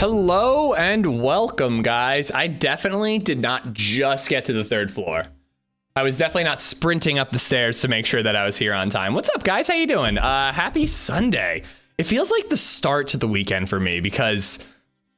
Hello and welcome, guys. I definitely did not just get to the third floor. I was definitely not sprinting up the stairs to make sure that I was here on time. What's up, guys? How you doing? Happy Sunday. It feels like the start to the weekend for me because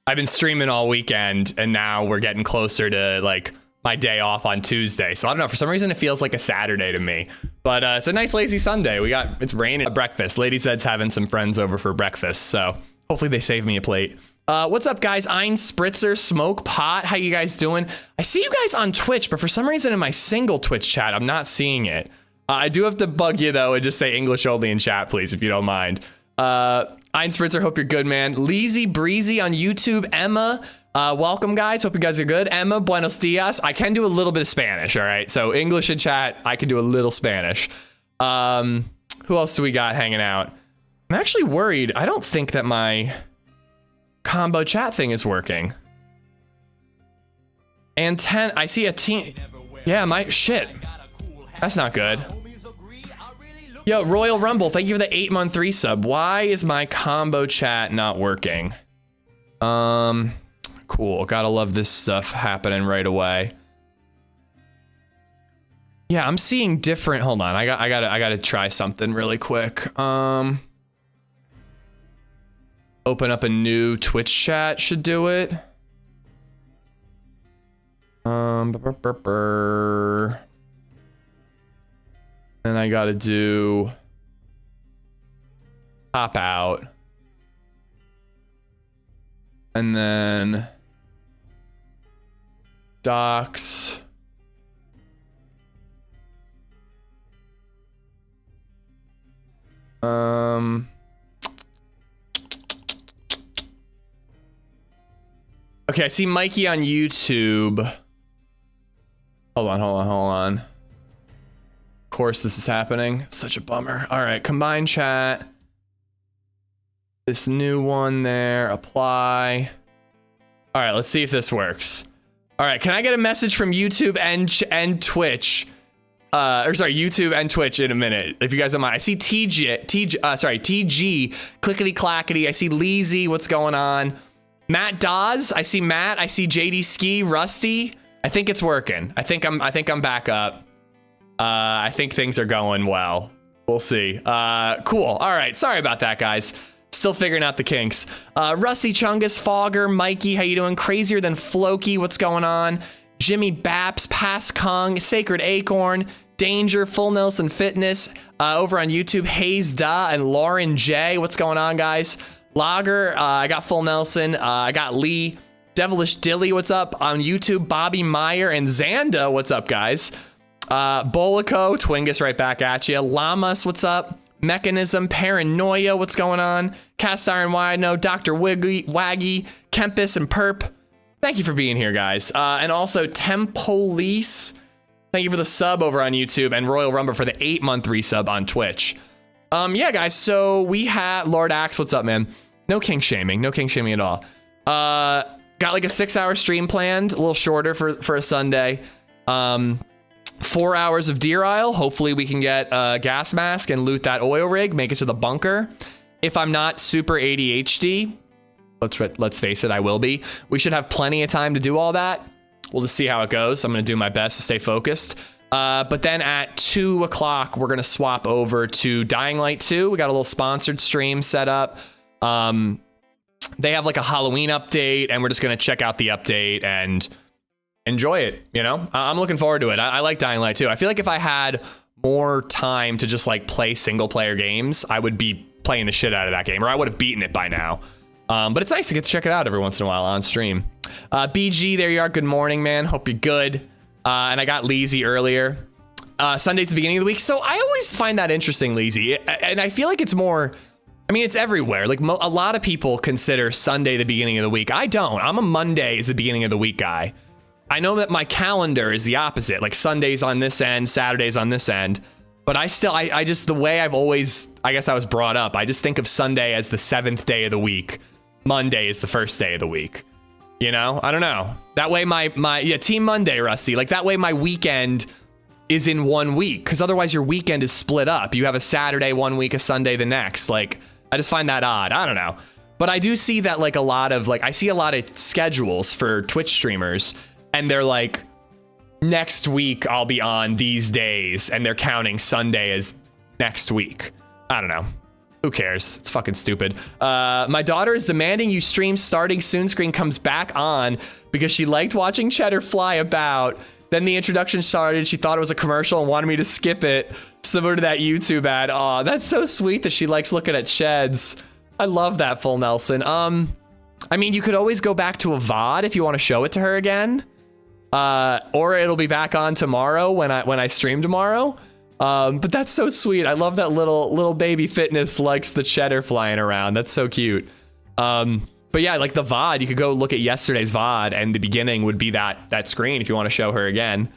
I've been streaming all weekend and now we're getting closer to like my day off on Tuesday. So I don't know, for some reason it feels like a Saturday to me, but it's a nice lazy Sunday. It's raining at breakfast. DayZ's having some friends over for breakfast, so hopefully they save me a plate. What's up, guys? Ein Spritzer, Smoke Pot, how you guys doing? I see you guys on Twitch, but for some reason in my single Twitch chat, I'm not seeing it. I do have to bug you, though, and just say English only in chat, please, if you don't mind. Ein Spritzer, hope you're good, man. Leezy Breezy on YouTube. Emma, welcome, guys. Hope you guys are good. Emma, buenos dias. I can do a little bit of Spanish, all right? So English in chat, I can do a little Spanish. Who else do we got hanging out? I'm actually worried. I don't think that my combo chat thing is working. And 10, I see a team. Yeah, my shit. That's not good. Yo, Royal Rumble, thank you for the 8-month resub. Why is my combo chat not working? Cool. Gotta love this stuff happening right away. Yeah, I'm seeing different. Hold on, I gotta try something really quick. Open up a new Twitch chat should do it. And I gotta do pop out. And then docs. Okay, I see Mikey on YouTube. Hold on. Of course this is happening. Such a bummer. All right, combine chat. This new one there, apply. All right, let's see if this works. All right, can I get a message from YouTube and Twitch? YouTube and Twitch in a minute, if you guys don't mind. I see TG, clickety clackety. I see Leezy, what's going on? Matt Dawes, I see Matt. I see JD Ski, Rusty. I think it's working. I think I'm back up. I think things are going well. We'll see. Cool. All right. Sorry about that, guys. Still figuring out the kinks. Rusty Chungus, Fogger, Mikey, how you doing? Crazier than Floki, what's going on? Jimmy Baps, Pass Kong, Sacred Acorn, Danger, Full Nelson Fitness, over on YouTube, Hayes Da and Lauren J. What's going on, guys? Lager, I got Full Nelson, I got Lee, Devilish Dilly, what's up? On YouTube, Bobby Meyer and Xanda, what's up, guys? Bolico, Twingus right back at you. Llamas, what's up? Mechanism, Paranoia, what's going on? Cast Iron Wino, Dr. Waggy, Kempis, and Perp. Thank you for being here, guys. And also Tempolice, thank you for the sub over on YouTube, and Royal Rumble for the 8-month resub on Twitch. Yeah, guys, so we have Lord Axe, what's up, man? No kink shaming at all. Got like a 6-hour stream planned, a little shorter for a Sunday. 4 hours of Deer Isle. Hopefully we can get a gas mask and loot that oil rig, make it to the bunker. If I'm not super ADHD, let's face it, I will be. We should have plenty of time to do all that. We'll just see how it goes. I'm gonna do my best to stay focused. But then at 2 o'clock, we're gonna swap over to Dying Light 2. We got a little sponsored stream set up. They have like a Halloween update, and we're just gonna check out the update and enjoy it, you know? I'm looking forward to it. I like Dying Light 2. I feel like if I had more time to just like play single player games, I would be playing the shit out of that game, or I would have beaten it by now. But it's nice to get to check it out every once in a while on stream. BG, there you are. Good morning, man. Hope you're good. And I got Leezy earlier. Sunday's the beginning of the week. So I always find that interesting, Leezy. And I feel like it's more, I mean, it's everywhere. Like a lot of people consider Sunday the beginning of the week. I don't. I'm a Monday is the beginning of the week guy. I know that my calendar is the opposite. Like Sunday's on this end, Saturday's on this end. But I just, the way I've always, I guess I was brought up, I just think of Sunday as the 7th day of the week. Monday is the first day of the week. You know, I don't know. That way yeah, Team Monday, Rusty. Like that way my weekend is in 1 week, because otherwise your weekend is split up. You have a Saturday 1 week, a Sunday the next. Like, I just find that odd. I don't know. But I do see that like a lot of like, I see a lot of schedules for Twitch streamers and they're like, next week I'll be on these days, and they're counting Sunday as next week. I don't know. Who cares? It's fucking stupid. My daughter is demanding you stream starting soon screen comes back on because she liked watching Cheddar fly about. Then the introduction started. She thought it was a commercial and wanted me to skip it. Similar to that YouTube ad. Aw, that's so sweet that she likes looking at Cheds. I love that, Full Nelson. I mean, you could always go back to a VOD if you want to show it to her again. Or it'll be back on tomorrow when I stream tomorrow. But that's so sweet. I love that little baby fitness likes the cheddar flying around. That's so cute. But yeah, like the VOD, you could go look at yesterday's VOD and the beginning would be that screen if you want to show her again.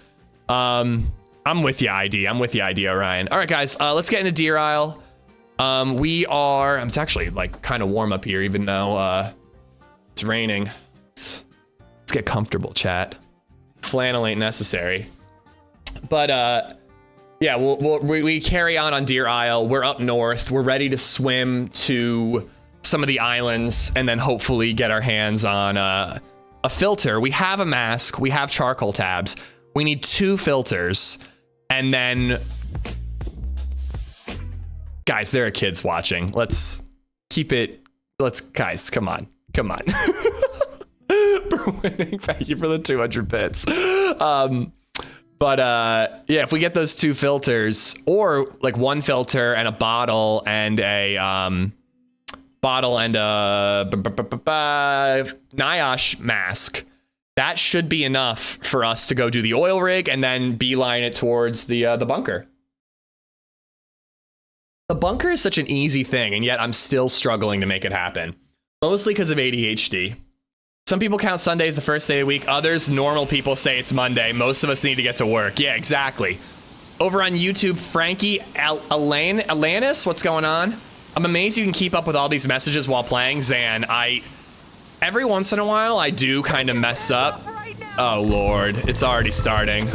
I'm with you, ID. I'm with you, ID Orion. All right, guys, let's get into Deer Isle. It's actually like kind of warm up here, even though, it's raining. Let's get comfortable, chat. Flannel ain't necessary. But, yeah, we carry on Deer Isle. We're up north. We're ready to swim to some of the islands and then hopefully get our hands on a filter. We have a mask. We have charcoal tabs. We need 2 filters. And then... Guys, there are kids watching. Let's keep it... Guys, come on. Come on. For winning. Thank you for the 200 bits. But yeah, if we get those 2 filters, or like 1 filter and a bottle and a NIOSH mask, that should be enough for us to go do the oil rig and then beeline it towards the bunker. The bunker is such an easy thing, and yet I'm still struggling to make it happen. Mostly because of ADHD. Some people count Sunday as the first day of the week. Others, normal people, say it's Monday. Most of us need to get to work. Yeah, exactly. Over on YouTube, Frankie Alanis, what's going on? I'm amazed you can keep up with all these messages while playing. Zan, every once in a while, I do kind of mess up. Oh, Lord. It's already starting.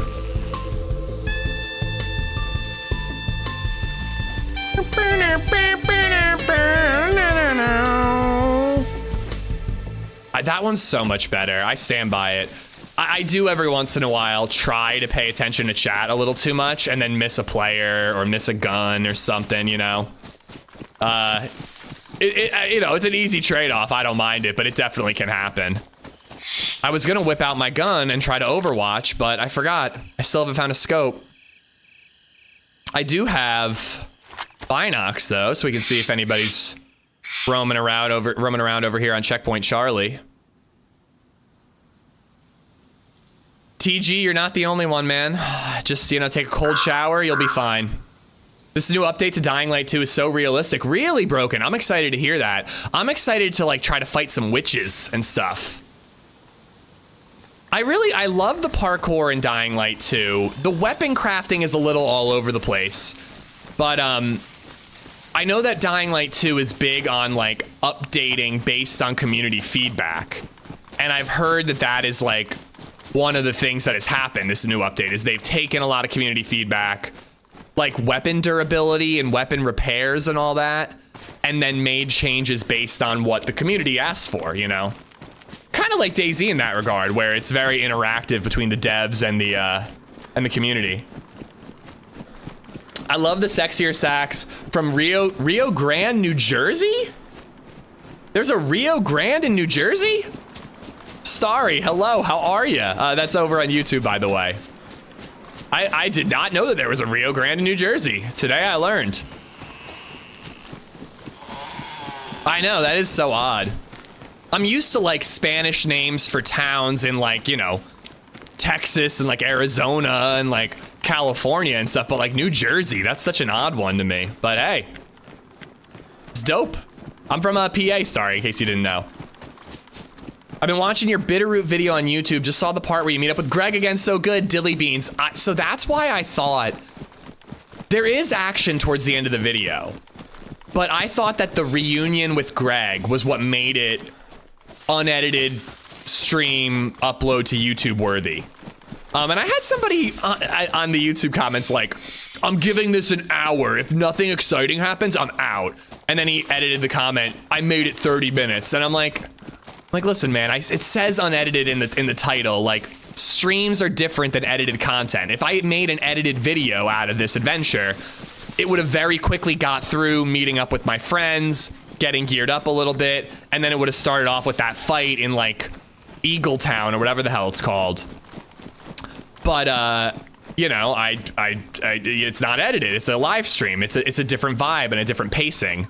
That one's so much better. I stand by it. I do every once in a while try to pay attention to chat a little too much and then miss a player or miss a gun or something, you know. You know, it's an easy trade-off. I don't mind it, but it definitely can happen. I was gonna whip out my gun and try to Overwatch, but I forgot. I still haven't found a scope. I do have binocs though, so we can see if anybody's roaming around over here on Checkpoint Charlie. TG, you're not the only one, man. Just, you know, take a cold shower, you'll be fine. This new update to Dying Light 2 is so realistic. Really, Broken? I'm excited to hear that. I'm excited to, like, try to fight some witches and stuff. I love the parkour in Dying Light 2. The weapon crafting is a little all over the place. But, I know that Dying Light 2 is big on, like, updating based on community feedback. And I've heard that that is, like, one of the things that has happened, this new update, is they've taken a lot of community feedback, like weapon durability and weapon repairs and all that, and then made changes based on what the community asked for, you know? Kind of like DayZ in that regard, where it's very interactive between the devs and the community. I love the sexier sax from Rio Grande, New Jersey? There's a Rio Grande in New Jersey? Starry, hello, how are you? That's over on YouTube, by the way. I did not know that there was a Rio Grande in New Jersey. Today I learned. I know, that is so odd. I'm used to like Spanish names for towns in like, you know, Texas and like Arizona and like California and stuff, but like New Jersey, that's such an odd one to me. But hey, it's dope. I'm from PA, Starry, in case you didn't know. I've been watching your Bitterroot video on YouTube. Just saw the part where you meet up with Greg again. So good, Dilly Beans. So that's why I thought there is action towards the end of the video. But I thought that the reunion with Greg was what made it unedited stream upload to YouTube worthy. And I had somebody on the YouTube comments like, I'm giving this an hour. If nothing exciting happens, I'm out. And then he edited the comment, I made it 30 minutes. And I'm like, listen, man, it says unedited in the title. Like, streams are different than edited content. If I made an edited video out of this adventure, it would have very quickly got through meeting up with my friends, getting geared up a little bit, and then it would have started off with that fight in like Eagletown or whatever the hell it's called. But you know, it's not edited. It's a live stream. It's a different vibe and a different pacing.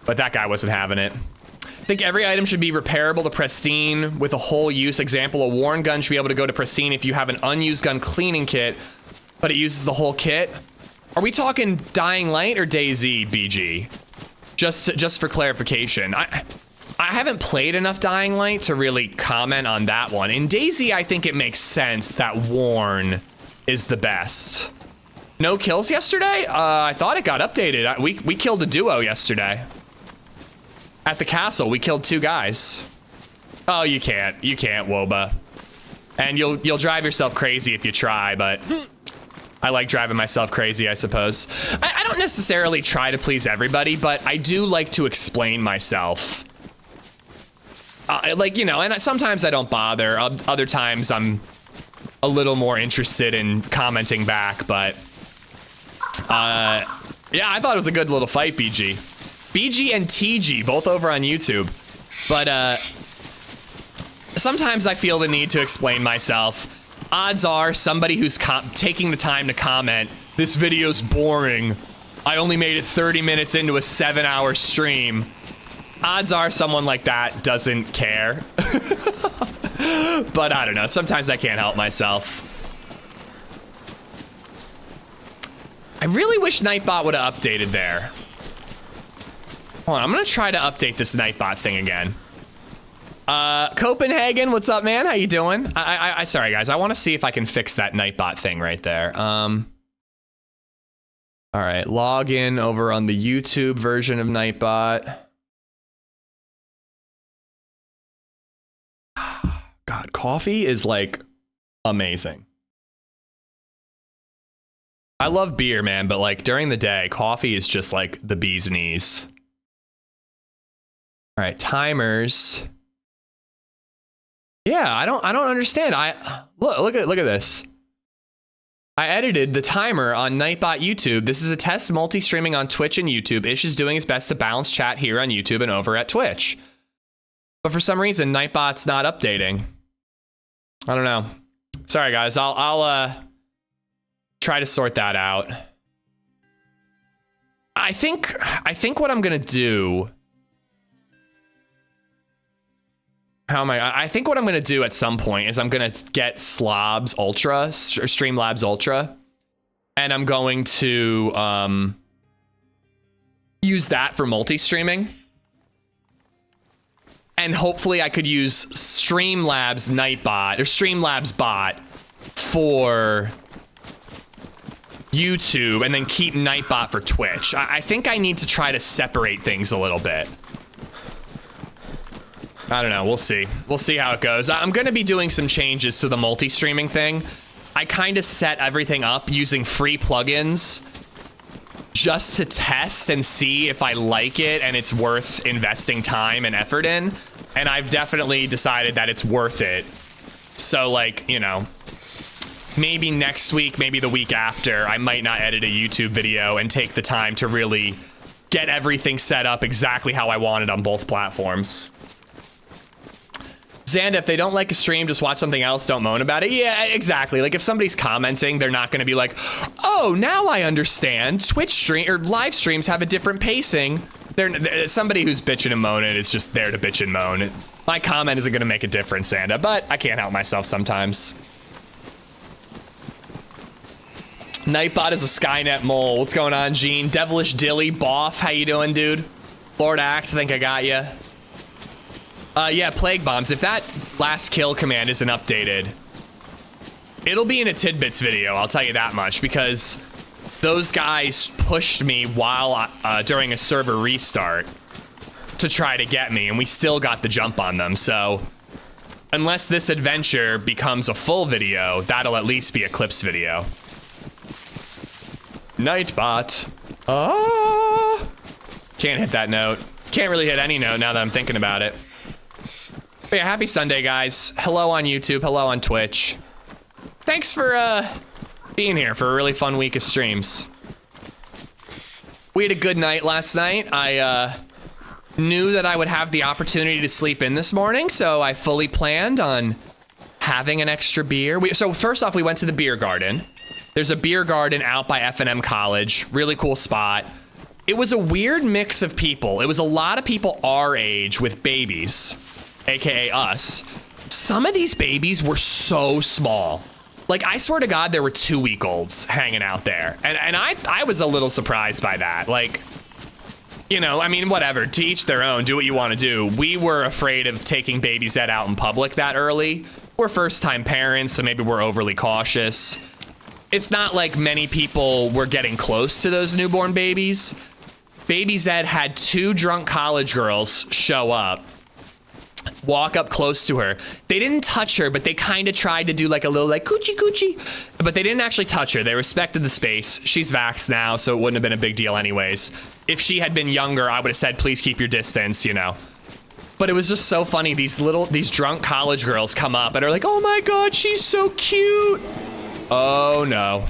But that guy wasn't having it. I think every item should be repairable to pristine with a whole use. Example, a worn gun should be able to go to pristine if you have an unused gun cleaning kit, but it uses the whole kit. Are we talking Dying Light or DayZ, BG? Just for clarification. I haven't played enough Dying Light to really comment on that one. In DayZ, I think it makes sense that worn is the best. No kills yesterday? I thought it got updated. We killed a duo yesterday. At the castle, we killed 2 guys. Oh, you can't, Woba. And you'll drive yourself crazy if you try, but I like driving myself crazy, I suppose. I don't necessarily try to please everybody, but I do like to explain myself. Like, you know, and sometimes I don't bother. Other times I'm a little more interested in commenting back, but yeah, I thought it was a good little fight, BG. BG and TG, both over on YouTube. But sometimes I feel the need to explain myself. Odds are somebody who's taking the time to comment, this video's boring. I only made it 30 minutes into a 7-hour stream. Odds are someone like that doesn't care. But I don't know, sometimes I can't help myself. I really wish Nightbot would have updated there. Hold on, I'm gonna try to update this Nightbot thing again. Copenhagen, what's up, man? How you doing? Sorry, guys. I want to see if I can fix that Nightbot thing right there. All right, log in over on the YouTube version of Nightbot. God, coffee is like amazing. I love beer, man, but like during the day, coffee is just like the bee's knees. All right, timers. Yeah, I don't understand. Look at this. I edited the timer on Nightbot YouTube. This is a test multi-streaming on Twitch and YouTube. Ish is doing his best to balance chat here on YouTube and over at Twitch. But for some reason, Nightbot's not updating. I don't know. Sorry, guys. I'll try to sort that out. I think what I'm gonna do. I think what I'm going to do at some point is I'm going to get Slobs Ultra, or Streamlabs Ultra, and I'm going to use that for multi-streaming. And hopefully I could use Streamlabs Nightbot, or Streamlabs Bot for YouTube, and then keep Nightbot for Twitch. I think I need to try to separate things a little bit. I don't know, we'll see. We'll see how it goes. I'm gonna be doing some changes to the multi-streaming thing. I kind of set everything up using free plugins just to test and see if I like it and it's worth investing time and effort in. And I've definitely decided that it's worth it. So like, you know, maybe next week, maybe the week after, I might not edit a YouTube video and take the time to really get everything set up exactly how I want it on both platforms. Xanda, if they don't like a stream, just watch something else, don't moan about it. Yeah, exactly. Like if somebody's commenting, they're not going to be like, oh, now I understand. Twitch stream or live streams have a different pacing. Somebody who's bitching and moaning is just there to bitch and moan. My comment isn't going to make a difference, Xanda, but I can't help myself sometimes. Nightbot is a Skynet mole. What's going on, Gene? Devilish Dilly, Boff, how you doing, dude? Lord Axe, I think I got you. Yeah, Plague Bombs. If that last kill command isn't updated, it'll be in a Tidbits video, I'll tell you that much, because those guys pushed me while during a server restart to try to get me, and we still got the jump on them. So unless this adventure becomes a full video, that'll at least be a clips video. Nightbot. Oh. Can't hit that note. Can't really hit any note now that I'm thinking about it. But yeah, happy Sunday, guys. Hello on YouTube. Hello on Twitch. Thanks for being here for a really fun week of streams. We had a good night last night. I knew that I would have the opportunity to sleep in this morning, so I fully planned on having an extra beer. So first off, we went to the beer garden. There's a beer garden out by F&M College. Really cool spot. It was a weird mix of people. It was a lot of people our age with babies, aka us. Some of these babies were so small. Like, I swear to God, there were 2-week-olds hanging out there. And I was a little surprised by that. Like, you know, I mean, whatever, to each their own, do what you want to do. We were afraid of taking DayZ out in public that early. We're first-time parents, so maybe we're overly cautious. It's not like many people were getting close to those newborn babies. DayZ had 2 drunk college girls show up, walk up close to her. They didn't touch her, but they kind of tried to do like a little like coochie coochie, but they didn't actually touch her. They respected the space. She's vaxxed now, so it wouldn't have been a big deal anyways. If she had been younger, I would have said, please keep your distance, you know. But it was just so funny. These drunk college girls come up and are like, oh my God, she's so cute. Oh no.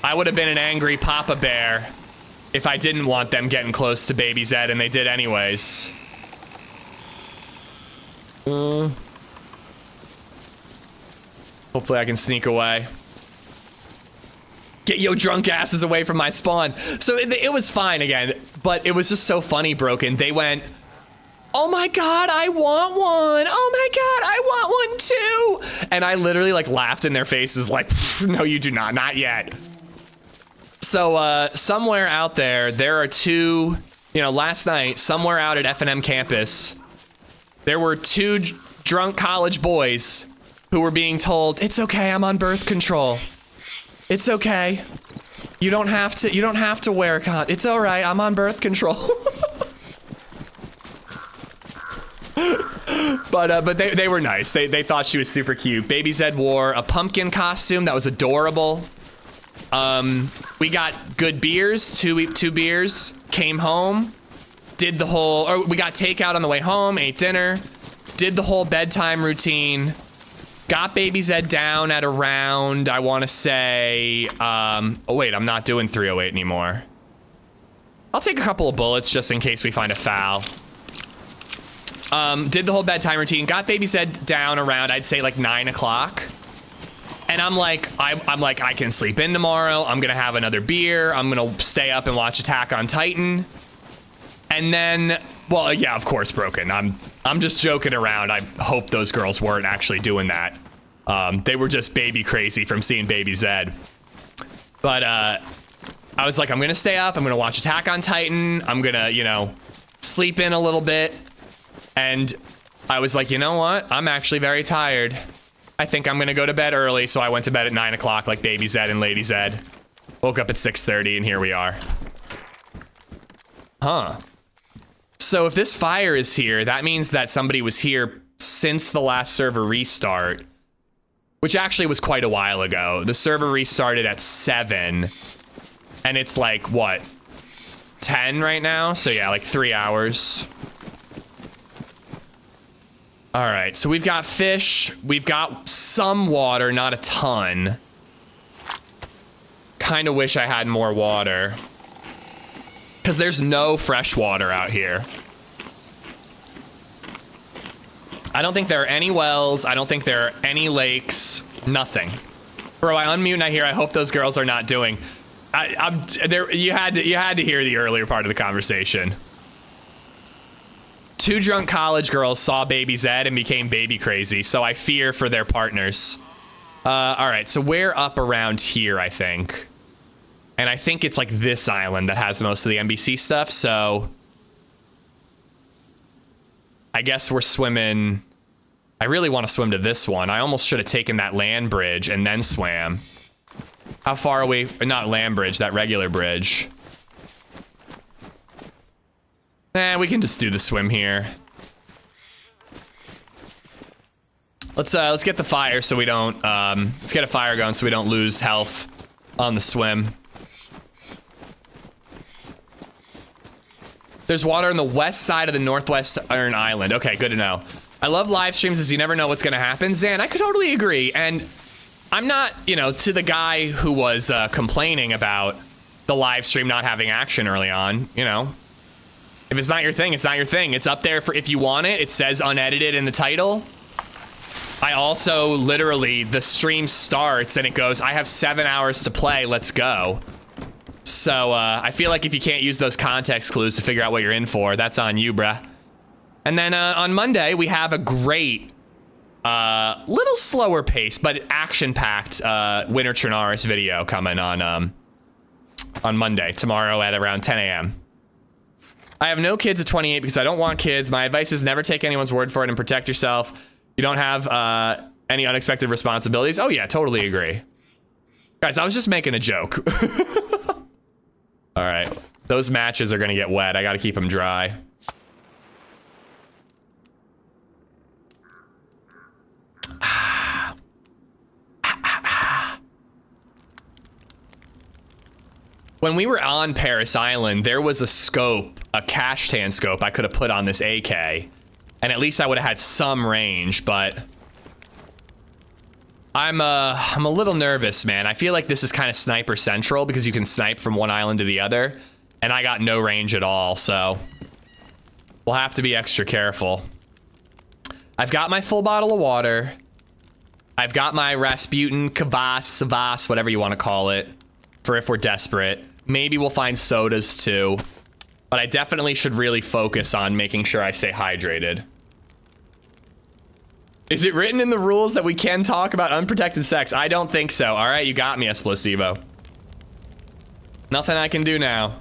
I would have been an angry Papa Bear if I didn't want them getting close to DayZ, and they did anyways. Hopefully I can sneak away. Get your drunk asses away from my spawn. So it was fine again, but it was just so funny, Broken. They went, oh my God, I want one. Oh my God, I want one too. And I literally like laughed in their faces like, no, you do not, not yet. So somewhere out there are 2, you know, last night, somewhere out at F&M campus, there were 2 drunk college boys who were being told, it's okay, I'm on birth control. It's okay. You don't have to wear a condom. It's all right, I'm on birth control. But they were nice. They thought she was super cute. DayZ wore a pumpkin costume that was adorable. We got good beers, two beers, came home, did the whole, or we got takeout on the way home, ate dinner, did the whole bedtime routine, got DayZ down at around, I want to say, oh wait, I'm not doing 308 anymore. I'll take a couple of bullets just in case we find a foul. Did the whole bedtime routine, got DayZ down around, I'd say like 9 o'clock. And I'm like, I can sleep in tomorrow. I'm gonna have another beer. I'm gonna stay up and watch Attack on Titan. And then, well, yeah, of course, Broken. I'm just joking around. I hope those girls weren't actually doing that. They were just baby crazy from seeing DayZ. But I was like, I'm gonna stay up. I'm gonna watch Attack on Titan. I'm gonna, you know, sleep in a little bit. And I was like, you know what? I'm actually very tired. I think I'm gonna go to bed early, so I went to bed at 9 o'clock like DayZ and LadyZ. Woke up at 6:30 and here we are. Huh. So if this fire is here, that means that somebody was here since the last server restart, which actually was quite a while ago. The server restarted at 7, and it's like, what, 10 right now? So yeah, like 3 hours. All right, so we've got fish, we've got some water, not a ton. Kind of wish I had more water, because there's no fresh water out here. I don't think there are any wells, I don't think there are any lakes, nothing. Bro, I unmute and I hear, I hope those girls are not doing. You had to hear the earlier part of the conversation. 2 drunk college girls saw DayZ and became baby crazy, so I fear for their partners. All right, so we're up around here, I think. And I think it's like this island that has most of the NBC stuff, so I guess we're swimming. I really want to swim to this one. I almost should have taken that land bridge and then swam. How far away, not land bridge, that regular bridge. We can just do the swim here. Let's get the fire so we don't, let's get a fire going so we don't lose health on the swim. There's water on the west side of the northwestern island. Okay, good to know. I love live streams as you never know what's gonna happen. Zan, I could totally agree. And I'm not, you know, to the guy who was complaining about the live stream not having action early on, you know. If it's not your thing, it's not your thing. It's up there for if you want it. It says unedited in the title. I also literally, the stream starts and it goes, I have 7 hours to play, let's go. So I feel like if you can't use those context clues to figure out what you're in for, that's on you, bruh. And then on Monday, we have a great, little slower pace, but action-packed Winter Chernarus video coming on Monday, tomorrow at around 10 a.m. I have no kids at 28 because I don't want kids. My advice is never take anyone's word for it and protect yourself. You don't have any unexpected responsibilities. Oh yeah, totally agree. Guys, I was just making a joke. All right, those matches are gonna get wet. I gotta keep them dry. When we were on Paris Island, there was a scope, a Kashtan scope I could have put on this AK, and at least I would have had some range, but I'm a little nervous, man. I feel like this is kind of sniper central because you can snipe from one island to the other, and I got no range at all, so we'll have to be extra careful. I've got my full bottle of water. I've got my Rasputin, Kvass, Savas, whatever you want to call it, for if we're desperate. Maybe we'll find sodas too, but I definitely should really focus on making sure I stay hydrated. Is it written in the rules that we can talk about unprotected sex? I don't think so. All right, you got me, Esplosivo. Nothing I can do now.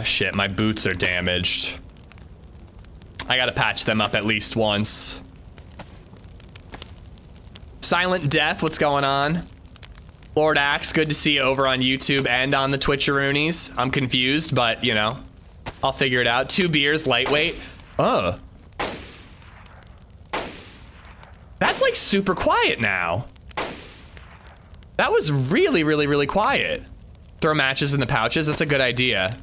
Shit, my boots are damaged. I gotta patch them up at least once. Silent Death, what's going on? Lord Axe, good to see you over on YouTube and on the Twitcheroonies. I'm confused, but you know, I'll figure it out. 2 beers, lightweight. Oh. That's like super quiet now. That was really, really, really quiet. Throw matches in the pouches, that's a good idea.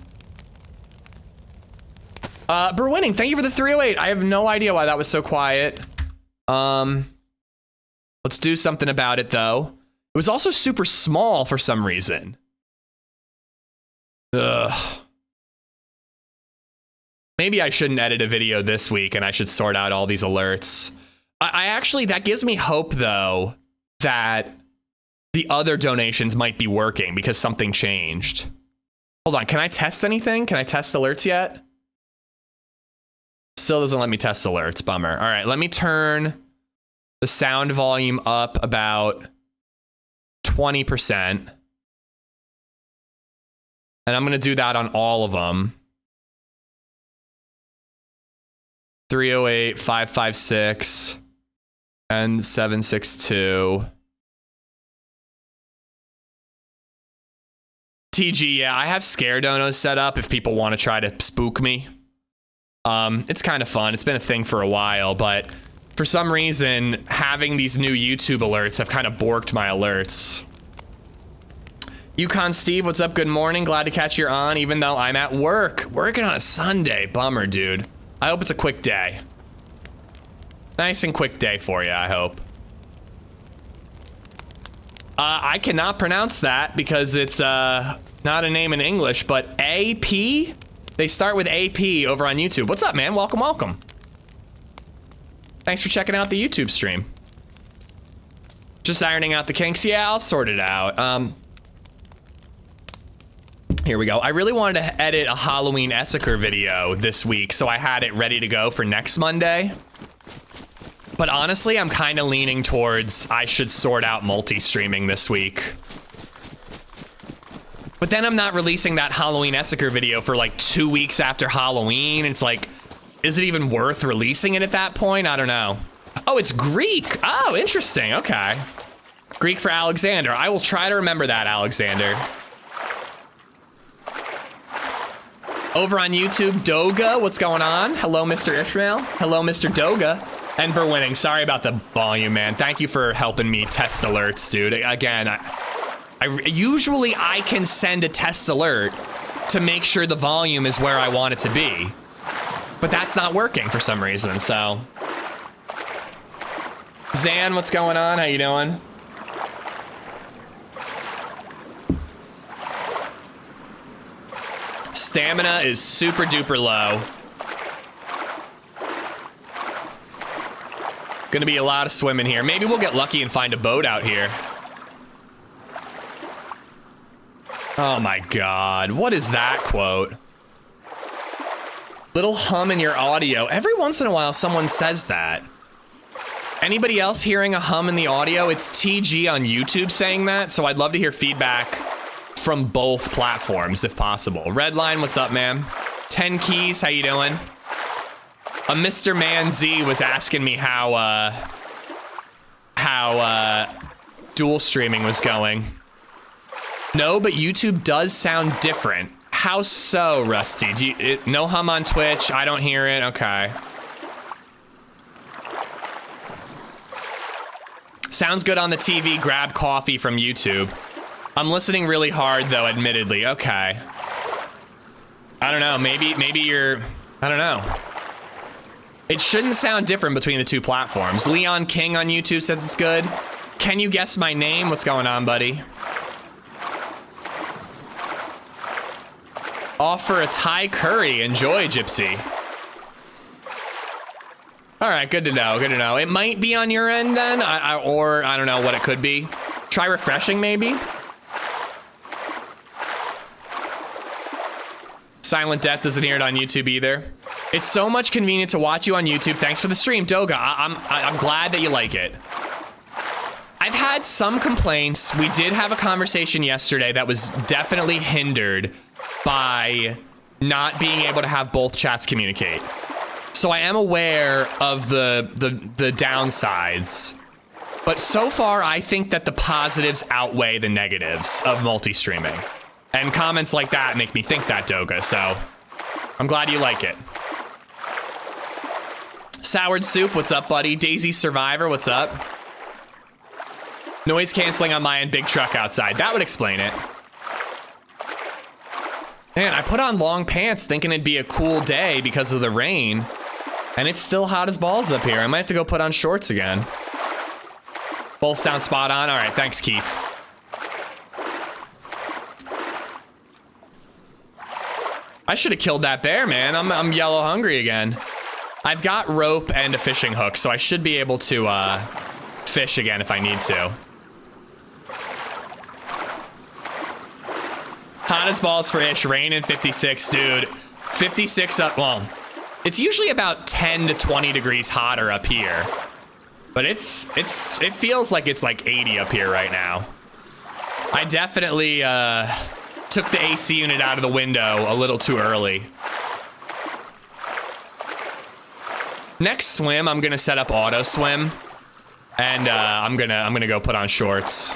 Berwinning, thank you for the 308. I have no idea why that was so quiet. Let's do something about it though. It was also super small for some reason. Ugh. Maybe I shouldn't edit a video this week and I should sort out all these alerts. I actually, that gives me hope though, that the other donations might be working because something changed. Hold on, can I test anything? Can I test alerts yet? Still doesn't let me test alerts, bummer. All right, let me turn the sound volume up about 20%. And I'm gonna do that on all of them. 308, 556, and 762. TG, yeah, I have scare donos set up if people want to try to spook me. It's kind of fun. It's been a thing for a while, but for some reason, having these new YouTube alerts have kind of borked my alerts. Yukon Steve, what's up? Good morning. Glad to catch you on, even though I'm at work. Working on a Sunday. Bummer, dude. I hope it's a quick day. Nice and quick day for you, I hope. I cannot pronounce that because it's not a name in English, but AP? They start with AP over on YouTube. What's up, man? Welcome, welcome. Thanks for checking out the YouTube stream. Just ironing out the kinks. Yeah, I'll sort it out. Here we go. I really wanted to edit a Halloween Essaker video this week, so I had it ready to go for next Monday. But honestly, I'm kind of leaning towards I should sort out multi-streaming this week. But then I'm not releasing that Halloween Essaker video for like 2 weeks after Halloween. It's like, is it even worth releasing it at that point? I don't know. Oh, it's Greek. Oh, interesting. Okay. Greek for Alexander. I will try to remember that, Alexander. Over on YouTube, Doga, what's going on? Hello, Mr. Ishmael. Hello, Mr. Doga. And for winning. Sorry about the volume, man. Thank you for helping me test alerts, dude. Again, usually I can send a test alert to make sure the volume is where I want it to be. But that's not working for some reason, so. Zan, what's going on? How you doing? Stamina is super duper low. Gonna be a lot of swimming here. Maybe we'll get lucky and find a boat out here. Oh my God, what is that quote? Little hum in your audio. Every once in a while someone says that. Anybody else hearing a hum in the audio? It's TG on YouTube saying that, so I'd love to hear feedback from both platforms if possible. Redline, what's up, man? 10 Keys, how you doing? A Mr. Man Z was asking me how dual streaming was going. No, but YouTube does sound different. How so, Rusty? No hum on Twitch? I don't hear it. Okay. Sounds good on the TV. Grab coffee from YouTube. I'm listening really hard, though, admittedly. Okay. I don't know. Maybe you're... I don't know. It shouldn't sound different between the two platforms. Leon King on YouTube says it's good. Can you guess my name? What's going on, buddy? Offer a Thai curry. Enjoy, Gypsy. All right, good to know, good to know. It might be on your end then, or I don't know what it could be. Try refreshing, maybe? Silent Death doesn't hear it on YouTube either. It's so much convenient to watch you on YouTube. Thanks for the stream, Doga. I'm glad that you like it. I've had some complaints. We did have a conversation yesterday that was definitely hindered by not being able to have both chats communicate. So I am aware of the downsides, but so far I think that the positives outweigh the negatives of multi-streaming. And comments like that make me think that, Doga, so I'm glad you like it. Soured Soup, what's up, buddy? Daisy Survivor, what's up? Noise canceling on my end, big truck outside. That would explain it. Man, I put on long pants thinking it'd be a cool day because of the rain. And it's still hot as balls up here. I might have to go put on shorts again. Both sound spot on. All right, thanks, Keith. I should have killed that bear, man. I'm yellow hungry again. I've got rope and a fishing hook, so I should be able to fish again if I need to. Hot as balls for Ish. Rain in 56, dude. 56 up, well, it's usually about 10 to 20 degrees hotter up here. But it feels like it's like 80 up here right now. I definitely took the AC unit out of the window a little too early. Next swim, I'm gonna set up auto swim, and I'm gonna go put on shorts.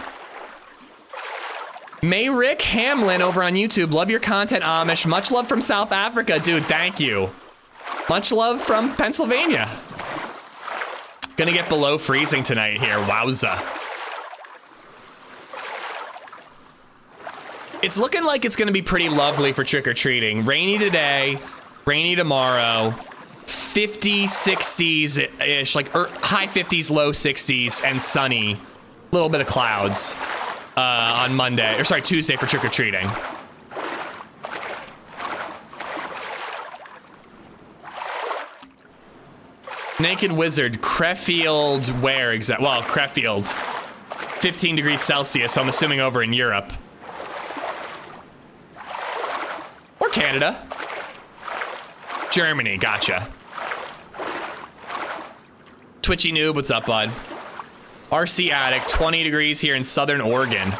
Mayrick Hamlin over on YouTube. Love your content, Amish. Much love from South Africa, dude. Thank you. Much love from Pennsylvania. Gonna get below freezing tonight here. Wowza. It's looking like it's gonna be pretty lovely for trick-or-treating. Rainy today, rainy tomorrow. 50s, 60s-ish, like high 50s, low 60s, and sunny. A little bit of clouds on Monday, or sorry, Tuesday for trick-or-treating. Naked Wizard, Crefeld, where exactly? Well, Crefeld, 15 degrees Celsius, so I'm assuming over in Europe. Or Canada. Germany, gotcha. Twitchy Noob, what's up, bud? RC Addict, 20 degrees here in Southern Oregon.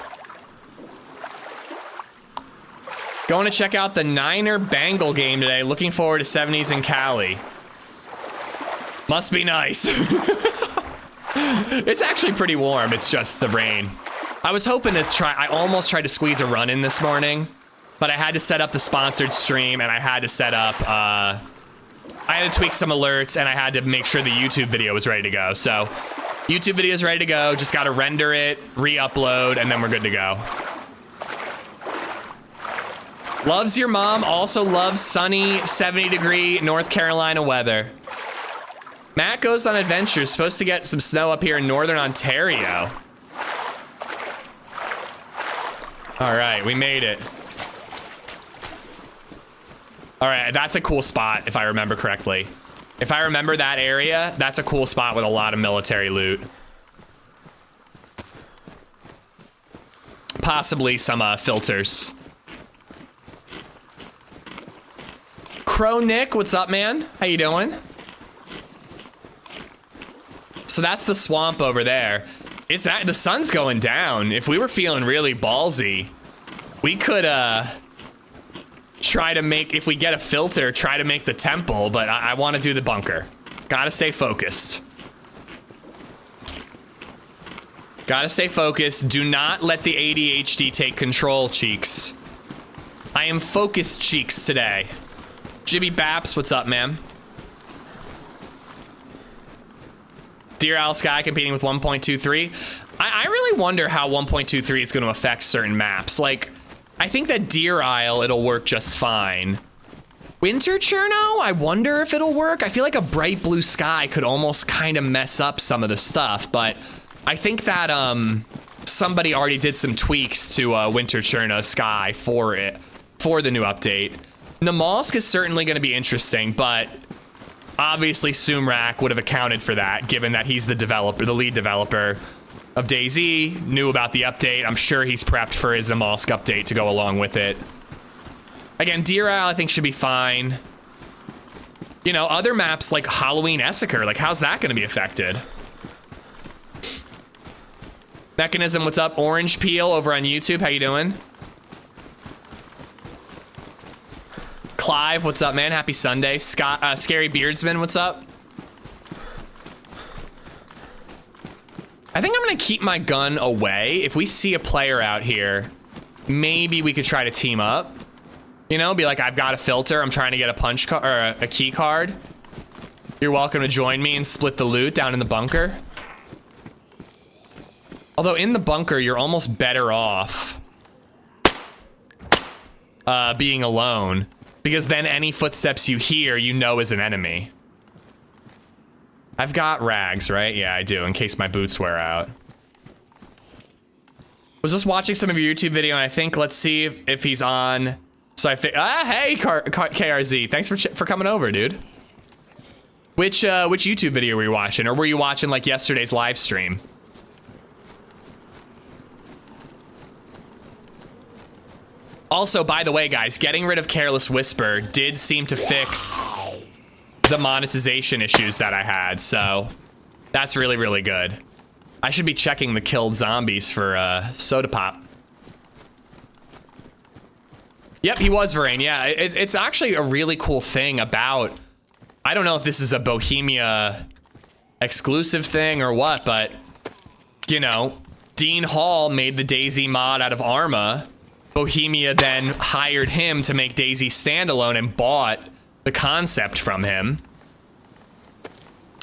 Going to check out the Niner Bengal game today. Looking forward to 70s in Cali. Must be nice. It's actually pretty warm. It's just the rain. I was hoping to try, I almost tried to squeeze a run in this morning, but I had to set up the sponsored stream and I had to set up I had to tweak some alerts, and I had to make sure the YouTube video was ready to go. So YouTube video is ready to go. Just got to render it, re-upload, and then we're good to go. Loves your mom. Also loves sunny 70-degree North Carolina weather. Matt goes on adventures. Supposed to get some snow up here in northern Ontario. All right, we made it. All right, that's a cool spot if I remember correctly. If I remember that area, that's a cool spot with a lot of military loot. Possibly some filters. Crow Nick, what's up, man? How you doing? So that's the swamp over there. It's the sun's going down. If we were feeling really ballsy, we could try to make, if we get a filter, try to make the temple, but I want to do the bunker. Gotta stay focused. Gotta stay focused. Do not let the ADHD take control, cheeks. I am focused, cheeks, today. Jimmy Baps, what's up, man? Deer Owl Sky competing with 1.23. I really wonder how 1.23 is going to affect certain maps. Like, I think that Deer Isle, it'll work just fine. Winter Cherno, I wonder if it'll work. I feel like a bright blue sky could almost kind of mess up some of the stuff, but I think that somebody already did some tweaks to Winter Cherno Sky for the new update. Namalsk is certainly going to be interesting, but obviously Sumrak would have accounted for that, given that he's the developer, the lead developer of DayZ, knew about the update. I'm sure he's prepped for his Namalsk update to go along with it. Again, Deer Isle I think should be fine. You know, other maps like Halloween Essaker, like how's that going to be affected? Mechanism, what's up? Orange Peel over on YouTube, how you doing? Clive, what's up, man? Happy Sunday. Scott, Scary Beardsman, what's up? I think I'm gonna keep my gun away. If we see a player out here, maybe we could try to team up. You know, be like, I've got a filter. I'm trying to get a punch card or a key card. You're welcome to join me and split the loot down in the bunker. Although in the bunker, you're almost better off being alone. Because then any footsteps you hear, you know is an enemy. I've got rags, right? Yeah, I do, in case my boots wear out. Was just watching some of your YouTube video, and I think, let's see if he's on. So hey, KRZ, thanks for coming over, dude. Which YouTube video were you watching? Or were you watching, like, yesterday's live stream? Also, by the way, guys, getting rid of Careless Whisper did seem to fix the monetization issues that I had, so that's really, really good. I should be checking the killed zombies for soda pop. Yep, he was Varane. Yeah, it's actually a really cool thing about, I don't know if this is a Bohemia exclusive thing or what, but, you know, Dean Hall made the DayZ mod out of Arma. Bohemia then hired him to make DayZ standalone and bought the concept from him.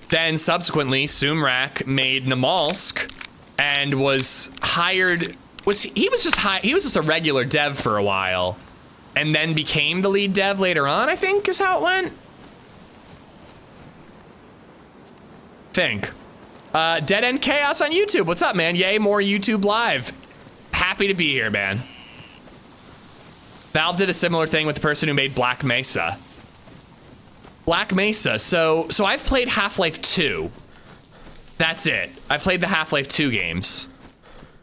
Then subsequently, Sumrak made Namalsk and was hired. He was just a regular dev for a while, and then became the lead dev later on, I think is how it went. Dead End Chaos on YouTube. What's up, man? Yay, more YouTube live. Happy to be here, man. Valve did a similar thing with the person who made Black Mesa. Black Mesa, so I've played Half-Life 2. That's it. I've played the Half-Life 2 games.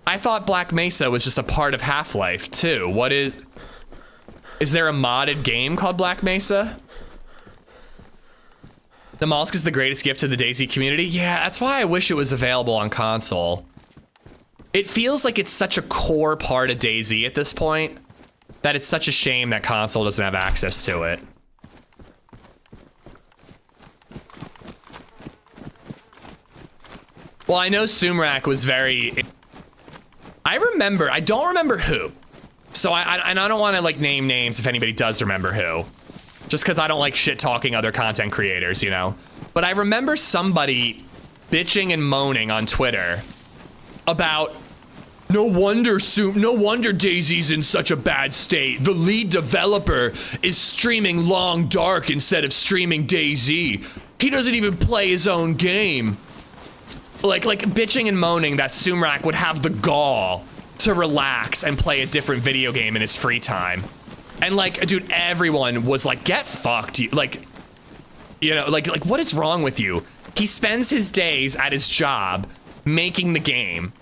I thought Black Mesa was just a part of Half-Life 2. What is there a modded game called Black Mesa? Namalsk is the greatest gift to the DayZ community. Yeah, that's why I wish it was available on console. It feels like it's such a core part of DayZ at this point that it's such a shame that console doesn't have access to it. Well, I know Sumrak was very... I don't remember who. So I don't want to like name names if anybody does remember who. just because I don't like shit talking other content creators, you know. But I remember somebody bitching and moaning on Twitter about no wonder DayZ's in such a bad state. The lead developer is streaming Long Dark instead of streaming DayZ. He doesn't even play his own game. Like bitching and moaning that Sumrak would have the gall to relax and play a different video game in his free time. And like, dude, everyone was like, get fucked. Like, you know, like what is wrong with you? He spends his days at his job making the game.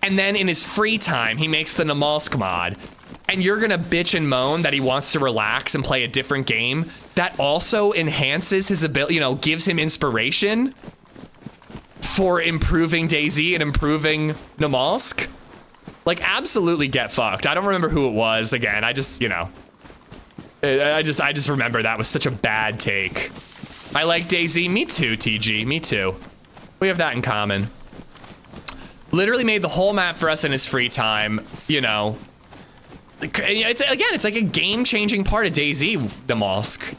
And then in his free time, he makes the Namalsk mod. And you're gonna bitch and moan that he wants to relax and play a different game that also enhances his ability, you know, gives him inspiration for improving DayZ and improving Namalsk. Like, absolutely get fucked. I don't remember who it was. Again, I just, you know, I just remember that was such a bad take. I like DayZ. Me too, TG. Me too. We have that in common. Literally made the whole map for us in his free time, you know. It's like a game-changing part of DayZ, Namalsk.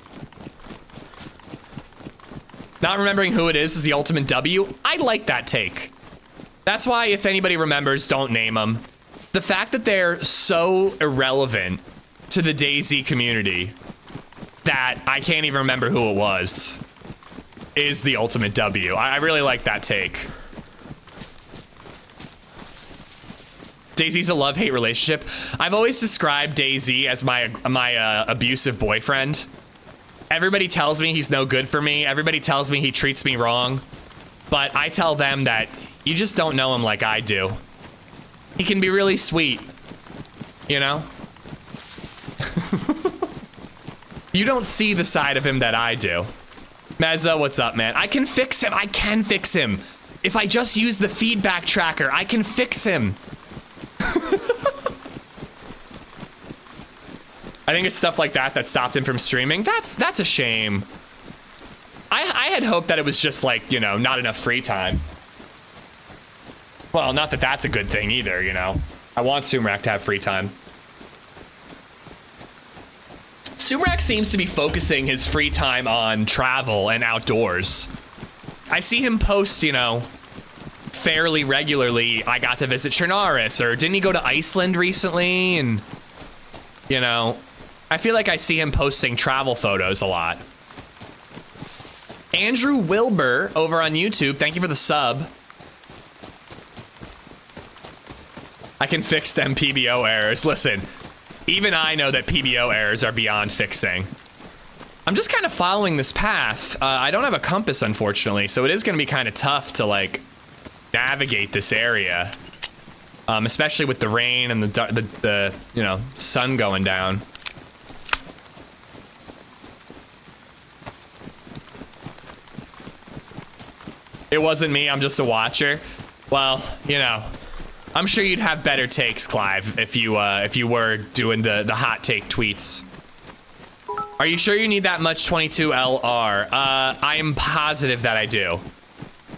Not remembering who it is the ultimate W. I like that take. That's why, if anybody remembers, don't name them. The fact that they're so irrelevant to the DayZ community that I can't even remember who it was is the ultimate W. I really like that take. DayZ's a love-hate relationship. I've always described DayZ as my abusive boyfriend. Everybody tells me he's no good for me. Everybody tells me he treats me wrong. But I tell them that you just don't know him like I do. He can be really sweet, you know? You don't see the side of him that I do. Mezza, what's up, man? I can fix him. I can fix him. If I just use the feedback tracker, I can fix him. I think it's stuff like that that stopped him from streaming. That's a shame. I had hoped that it was just like, you know, not enough free time. Well, not that that's a good thing either, you know. I want Sumrak to have free time. Sumrak seems to be focusing his free time on travel and outdoors. I see him post, you know, fairly regularly. I got to visit Chernarus, or didn't he go to Iceland recently? And, you know, I feel like I see him posting travel photos a lot. Andrew Wilbur over on YouTube, thank you for the sub. I can fix them PBO errors. Listen, even I know that PBO errors are beyond fixing. I'm just kind of following this path. I don't have a compass, unfortunately, so it is going to be kind of tough to, like, navigate this area. Especially with the rain and the you know, sun going down. It wasn't me, I'm just a watcher. Well, you know, I'm sure you'd have better takes, Clive, if you were doing the hot take tweets. Are you sure you need that much 22 LR? I am positive that I do.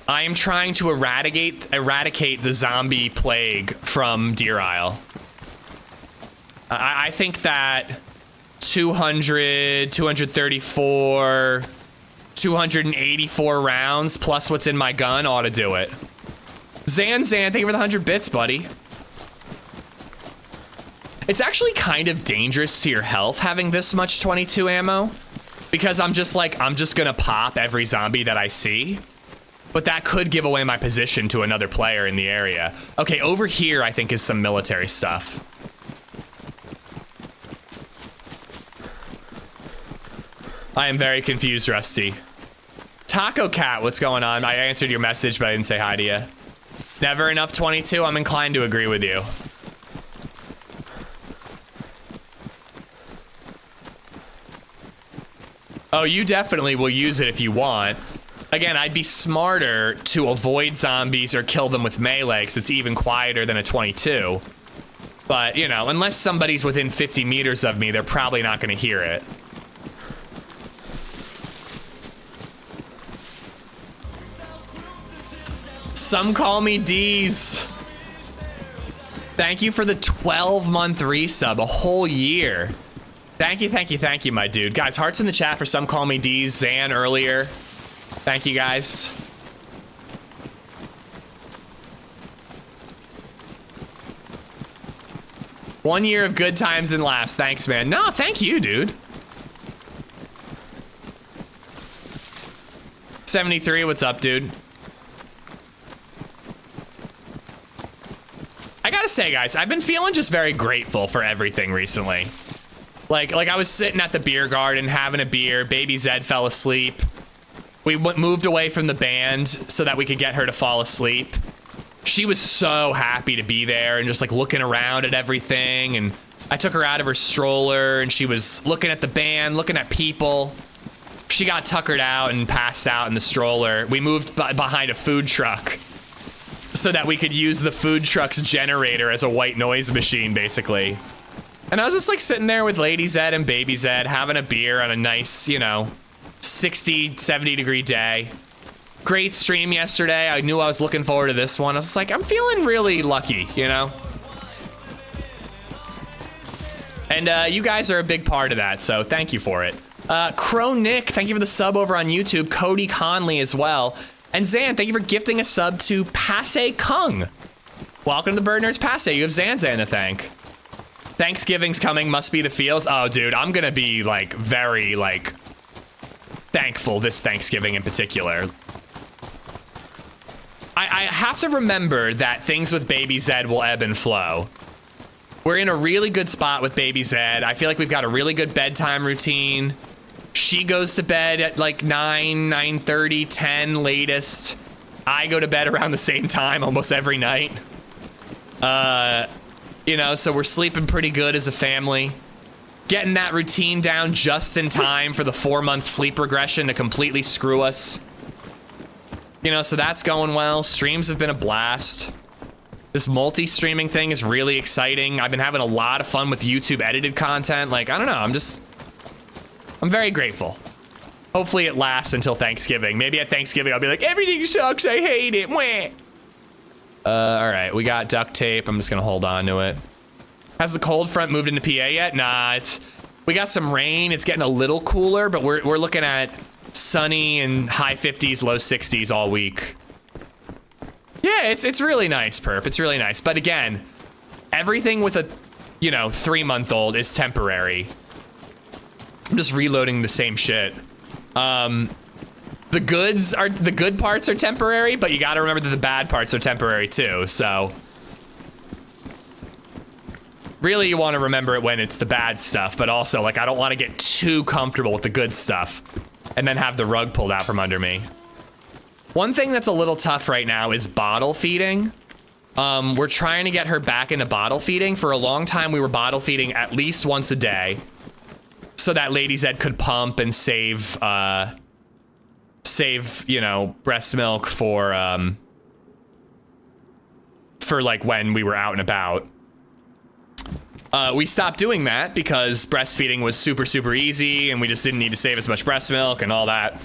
I am trying to eradicate the zombie plague from Deer Isle. I think that 200, 234, 284 rounds plus what's in my gun ought to do it. Zan, thank you for the 100 bits, buddy. It's actually kind of dangerous to your health having this much 22 ammo, because I'm just gonna pop every zombie that I see. But that could give away my position to another player in the area. Okay, over here I think is some military stuff. I am very confused, Rusty. Taco Cat, what's going on? I answered your message, but I didn't say hi to you. Never enough 22? I'm inclined to agree with you. Oh, you definitely will use it if you want. Again, I'd be smarter to avoid zombies or kill them with melee, because it's even quieter than a 22. But, you know, unless somebody's within 50 meters of me, they're probably not going to hear it. Some call me D's. Thank you for the 12-month resub, a whole year. Thank you, my dude. Guys, hearts in the chat for some call me DayZ, Zan earlier. Thank you, guys. One year of good times and laughs. Thanks, man. No, thank you, dude. 73, what's up, dude? I gotta say, guys, I've been feeling just very grateful for everything recently. Like I was sitting at the beer garden having a beer. Baby Zed fell asleep. We moved away from the band so that we could get her to fall asleep. She was so happy to be there and just like looking around at everything. And I took her out of her stroller and she was looking at the band, looking at people. She got tuckered out and passed out in the stroller. We moved behind a food truck so that we could use the food truck's generator as a white noise machine, basically. And I was just like sitting there with Lady Zed and Baby Zed having a beer on a nice, you know, 60, 70 degree day. Great stream yesterday. I knew I was looking forward to this one. I was like, I'm feeling really lucky, you know? And you guys are a big part of that, so thank you for it. Crow Nick, thank you for the sub over on YouTube. Cody Conley as well. And Zan, thank you for gifting a sub to Passe Kung. Welcome to the Bird Nerds Passe. You have Zan to thank. Thanksgiving's coming, must be the feels. Oh, dude, I'm gonna be like very like thankful this Thanksgiving in particular. I have to remember that things with Baby Zed will ebb and flow. We're in a really good spot with Baby Zed. I feel like we've got a really good bedtime routine. She goes to bed at like 9, 9:30, 10 latest. I go to bed around the same time almost every night. You know, so we're sleeping pretty good as a family. Getting that routine down just in time for the 4-month sleep regression to completely screw us. You know, so that's going well. Streams have been a blast. This multi-streaming thing is really exciting. I've been having a lot of fun with YouTube edited content. Like, I don't know, I'm very grateful. Hopefully it lasts until Thanksgiving. Maybe at Thanksgiving I'll be like, everything sucks, I hate it, wah. All right, we got duct tape. I'm just gonna hold on to it. Has the cold front moved into PA yet? Nah, we got some rain. It's getting a little cooler, but we're looking at sunny and high 50s, low 60s all week. Yeah, it's really nice, Perp. It's really nice. But again, everything with a, you know, 3-month-old is temporary. I'm just reloading the same shit. The good parts are temporary, but you gotta remember that the bad parts are temporary too, so. Really, you wanna remember it when it's the bad stuff, but also, like, I don't wanna get too comfortable with the good stuff and then have the rug pulled out from under me. One thing that's a little tough right now is bottle feeding. We're trying to get her back into bottle feeding. For a long time, we were bottle feeding at least once a day so that Lady Zed could pump and save, you know, breast milk for like when we were out and about. We stopped doing that because breastfeeding was super, super easy and we just didn't need to save as much breast milk and all that.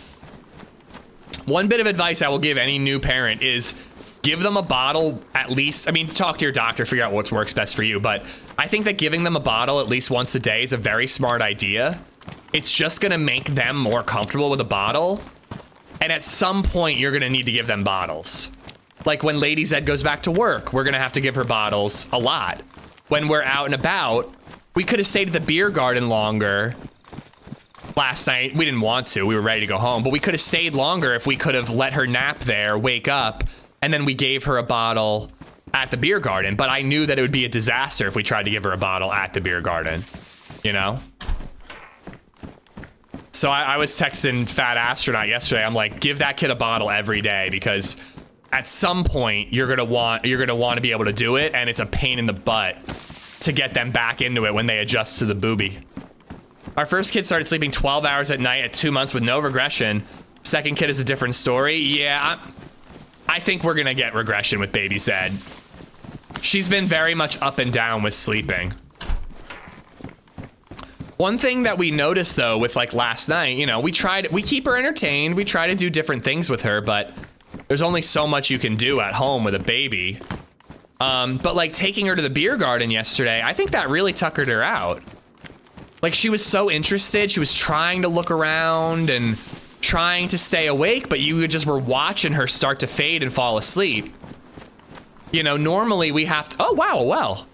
One bit of advice I will give any new parent is give them a bottle at least. I mean, talk to your doctor, figure out what works best for you. But I think that giving them a bottle at least once a day is a very smart idea. It's just going to make them more comfortable with a bottle. And at some point, you're going to need to give them bottles. Like when Lady Zed goes back to work, we're going to have to give her bottles a lot. When we're out and about, we could have stayed at the beer garden longer. Last night, we didn't want to. We were ready to go home. But we could have stayed longer if we could have let her nap there, wake up, and then we gave her a bottle at the beer garden. But I knew that it would be a disaster if we tried to give her a bottle at the beer garden, you know? So I was texting Fat Astronaut yesterday. I'm like, give that kid a bottle every day because at some point you're gonna want to be able to do it, and it's a pain in the butt to get them back into it when they adjust to the booby. Our first kid started sleeping 12 hours at night at 2 months with no regression. Second kid is a different story. Yeah, I think we're gonna get regression with Baby Zed. She's been very much up and down with sleeping. One thing that we noticed though with like last night, you know, we keep her entertained. We try to do different things with her, but there's only so much you can do at home with a baby. But like taking her to the beer garden yesterday, I think that really tuckered her out. Like, she was so interested. She was trying to look around and trying to stay awake, but you just were watching her start to fade and fall asleep. You know, normally we have to, oh wow, well.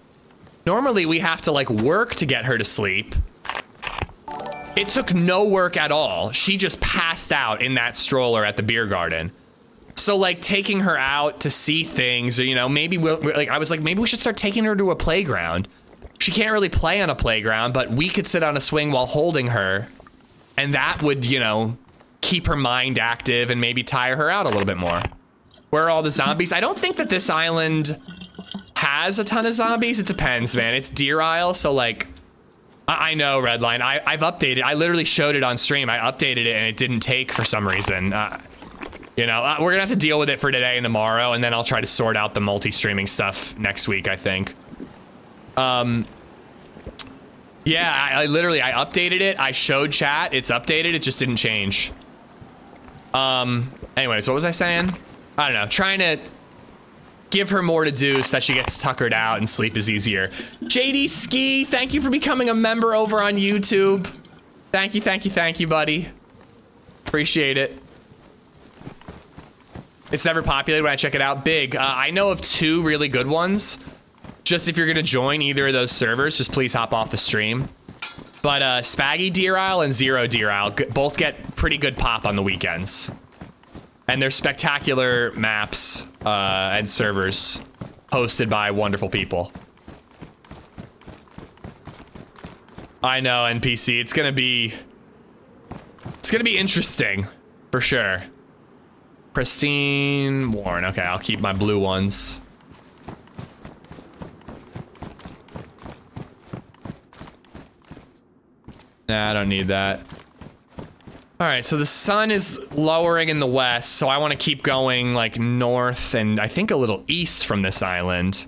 Normally we have to like work to get her to sleep. It took no work at all. She just passed out in that stroller at the beer garden. So like taking her out to see things, or, you know, maybe I was like, maybe we should start taking her to a playground. She can't really play on a playground, but we could sit on a swing while holding her. And that would, you know, keep her mind active and maybe tire her out a little bit more. Where are all the zombies? I don't think that this island has a ton of zombies. It depends, man. It's Deer Isle, so like, I know, Redline. I've updated. I literally showed it on stream. I updated it and it didn't take for some reason. You know, we're gonna have to deal with it for today and tomorrow, and then I'll try to sort out the multi-streaming stuff next week, I think. Yeah, I literally updated it. I showed chat. It's updated. It just didn't change. Anyways, what was I saying? I don't know. Trying to give her more to do so that she gets tuckered out and sleep is easier. JD Ski, thank you for becoming a member over on YouTube. Thank you, buddy. Appreciate it. It's never populated when I check it out. Big. I know of 2 really good ones. Just if you're gonna join either of those servers, just please hop off the stream. But Spaggy Deer Isle and Zero Deer Isle both get pretty good pop on the weekends. And they're spectacular maps and servers hosted by wonderful people. I know, NPC. It's gonna be interesting for sure. Pristine Warren. Okay, I'll keep my blue ones. Nah, I don't need that. All right, so the sun is lowering in the west, so I want to keep going like north and I think a little east from this island.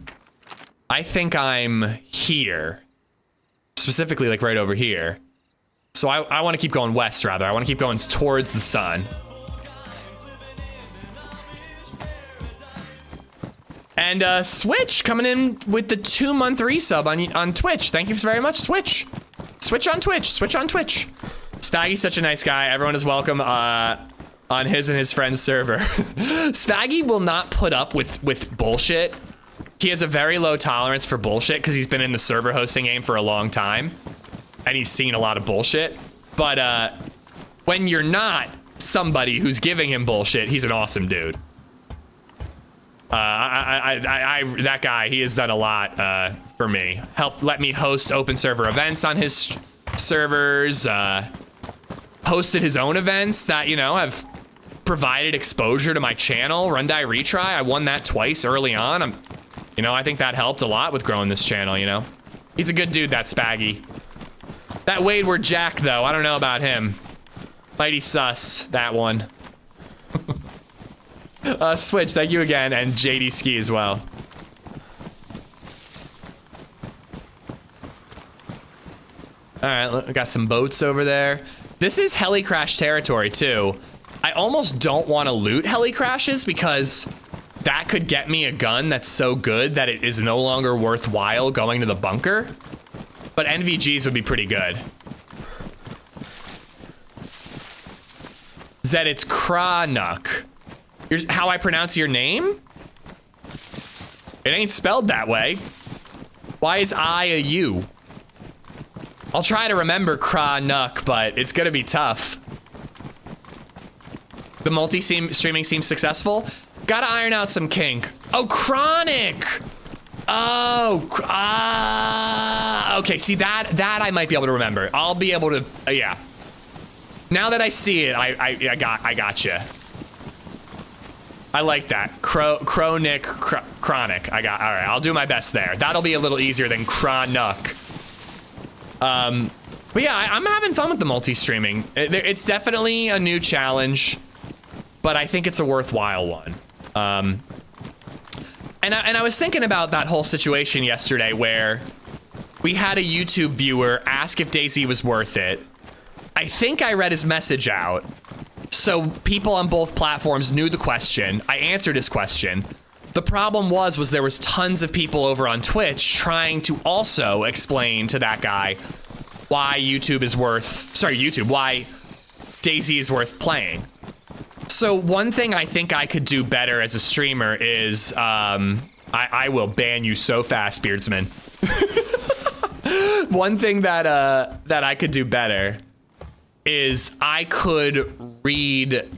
I think I'm here. Specifically like right over here. So I want to keep going west rather. I want to keep going towards the sun. And Switch coming in with the 2-month resub on Twitch. Thank you very much, Switch. Switch on Twitch. Spaggy's such a nice guy. Everyone is welcome on his and his friend's server. Spaggy will not put up with bullshit. He has a very low tolerance for bullshit because he's been in the server hosting game for a long time. And he's seen a lot of bullshit. But when you're not somebody who's giving him bullshit, he's an awesome dude. That guy, he has done a lot for me. Helped let me host open server events on his servers, hosted his own events that, you know, have provided exposure to my channel. Run Die Retry, I won that twice early on. You know, I think that helped a lot with growing this channel, you know. He's a good dude, that Spaggy. That Wayward Jack, though, I don't know about him. Mighty sus, that one. Switch, thank you again, and JD Ski as well. All right, we got some boats over there. This is heli crash territory too. I almost don't want to loot heli crashes because that could get me a gun that's so good that it is no longer worthwhile going to the bunker. But NVGs would be pretty good. Zed, it's Kranuk. How I pronounce your name? It ain't spelled that way. Why is I a U? I'll try to remember Kranuk, but it's gonna be tough. The multi-streaming seems successful. Gotta iron out some kink. Oh, Chronic! Oh, okay, see that I might be able to remember. I'll be able to, yeah. Now that I see it, I gotcha. I like that. Chronic. All right, I'll do my best there. That'll be a little easier than Kranuk. But yeah, I'm having fun with the multi-streaming. It's definitely a new challenge, but I think it's a worthwhile one. And I was thinking about that whole situation yesterday where we had a YouTube viewer ask if DayZ was worth it. I think I read his message out. So people on both platforms knew the question. I answered his question. The problem was there was tons of people over on Twitch trying to also explain to that guy why YouTube is worth, why DayZ is worth playing. So one thing I think I could do better as a streamer is, I will ban you so fast, Beardsman. One thing that I could do better is I could read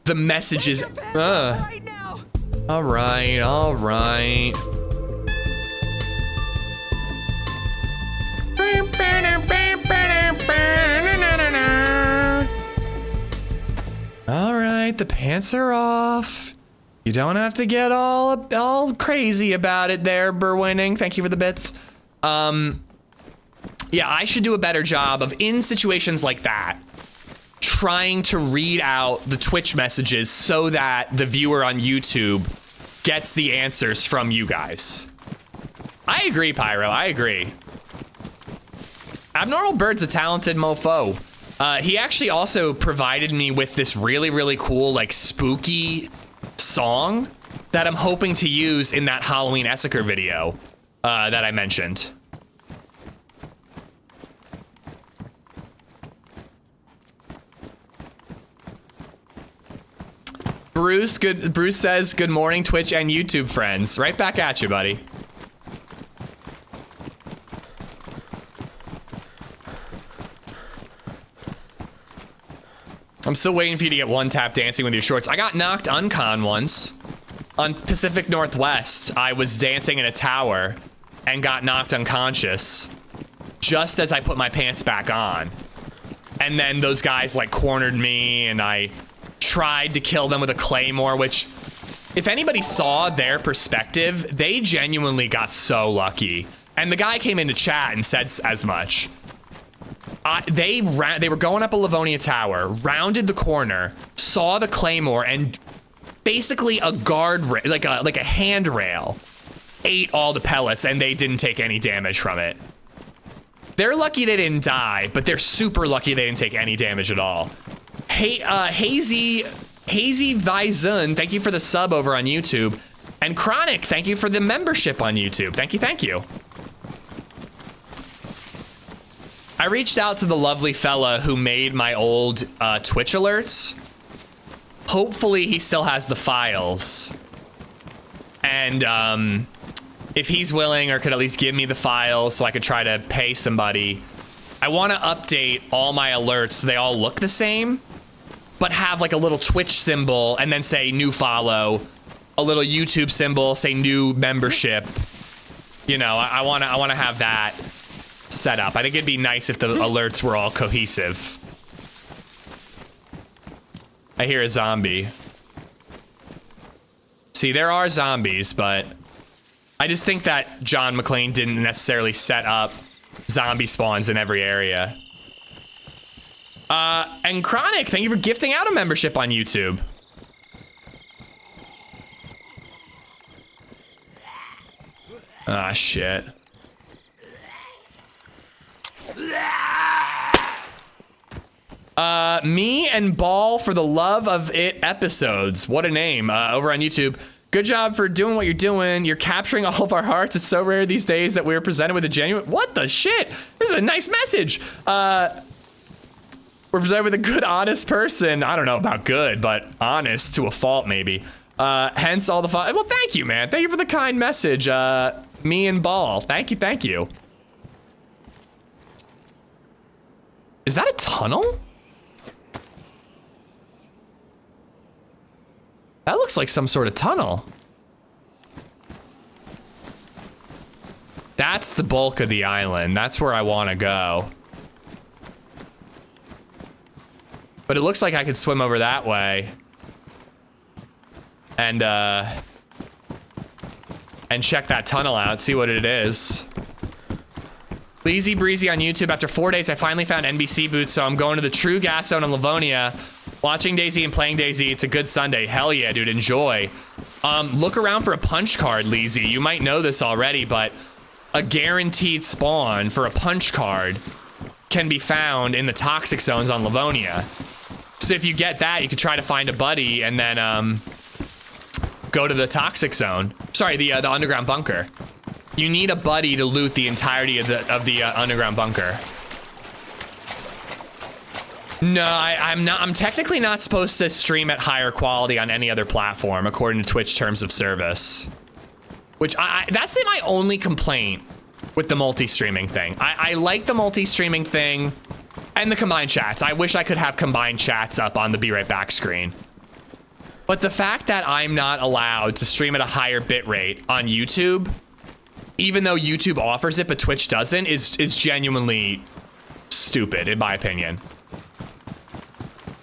the messages. Right now. All right. All right, the pants are off. You don't have to get all crazy about it there, Burwinning. Thank you for the bits. Yeah, I should do a better job of, in situations like that, trying to read out the Twitch messages so that the viewer on YouTube gets the answers from you guys. I agree, Pyro, I agree. Abnormal Bird's a talented mofo. He actually also provided me with this really, really cool, like, spooky song that I'm hoping to use in that Halloween Essiker video that I mentioned. Bruce says, good morning, Twitch and YouTube friends. Right back at you, buddy. I'm still waiting for you to get one tap dancing with your shorts. I got knocked uncon once. On Pacific Northwest, I was dancing in a tower and got knocked unconscious just as I put my pants back on. And then those guys like cornered me and I tried to kill them with a claymore, which if anybody saw their perspective, they genuinely got so lucky. And the guy came into chat and said as much. They were going up a Livonia tower, rounded the corner, saw the claymore, and basically a like a handrail ate all the pellets, and they didn't take any damage from it. They're lucky they didn't die, but they're super lucky they didn't take any damage at all. Hey, Hazy Vizun, thank you for the sub over on YouTube, and Chronic, thank you for the membership on YouTube. Thank you. I reached out to the lovely fella who made my old Twitch alerts. Hopefully he still has the files. And if he's willing or could at least give me the files so I could try to pay somebody, I want to update all my alerts so they all look the same, but have like a little Twitch symbol and then say new follow, a little YouTube symbol, say new membership. You know, I want to have that set up. I think it'd be nice if the alerts were all cohesive. I hear a zombie. See, there are zombies, but I just think that John McClane didn't necessarily set up zombie spawns in every area. And Chronic, thank you for gifting out a membership on YouTube. Ah, shit. Me and Ball for the Love of It episodes. What a name. Over on YouTube. Good job for doing what you're doing. You're capturing all of our hearts. It's so rare these days that we're presented with a genuine... What the shit? This is a nice message. We're presented with a good, honest person. I don't know about good, but honest to a fault, maybe. Hence all the fun. Well, thank you, man. Thank you for the kind message. Me and Ball. Thank you. Is that a tunnel? That looks like some sort of tunnel. That's the bulk of the island. That's where I want to go. But it looks like I could swim over that way. And check that tunnel out, see what it is. Lazy Breezy on YouTube. After 4 days, I finally found NBC boots, so I'm going to the True Gas Zone in Livonia, watching DayZ and playing DayZ. It's a good Sunday. Hell yeah, dude, enjoy. Look around for a punch card, Lazy. You might know this already, but a guaranteed spawn for a punch card can be found in the toxic zones on Livonia. So if you get that, you could try to find a buddy and then go to the toxic zone. Sorry, the underground bunker. You need a buddy to loot the entirety of the underground bunker. No, I'm not. I'm technically not supposed to stream at higher quality on any other platform, according to Twitch terms of service. Which that's my only complaint with the multi-streaming thing. I like the multi-streaming thing and the combined chats. I wish I could have combined chats up on the Be Right Back screen. But the fact that I'm not allowed to stream at a higher bitrate on YouTube, even though YouTube offers it but Twitch doesn't, is genuinely stupid in my opinion.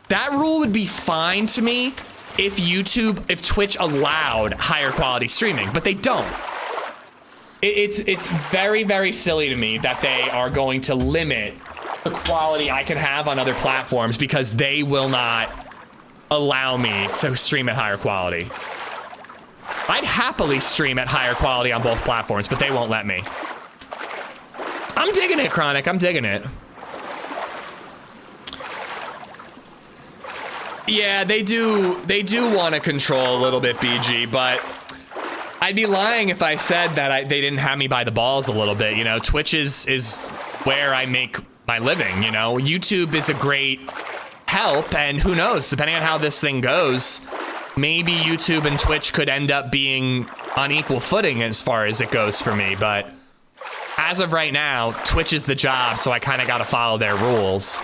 That rule would be fine to me if Twitch allowed higher quality streaming, but they don't. It's very, very silly to me that they are going to limit the quality I can have on other platforms because they will not allow me to stream at higher quality. I'd happily stream at higher quality on both platforms, but they won't let me. I'm digging it, Chronic. I'm digging it. Yeah, they do want to control a little bit, BG, but I'd be lying if I said that they didn't have me by the balls a little bit. You know, Twitch is where I make my living, you know. YouTube is a great help, and who knows, depending on how this thing goes, maybe YouTube and Twitch could end up being on equal footing as far as it goes for me, but as of right now, Twitch is the job, so I kind of got to follow their rules.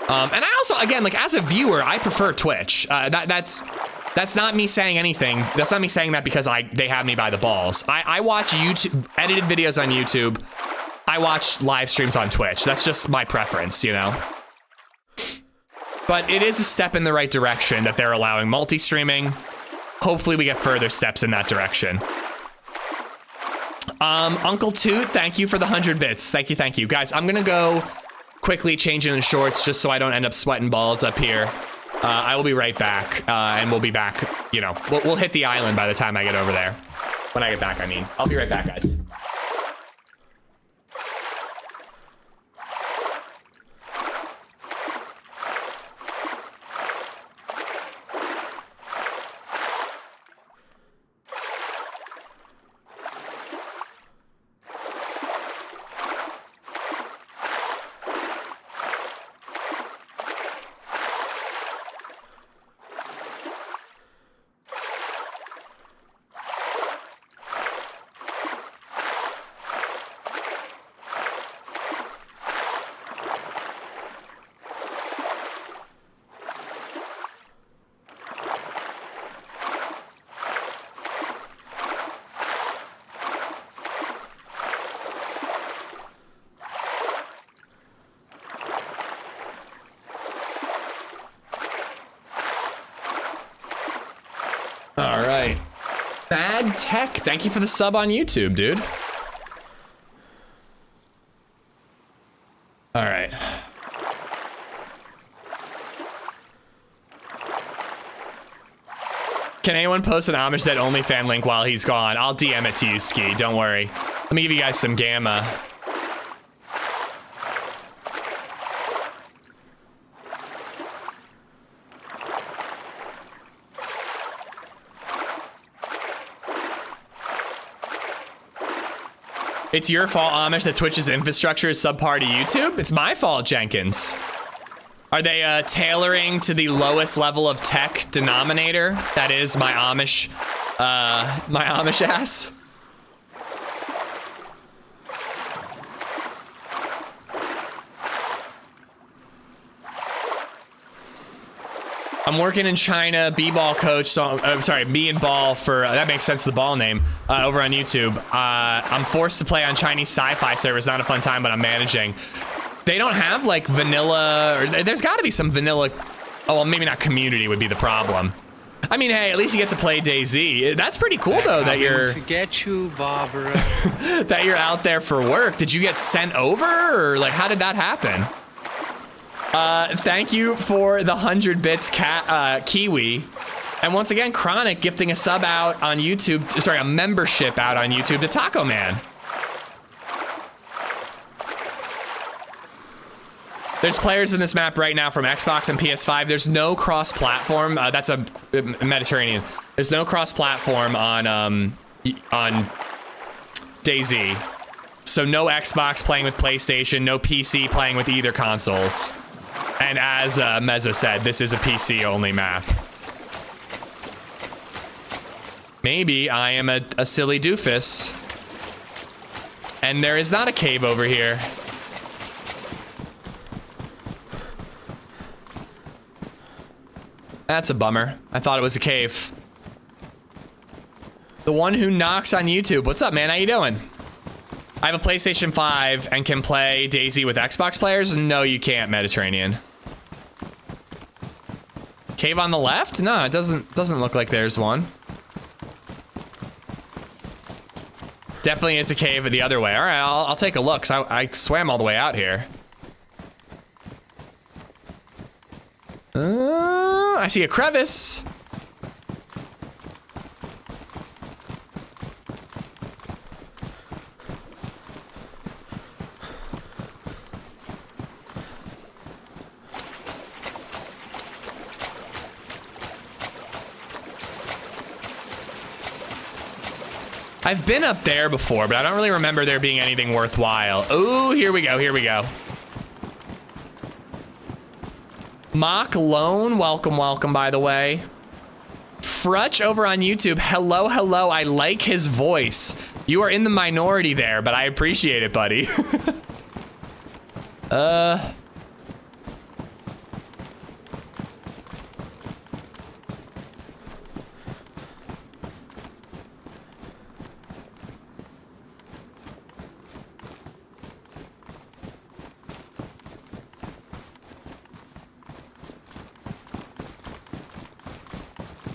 And I also, again, like as a viewer, I prefer Twitch. That's not me saying anything. That's not me saying that because they have me by the balls. I watch YouTube edited videos on YouTube. I watch live streams on Twitch. That's just my preference, you know. But it is a step in the right direction that they're allowing multi-streaming. Hopefully we get further steps in that direction. Uncle Toot, thank you for the 100 bits. Thank you. Guys, I'm gonna go quickly change into shorts just so I don't end up sweating balls up here. I will be right back, and we'll be back, you know, we'll hit the island by the time I get over there. When I get back, I mean. I'll be right back, guys. All right. Bad Tech, thank you for the sub on YouTube, dude. All right. Can anyone post an AmishZed OnlyFan link while he's gone? I'll DM it to you, Ski. Don't worry. Let me give you guys some gamma. It's your fault, Amish, that Twitch's infrastructure is subpar to YouTube? It's my fault, Jenkins. Are they tailoring to the lowest level of tech denominator? That is my Amish ass. I'm working in China, B-ball coach, so I'm sorry, B and ball for, that makes sense, the ball name, over on YouTube. I'm forced to play on Chinese sci-fi servers, not a fun time, but I'm managing. They don't have like vanilla, or there's gotta be some vanilla, oh, well, maybe not community would be the problem. I mean, hey, at least you get to play DayZ. That's pretty cool though, that you're, forget you, Barbara. that you're out there for work. Did you get sent over, or like, how did that happen? Thank you for the 100 bits, Kiwi. And once again, Chronic gifting a sub out on YouTube, sorry, a membership out on YouTube to Taco Man. There's players in this map right now from Xbox and PS5. There's no cross-platform. That's a Mediterranean. There's no cross-platform on DayZ. So no Xbox playing with PlayStation, no PC playing with either consoles. And as Meza said, this is a PC only map. Maybe I am a silly doofus. And there is not a cave over here. That's a bummer. I thought it was a cave. The one who knocks on YouTube. What's up, man? How you doing? I have a PlayStation 5 and can play DayZ with Xbox players? No, you can't, Mediterranean. Cave on the left? No, it doesn't look like there's one. Definitely is a cave the other way. All right, I'll take a look. So I swam all the way out here. I see a crevice. I've been up there before, but I don't really remember there being anything worthwhile. Oh, here we go, here we go. Mock Lone, welcome, welcome, by the way. Frutch over on YouTube, hello, hello, I like his voice. You are in the minority there, but I appreciate it, buddy.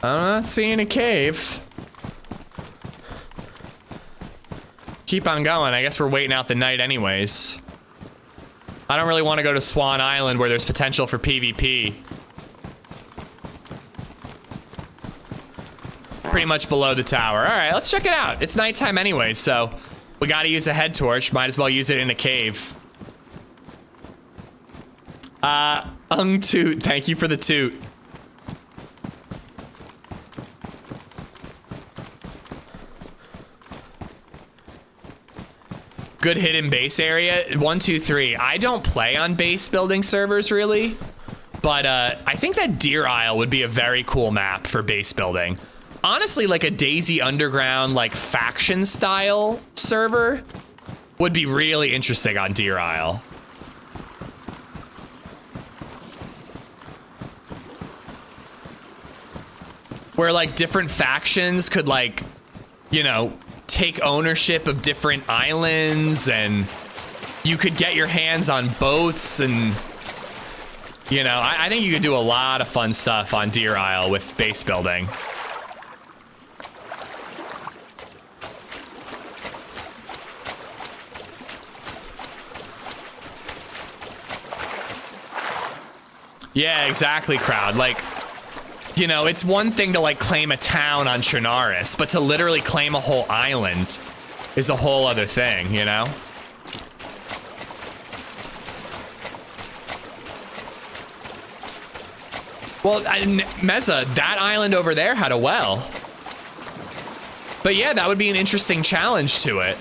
I'm not seeing a cave. Keep on going. I guess we're waiting out the night anyways. I don't really want to go to Swan Island where there's potential for PvP. Pretty much below the tower. All right, let's check it out. It's nighttime anyway, so we got to use a head torch. Might as well use it in a cave. Toot, thank you for the toot. Good hidden base area. 1, 2, 3. I don't play on base building servers really, but I think that Deer Isle would be a very cool map for base building. Honestly, like a DayZ Underground, like faction style server would be really interesting on Deer Isle. Where like different factions could like, you know, take ownership of different islands, and you could get your hands on boats, and you know, I think you could do a lot of fun stuff on Deer Isle with base building. Yeah, exactly, crowd. Like, you know, it's one thing to like claim a town on Chernarus, but to literally claim a whole island is a whole other thing, you know? Well, Meza, that island over there had a well. But yeah, that would be an interesting challenge to it.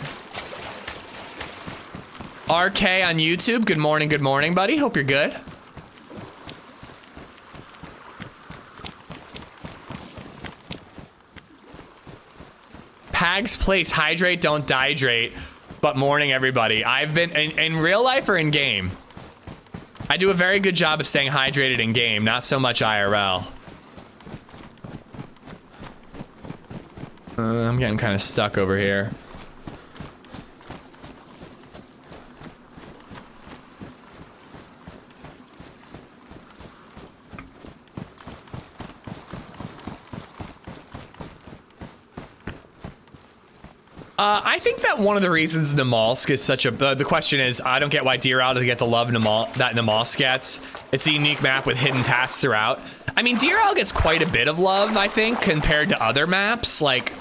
RK on YouTube, good morning, buddy. Hope you're good. Pag's Place, hydrate, don't dihydrate. But morning, everybody. I've been, in real life or in game? I do a very good job of staying hydrated in game, not so much IRL. I'm getting kind of stuck over here. I think that one of the reasons Namalsk is such a... the question is, I don't get why Deer Isle doesn't get the love that Namalsk gets. It's a unique map with hidden tasks throughout. I mean, Deer Isle gets quite a bit of love, I think, compared to other maps. Like,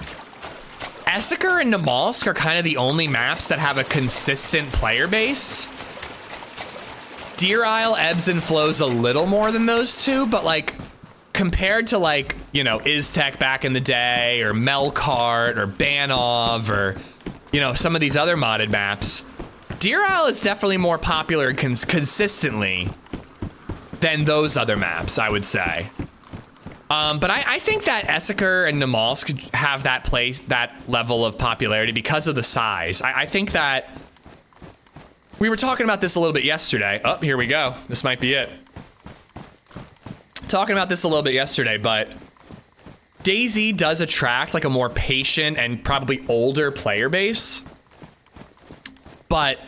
Essaker and Namalsk are kind of the only maps that have a consistent player base. Deer Isle ebbs and flows a little more than those two, but like... compared to like, you know, Iztec back in the day, or Melkart, or Banov, or you know, some of these other modded maps. Deer Isle is definitely more popular consistently than those other maps, I would say. But I think that Essaker and Namalsk have that level of popularity because of the size. I think that we were talking about this a little bit yesterday. Oh, here we go. This might be it. Talking about this a little bit yesterday, but DayZ does attract like a more patient and probably older player base. But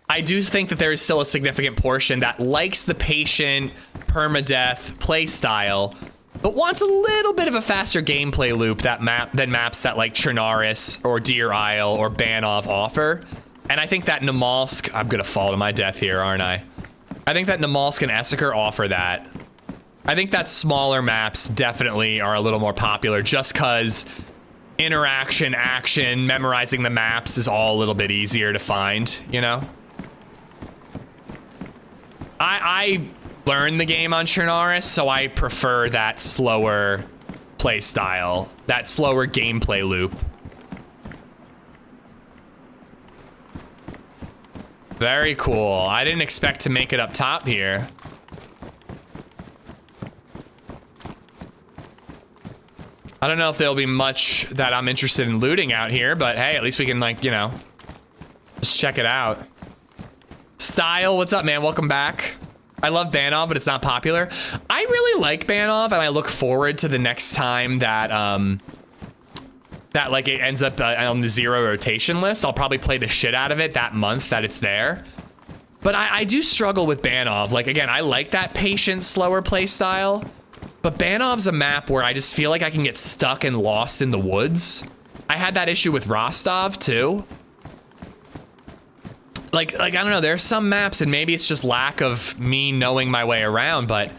I do think that there is still a significant portion that likes the patient permadeath play style, but wants a little bit of a faster gameplay loop than maps that like Chernarus or Deer Isle or Banov offer. And I think that Namalsk, I'm gonna fall to my death here, aren't I? I think that Namalsk and Essaker offer that. I think that smaller maps definitely are a little more popular just because interaction, action, memorizing the maps is all a little bit easier to find, you know? I learned the game on Chernarus, so I prefer that slower play style, that slower gameplay loop. Very cool. I didn't expect to make it up top here. I don't know if there'll be much that I'm interested in looting out here, but hey, at least we can, like, you know, just check it out. Style, what's up, man? Welcome back. I love Banov, but it's not popular. I really like Banov, and I look forward to the next time that, that like it ends up on the 0 rotation list. I'll probably play the shit out of it that month that it's there. But I do struggle with Banov. Like, again, I like that patient, slower play style. But Banov's a map where I just feel like I can get stuck and lost in the woods. I had that issue with Rostov too. Like I don't know, there's some maps, and maybe it's just lack of me knowing my way around, but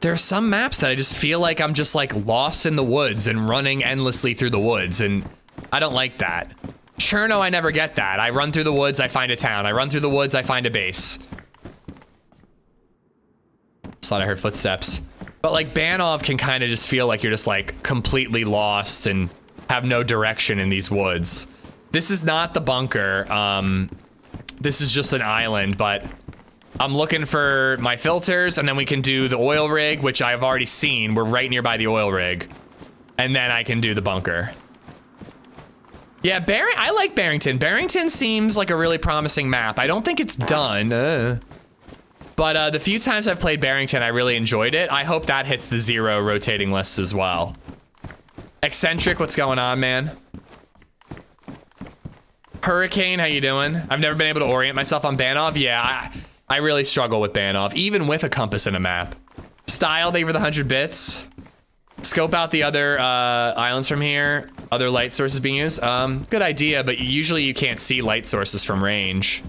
there are some maps that I just feel like I'm just like lost in the woods and running endlessly through the woods, and I don't like that. Cherno, I never get that. I run through the woods, I find a town. I run through the woods, I find a base. Thought I heard footsteps. But like Banov can kind of just feel like you're just like completely lost and have no direction in these woods. This is not the bunker. This is just an island, but I'm looking for my filters, and then we can do the oil rig, which I've already seen. We're right nearby the oil rig. And then I can do the bunker. Yeah, I like Barrington. Barrington seems like a really promising map. I don't think it's done. But the few times I've played Barrington, I really enjoyed it. I hope that hits the 0 rotating list as well. Eccentric, what's going on, man? Hurricane, how you doing? I've never been able to orient myself on Banov. Yeah, I really struggle with Banov, even with a compass and a map. Style, they were the 100 bits. Scope out the other islands from here. Other light sources being used. Good idea, but usually you can't see light sources from range.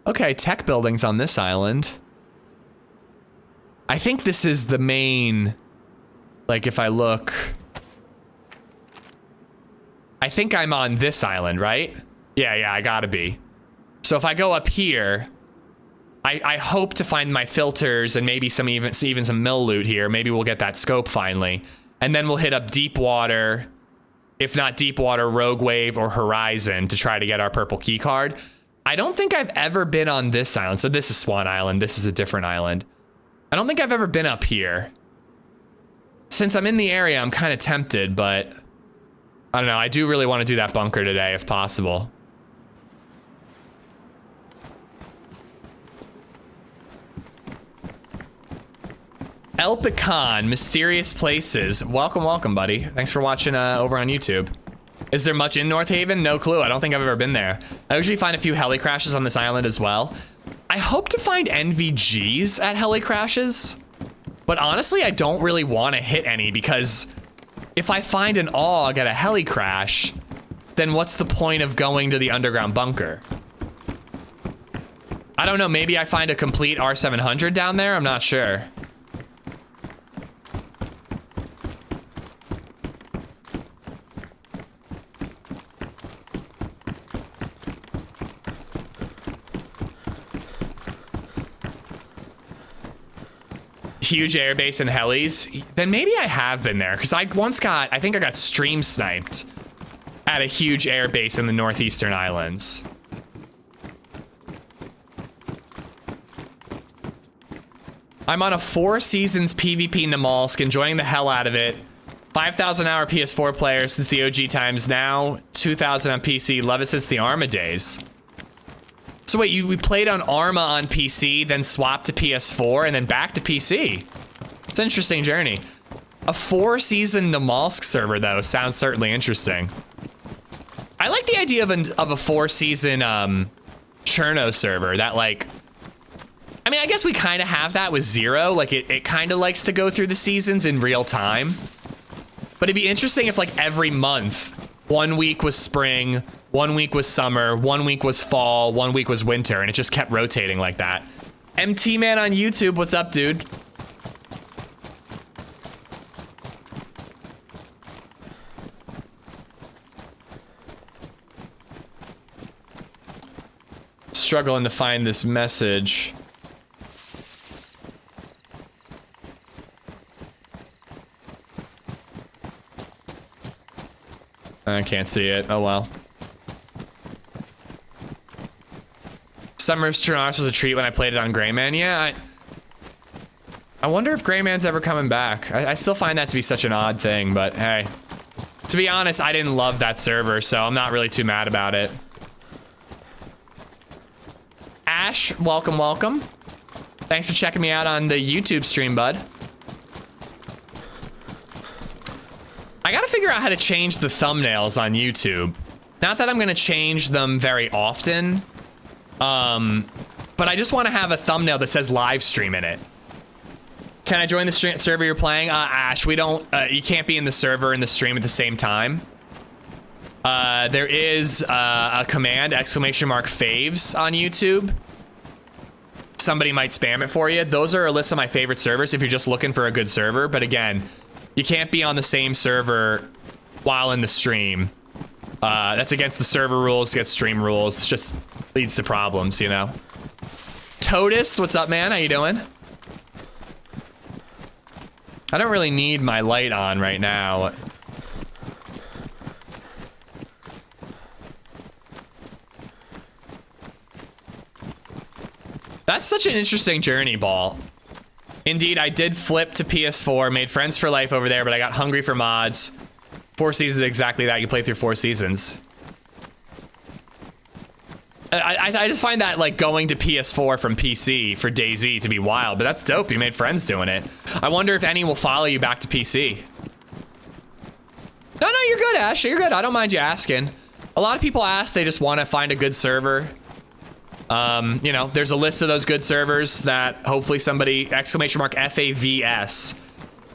Okay, tech buildings on this island. I think this is the main, like if I look, I think I'm on this island, right? Yeah, I gotta be. So if I go up here, I hope to find my filters and maybe even some mill loot here. Maybe we'll get that scope finally. And then we'll hit up deep water, if not deep water, Rogue Wave or Horizon to try to get our purple key card. I don't think I've ever been on this island. So this is Swan Island. This is a different island. I don't think I've ever been up here. Since I'm in the area, I'm kind of tempted, but I don't know. I do really want to do that bunker today if possible. El Pecan, Mysterious Places. Welcome, buddy. Thanks for watching over on YouTube. Is there much in North Haven? No clue. I don't think I've ever been there. I usually find a few heli crashes on this island as well. I hope to find NVGs at heli crashes, but honestly, I don't really want to hit any because if I find an AUG at a heli crash, then what's the point of going to the underground bunker? I don't know. Maybe I find a complete R700 down there. I'm not sure. huge airbase and helis, then maybe I have been there. Because I think I got stream sniped at a huge airbase in the northeastern islands. I'm on a 4 seasons PvP Namalsk, enjoying the hell out of it. 5,000 hour PS4 player since the OG times, now 2,000 on PC. Love it since the Arma days. So wait, we played on Arma on PC, then swapped to PS4, and then back to PC. It's an interesting journey. A 4 season Namalsk server though sounds certainly interesting. I like the idea of a 4 season Cherno server that like, I mean, I guess we kind of have that with Zero. Like it kind of likes to go through the seasons in real time. But it'd be interesting if like every month, 1 week was spring, 1 week was summer, 1 week was fall, 1 week was winter, and it just kept rotating like that. MT Man on YouTube, what's up, dude? Struggling to find this message. I can't see it. Oh well. Summer's Tronaris was a treat when I played it on Greyman. Yeah, I wonder if Greyman's ever coming back. I still find that to be such an odd thing, but hey. To be honest, I didn't love that server, so I'm not really too mad about it. Ash, welcome, welcome. Thanks for checking me out on the YouTube stream, bud. I gotta figure out how to change the thumbnails on YouTube. Not that I'm gonna change them very often, but I just want to have a thumbnail that says live stream in it. Can I join the server you're playing? Ash, we don't, you can't be in the server and the stream at the same time. There is a command, ! faves on YouTube. Somebody might spam it for you. Those are a list of my favorite servers if you're just looking for a good server, but again, you can't be on the same server while in the stream. That's against the server rules, against stream rules. It just leads to problems, you know? Totus, what's up, man? How you doing? I don't really need my light on right now. That's such an interesting journey, Ball. Indeed, I did flip to PS4, made friends for life over there, but I got hungry for mods. 4 seasons, exactly that. You play through 4 seasons. I just find that like going to PS4 from PC for DayZ to be wild, but that's dope. You made friends doing it. I wonder if any will follow you back to PC. No, you're good, Ash. You're good. I don't mind you asking. A lot of people ask, they just want to find a good server. You know, there's a list of those good servers that hopefully somebody, ! FAVS.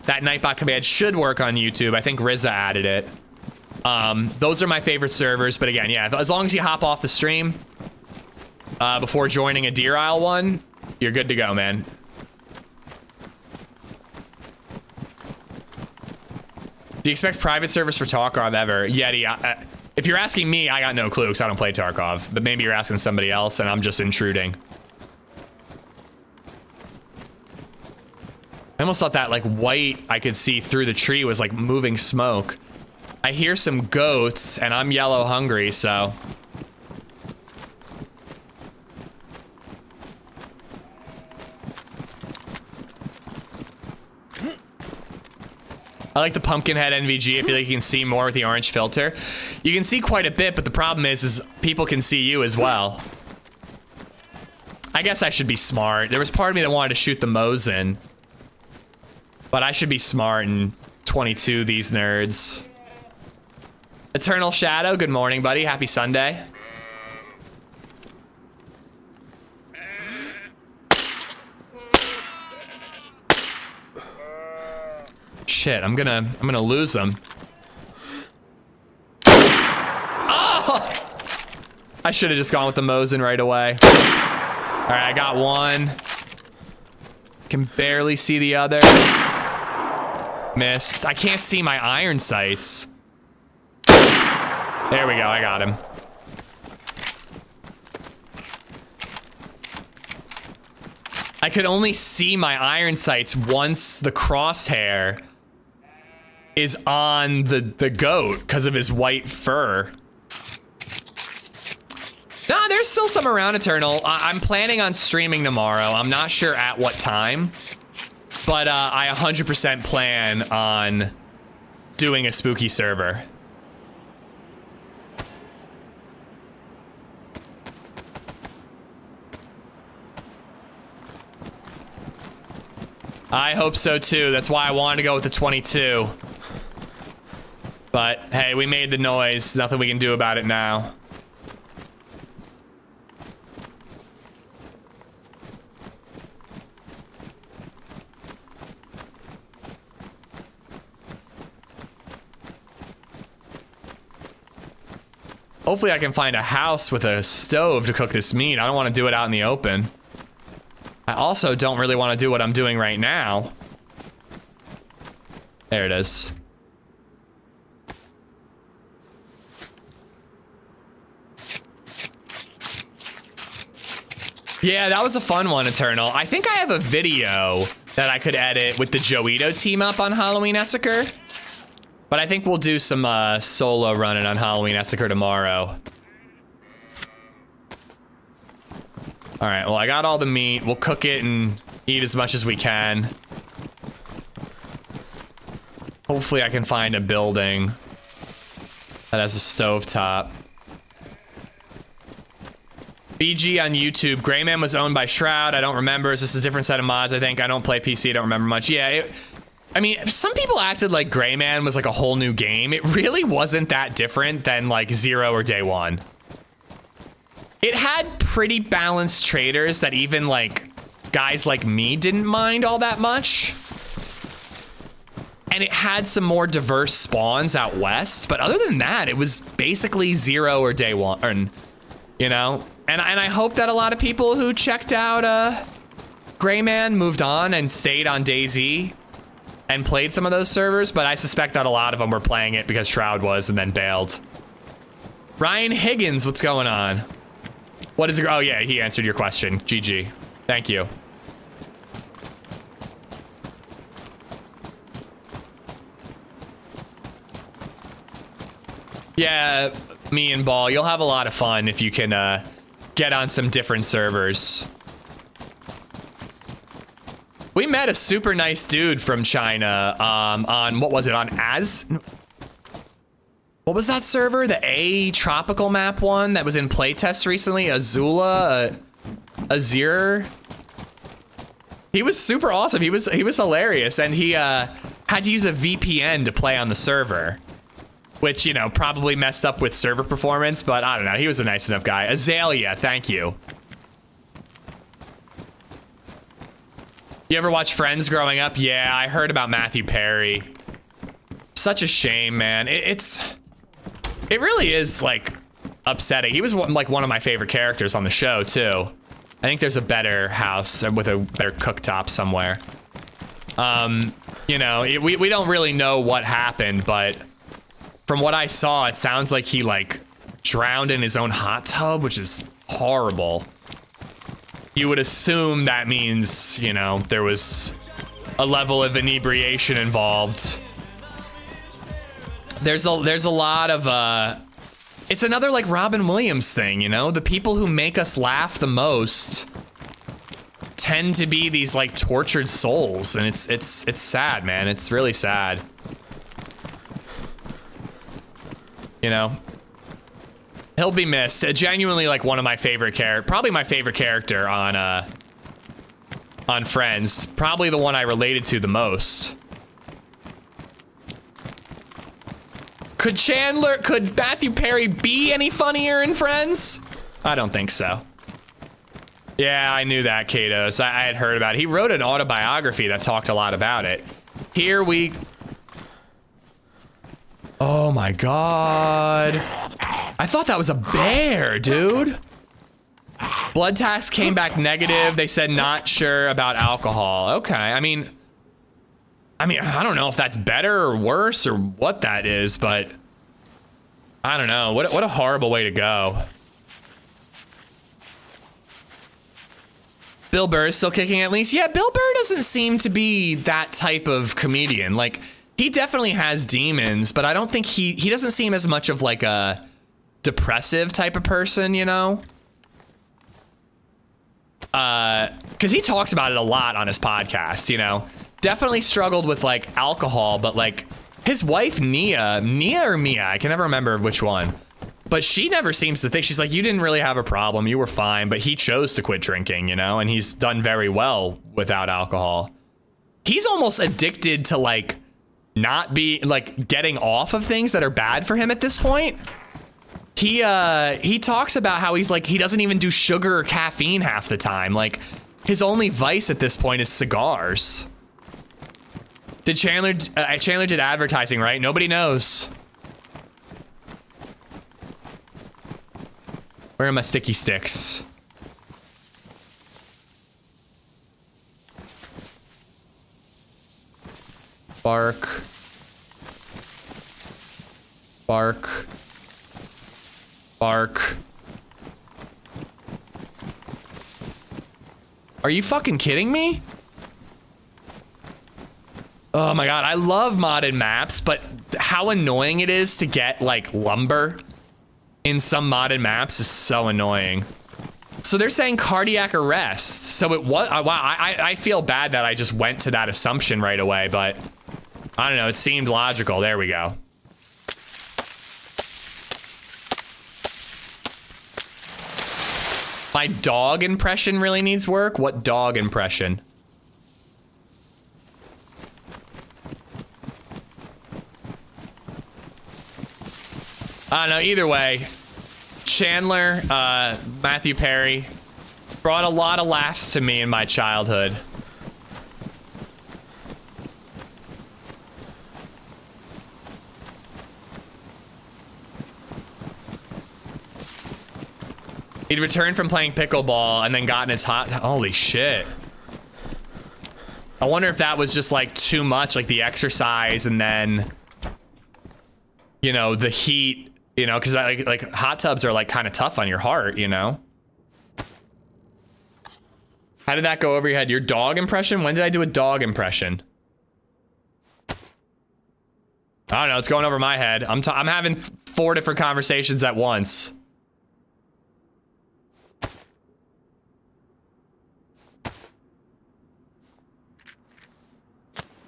That Nightbot command should work on YouTube. I think Rizza added it. Those are my favorite servers, but again, yeah, as long as you hop off the stream before joining a Deer Isle one, you're good to go, man. Do you expect private servers for Tarkov ever? Yeti, if you're asking me, I got no clue because I don't play Tarkov, but maybe you're asking somebody else and I'm just intruding. I almost thought that like white I could see through the tree was like moving smoke. I hear some goats and I'm yellow hungry, so. I like the Pumpkinhead NVG. I feel like you can see more with the orange filter. You can see quite a bit, but the problem is people can see you as well. I guess I should be smart. There was part of me that wanted to shoot the Mosin, but I should be smart and 22 these nerds. Eternal Shadow, good morning, buddy. Happy Sunday. Shit, I'm gonna lose them. Oh! I should have just gone with the Mosin right away. All right, I got one. Can barely see the other. Missed. I can't see my iron sights. There we go, I got him. I could only see my iron sights once the crosshair is on the goat because of his white fur. Nah, there's still some around, Eternal. I'm planning on streaming tomorrow. I'm not sure at what time, but I 100% plan on doing a spooky server. I hope so too. That's why I wanted to go with the 22. But hey, we made the noise. Nothing we can do about it now. Hopefully I can find a house with a stove to cook this meat. I don't want to do it out in the open. I also don't really want to do what I'm doing right now. There it is. Yeah, that was a fun one, Eternal. I think I have a video that I could edit with the Joito team up on Halloween Essacre. But I think we'll do some solo running on Halloween Essacre tomorrow. All right, well, I got all the meat. We'll cook it and eat as much as we can. Hopefully I can find a building that has a stovetop. BG on YouTube. Greyman was owned by Shroud. I don't remember. Is this a different set of mods? I think I don't play PC. I don't remember much. Yeah, I mean, some people acted like Greyman was like a whole new game. It really wasn't that different than like 0 or Day 1. It had pretty balanced traders that even like guys like me didn't mind all that much. And it had some more diverse spawns out west. But other than that, it was basically 0 or Day 1, or, you know? And I hope that a lot of people who checked out Greyman moved on and stayed on DayZ and played some of those servers, but I suspect that a lot of them were playing it because Shroud was and then bailed. Ryan Higgins, what's going on? What is it? Oh yeah, he answered your question. GG. Thank you. Yeah, me and Ball, you'll have a lot of fun if you can get on some different servers. We met a super nice dude from China on, what was it, on what was that server? The A tropical map one that was in playtest recently? Azula? Azir? He was super awesome. He was hilarious, and he had to use a VPN to play on the server, which, you know, probably messed up with server performance, but I don't know. He was a nice enough guy. Azalea, thank you. You ever watch Friends growing up? Yeah, I heard about Matthew Perry. Such a shame, man. It really is, like, upsetting. He was like one of my favorite characters on the show too. I think there's a better house with a better cooktop somewhere. You know, we don't really know what happened, but from what I saw, it sounds like he like drowned in his own hot tub, which is horrible. You would assume that means, you know, there was a level of inebriation involved. There's a lot of it's another like Robin Williams thing, you know? The people who make us laugh the most tend to be these like tortured souls, and it's sad, man. It's really sad. You know? He'll be missed. Genuinely like one of my favorite probably my favorite character on Friends. Probably the one I related to the most. Could Matthew Perry be any funnier in Friends? I don't think so. Yeah, I knew that, Katos. I had heard about it. He wrote an autobiography that talked a lot about it. Oh my God. I thought that was a bear, dude. Blood test came back negative. They said not sure about alcohol. Okay, I mean, I don't know if that's better or worse or what that is, but I don't know. What a horrible way to go. Bill Burr is still kicking at least. Yeah, Bill Burr doesn't seem to be that type of comedian. Like, he definitely has demons, but I don't think he doesn't seem as much of like a depressive type of person, you know? Because he talks about it a lot on his podcast, you know? Definitely struggled with like alcohol, but like his wife, Nia or Mia, I can never remember which one. But she never seems to think, she's like, you didn't really have a problem, you were fine, but he chose to quit drinking, you know, and he's done very well without alcohol. He's almost addicted to like not be like getting off of things that are bad for him at this point. He talks about how he's like, he doesn't even do sugar or caffeine half the time. Like his only vice at this point is cigars. Did Chandler did advertising, right? Nobody knows. Where are my sticky sticks? Bark. Bark. Bark. Are you fucking kidding me? Oh my god, I love modded maps, but how annoying it is to get like lumber in some modded maps is so annoying. So they're saying cardiac arrest. So it was, wow, I feel bad that I just went to that assumption right away, but I don't know, it seemed logical. There we go. My dog impression really needs work? What dog impression? I don't know, either way, Chandler, Matthew Perry, brought a lot of laughs to me in my childhood. He'd returned from playing pickleball and then gotten his hot, holy shit. I wonder if that was just like too much, like the exercise and then, you know, the heat. You know, because like hot tubs are like kind of tough on your heart, you know? How did that go over your head? Your dog impression? When did I do a dog impression? I don't know, it's going over my head. I'm having 4 different conversations at once.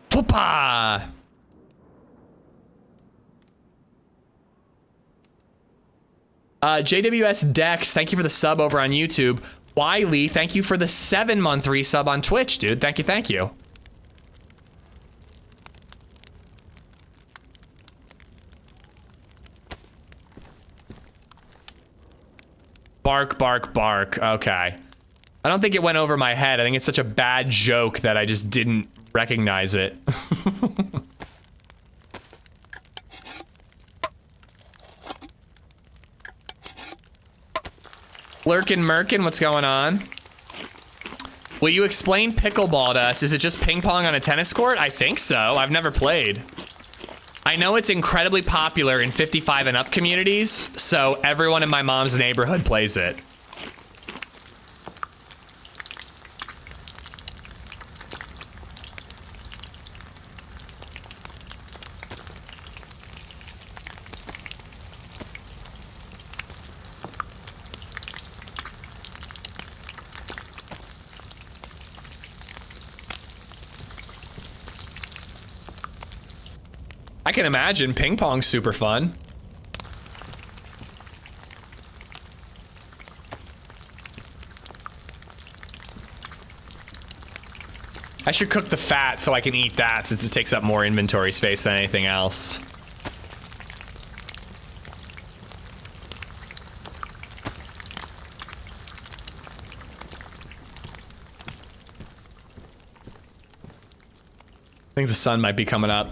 Poopa! JWS Dex, thank you for the sub over on YouTube. Wiley, thank you for the 7-month resub on Twitch, dude. Thank you, thank you. Bark, bark, bark. Okay. I don't think it went over my head. I think it's such a bad joke that I just didn't recognize it. Lurkin Merkin, what's going on? Will you explain pickleball to us? Is it just ping pong on a tennis court? I think so. I've never played. I know it's incredibly popular in 55 and up communities, so everyone in my mom's neighborhood plays it. I can imagine ping pong's super fun. I should cook the fat so I can eat that since it takes up more inventory space than anything else. I think the sun might be coming up.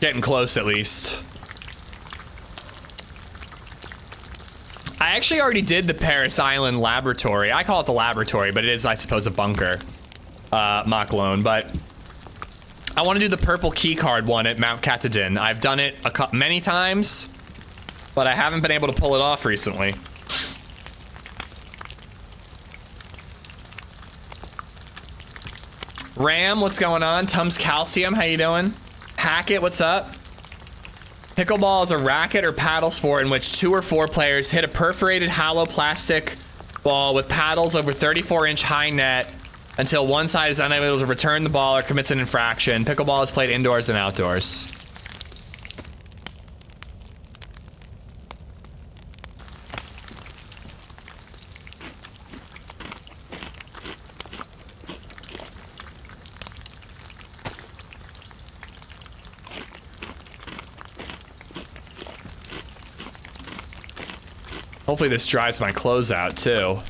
Getting close, at least. I actually already did the Paris Island laboratory. I call it the laboratory, but it is, I suppose, a bunker. Mock loan, but I want to do the purple key card one at Mount Katahdin. I've done it many times, but I haven't been able to pull it off recently. Ram, what's going on? Tums Calcium, how you doing? Hackett, what's up? Pickleball is a racket or paddle sport in which 2 or 4 players hit a perforated hollow plastic ball with paddles over 34-inch high net until one side is unable to return the ball or commits an infraction. Pickleball is played indoors and outdoors. Hopefully this dries my clothes out too.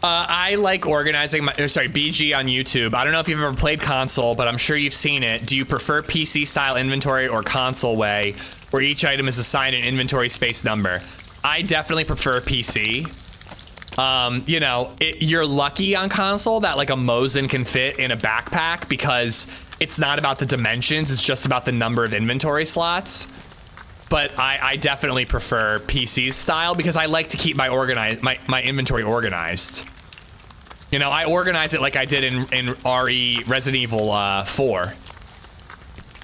I like organizing my, BG on YouTube. I don't know if you've ever played console, but I'm sure you've seen it. Do you prefer PC style inventory or console way, where each item is assigned an inventory space number? I definitely prefer PC. You know, you're lucky on console that like a Mosin can fit in a backpack because it's not about the dimensions, it's just about the number of inventory slots. But I definitely prefer PC style because I like to keep my inventory organized. You know, I organize it like I did in RE Resident Evil 4.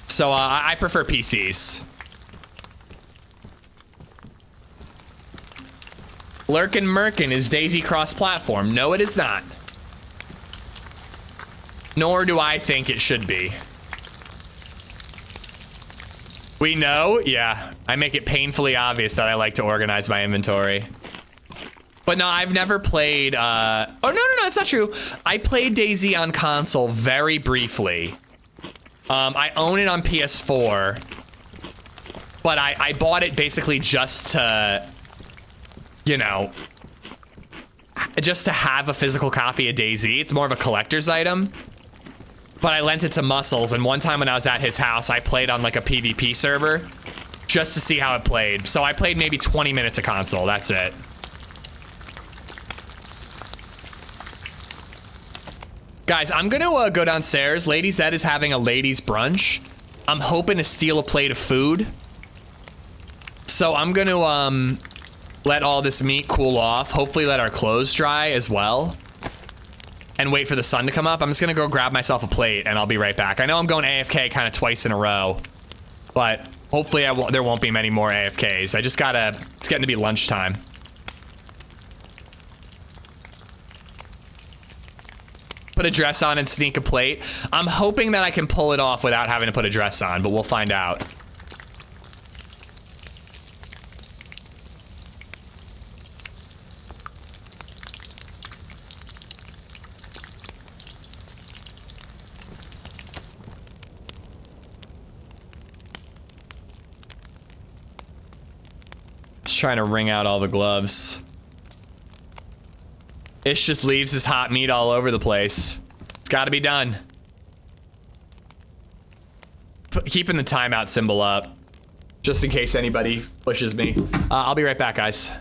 So I prefer PCs. Lurkin Merkin, is DayZ cross-platform? No, it is not. Nor do I think it should be. We know? Yeah. I make it painfully obvious that I like to organize my inventory. But no, I've never played, oh, no, that's not true. I played DayZ on console very briefly. I own it on PS4. But I bought it basically just to, you know, just to have a physical copy of DayZ. It's more of a collector's item. But I lent it to Muscles, and one time when I was at his house, I played on like a PvP server just to see how it played. So I played maybe 20 minutes of console, that's it. Guys, I'm gonna go downstairs. DayZ is having a ladies brunch. I'm hoping to steal a plate of food. So I'm gonna let all this meat cool off. Hopefully let our clothes dry as well. And wait for the sun to come up. I'm just gonna go grab myself a plate and I'll be right back. I know I'm going AFK kind of twice in a row, but hopefully there won't be many more AFKs. It's getting to be lunchtime. Put a dress on and sneak a plate. I'm hoping that I can pull it off without having to put a dress on, but we'll find out. Just trying to wring out all the gloves. Ish just leaves his hot meat all over the place. It's got to be done. Keeping the timeout symbol up, just in case anybody pushes me. I'll be right back, guys.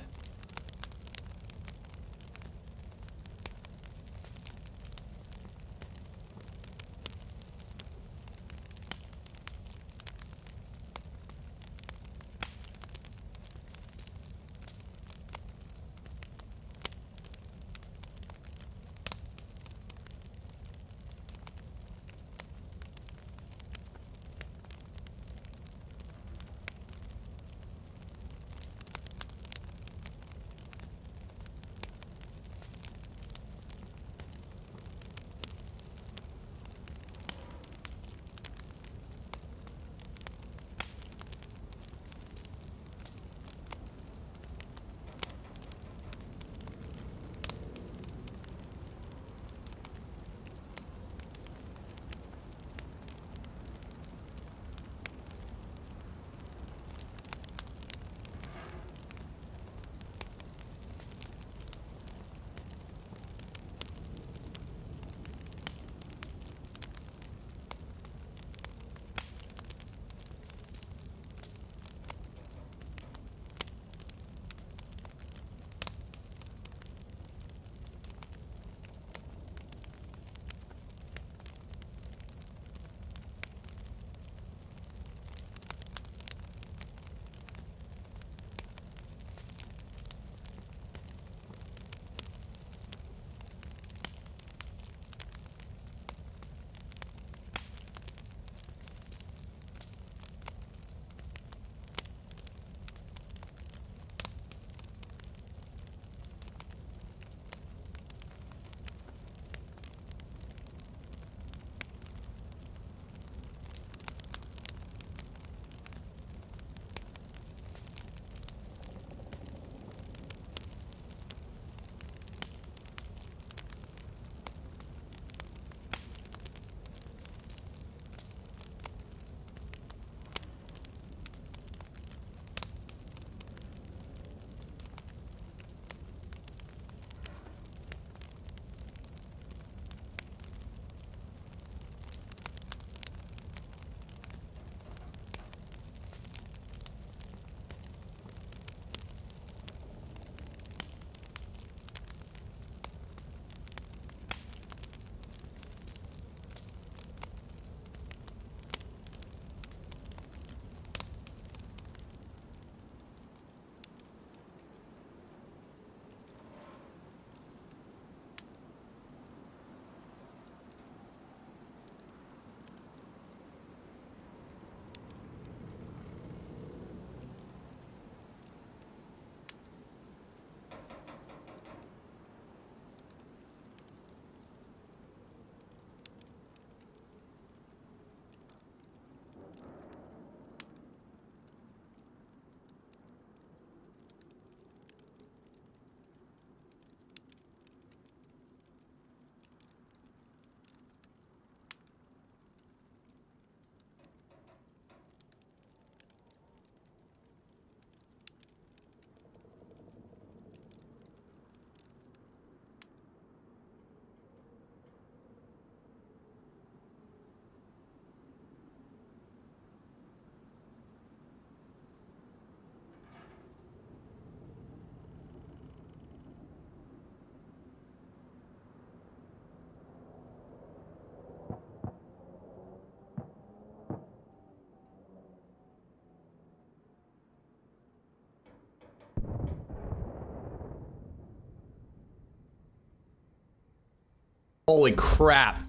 Holy crap.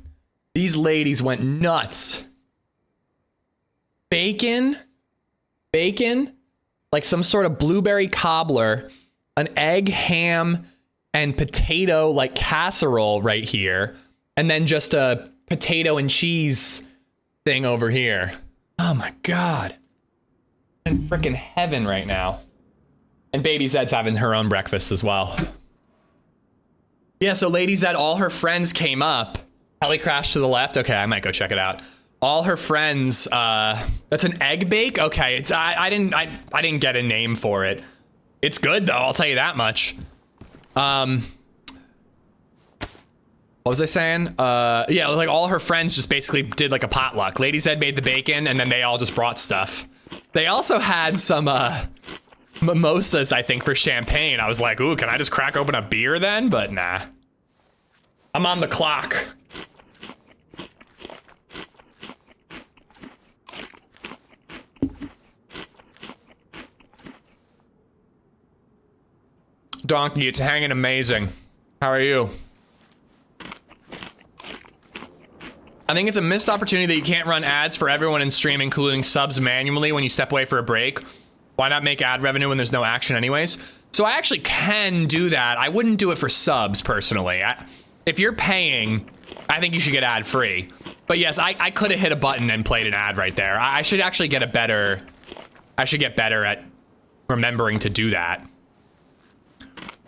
These ladies went nuts. Bacon, like some sort of blueberry cobbler, an egg, ham, and potato like casserole right here. And then just a potato and cheese thing over here. Oh my God. I'm in freaking heaven right now. And Baby Zed's having her own breakfast as well. Yeah, so Lady Zed, all her friends came up. Heli crashed to the left. Okay, I might go check it out. All her friends, that's an egg bake? Okay, I didn't get a name for it. It's good though, I'll tell you that much. What was I saying? Yeah, like all her friends just basically did like a potluck. Lady Zed made the bacon and then they all just brought stuff. They also had some, mimosas, I think, for champagne. I was like, ooh, can I just crack open a beer then? But nah. I'm on the clock. Donkey, it's hanging amazing. How are you? I think it's a missed opportunity that you can't run ads for everyone in stream, including subs manually when you step away for a break. Why not make ad revenue when there's no action anyways? So I actually can do that. I wouldn't do it for subs personally. If you're paying, I think you should get ad free. But yes, I could have hit a button and played an ad right there. I should actually get I should get better at remembering to do that.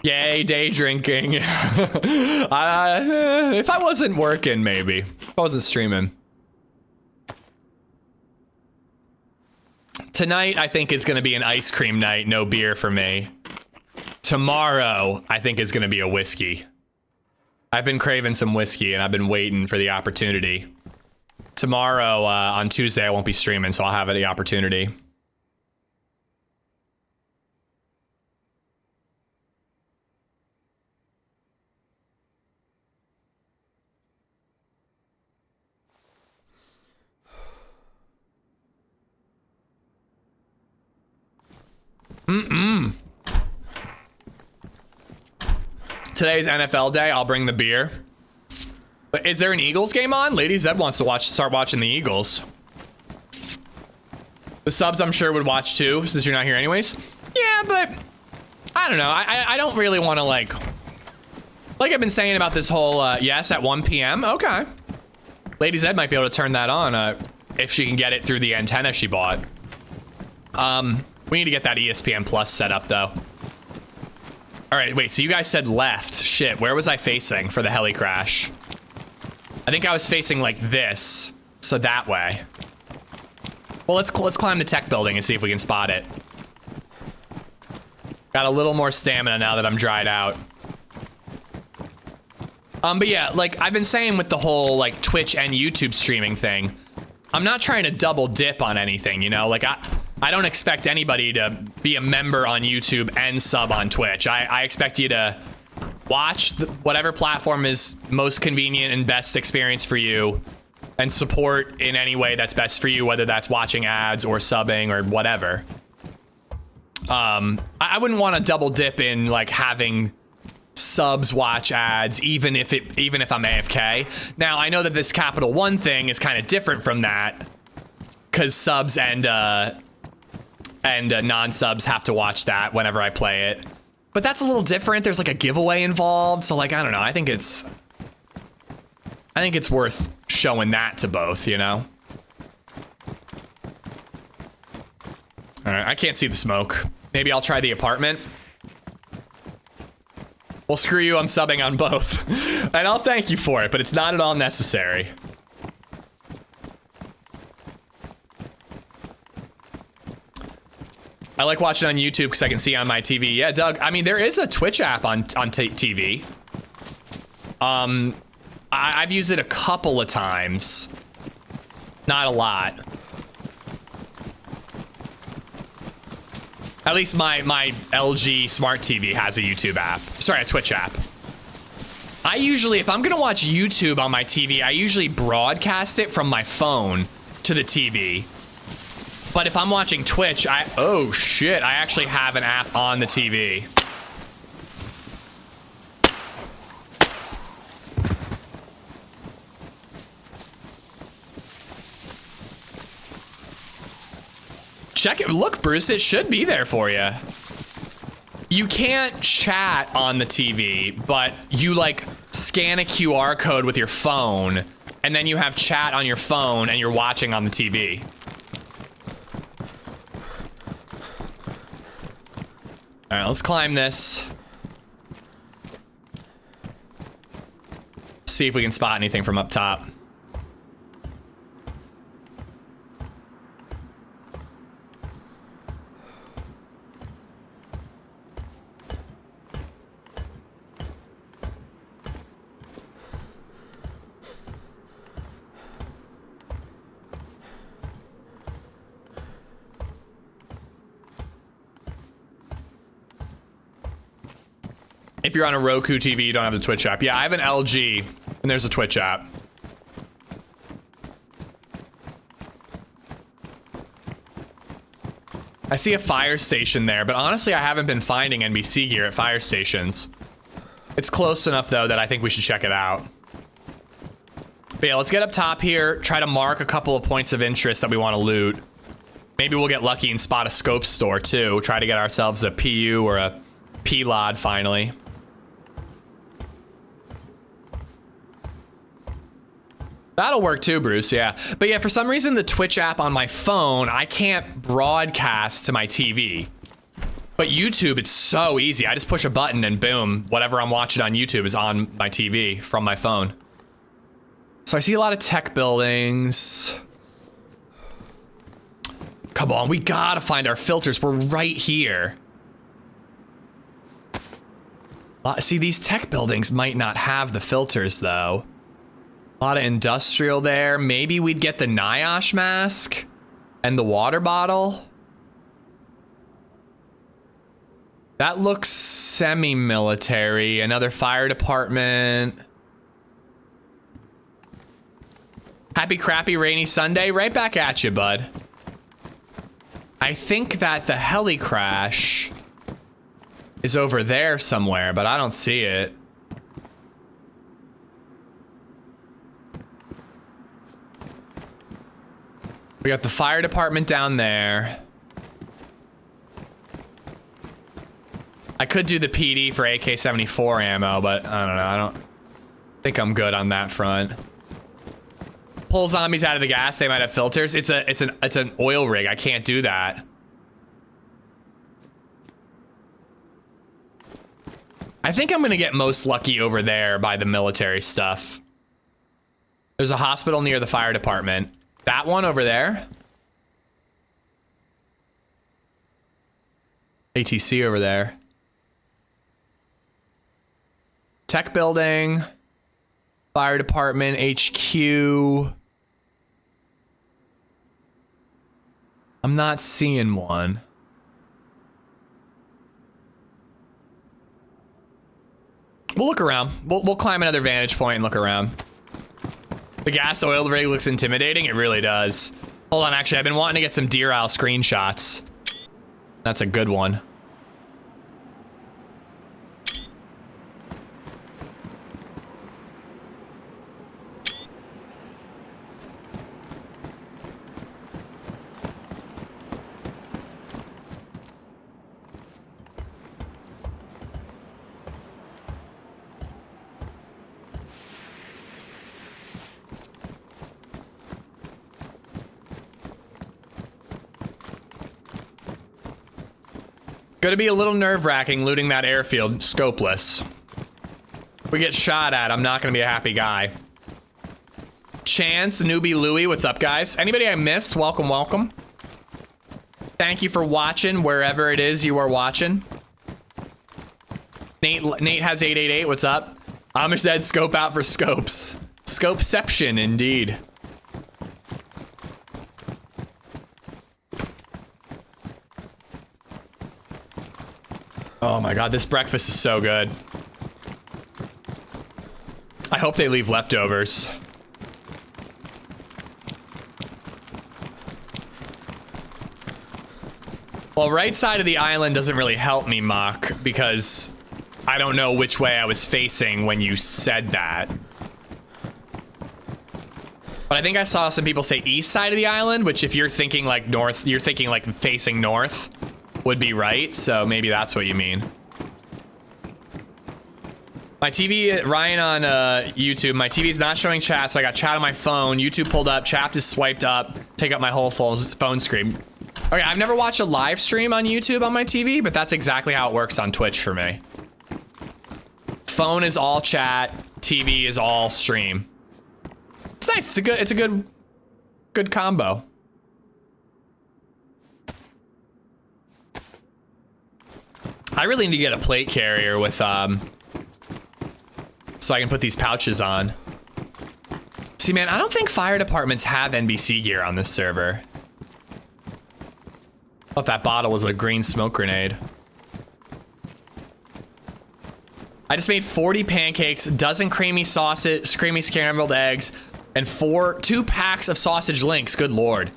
Yay, day drinking. If I wasn't working, maybe. If I wasn't streaming. Tonight, I think, is going to be an ice cream night. No beer for me. Tomorrow, I think, is going to be a whiskey. I've been craving some whiskey, and I've been waiting for the opportunity. Tomorrow, on Tuesday, I won't be streaming, so I'll have the opportunity. Today's NFL day. I'll bring the beer. But is there an Eagles game on? Lady Zed wants to start watching the Eagles. The subs, I'm sure, would watch too, since you're not here anyways. Yeah, but I don't know. I don't really want to like I've been saying about this whole yes at 1 p.m. Okay. Lady Zed might be able to turn that on if she can get it through the antenna she bought. We need to get that ESPN Plus set up though. All right, wait, so you guys said left. Shit, where was I facing for the heli crash? I think I was facing like this, so that way. Well, let's climb the tech building and see if we can spot it. Got a little more stamina now that I'm dried out. But yeah, like I've been saying with the whole like Twitch and YouTube streaming thing, I'm not trying to double dip on anything, you know? Like I don't expect anybody to be a member on YouTube and sub on Twitch. I expect you to watch whatever platform is most convenient and best experience for you and support in any way that's best for you, whether that's watching ads or subbing or whatever. I wouldn't want to double dip in like having subs watch ads, even if I'm AFK. Now, I know that this Capital One thing is kind of different from that because subs and non-subs have to watch that whenever I play it. But that's a little different. There's like a giveaway involved. So like, I don't know. I think it's worth showing that to both, you know? All right, I can't see the smoke. Maybe I'll try the apartment. Well, screw you, I'm subbing on both. And I'll thank you for it, but it's not at all necessary. I like watching on YouTube because I can see on my TV. Yeah, Doug, I mean, there is a Twitch app on TV. I've used it a couple of times. Not a lot. At least my LG smart TV has a YouTube app. Sorry, a Twitch app. I usually, if I'm gonna watch YouTube on my TV, I usually broadcast it from my phone to the TV. But if I'm watching Twitch, oh shit, I actually have an app on the TV. check it. Look, Bruce, it should be there for you. You can't chat on the TV, but you like scan a QR code with your phone, and then you have chat on your phone and you're watching on the TV. All right, let's climb this. See if we can spot anything from up top. If you're on a Roku TV, you don't have the Twitch app. Yeah, I have an LG, and there's a Twitch app. I see a fire station there, but honestly, I haven't been finding NBC gear at fire stations. It's close enough, though, that I think we should check it out. But yeah, let's get up top here, try to mark a couple of points of interest that we want to loot. Maybe we'll get lucky and spot a scope store, too. Try to get ourselves a PU or a P-Lod, finally. That'll work too, Bruce, yeah. But yeah, for some reason, the Twitch app on my phone, I can't broadcast to my TV. But YouTube, it's so easy. I just push a button and boom, whatever I'm watching on YouTube is on my TV from my phone. So I see a lot of tech buildings. Come on, we gotta find our filters. We're right here. See, these tech buildings might not have the filters, though. A lot of industrial there. Maybe we'd get the NIOSH mask and the water bottle. That looks semi-military. Another fire department. Happy crappy rainy Sunday. Right back at you, bud. I think that the heli crash is over there somewhere, but I don't see it. We got the fire department down there. I could do the PD for AK-74 ammo, but I don't know. I don't think I'm good on that front. Pull zombies out of the gas. They might have filters. It's an oil rig. I can't do that. I think I'm gonna get most lucky over there by the military stuff. There's a hospital near the fire department. That one over there. ATC over there. Tech building. Fire department, HQ. I'm not seeing one. We'll look around. We'll climb another vantage point and look around. The gas oil rig looks intimidating. It really does. Hold on, actually, I've been wanting to get some Deer Isle screenshots. That's a good one. Gonna be a little nerve-wracking looting that airfield scopeless. If we get shot at, I'm not gonna be a happy guy. Chance, Newbie Louie, what's up, guys? Anybody I missed, welcome, welcome. Thank you for watching wherever it is you are watching. Nate has 888, what's up? AmishZed, scope out for scopes. Scopeception, indeed. Oh my god, this breakfast is so good. I hope they leave leftovers. Well, right side of the island doesn't really help me, Mock, because I don't know which way I was facing when you said that. But But I think I saw some people say east side of the island, which if you're thinking like north, you're thinking like facing north would be right. So maybe that's what you mean. My TV, Ryan on YouTube, my TV is not showing chat, so I got chat on my phone. YouTube pulled up, chat is swiped up, take up my whole phone screen. Okay, I've never watched a live stream on YouTube on my TV, but that's exactly how it works on Twitch for me. Phone is all chat, TV is all stream. It's nice. It's a good combo. I really need to get a plate carrier with so I can put these pouches on. See, man, I don't think fire departments have NBC gear on this server. I thought that bottle was a green smoke grenade. I just made 40 pancakes, a dozen creamy sausage, creamy scrambled eggs, and 2 packs of sausage links. Good lord.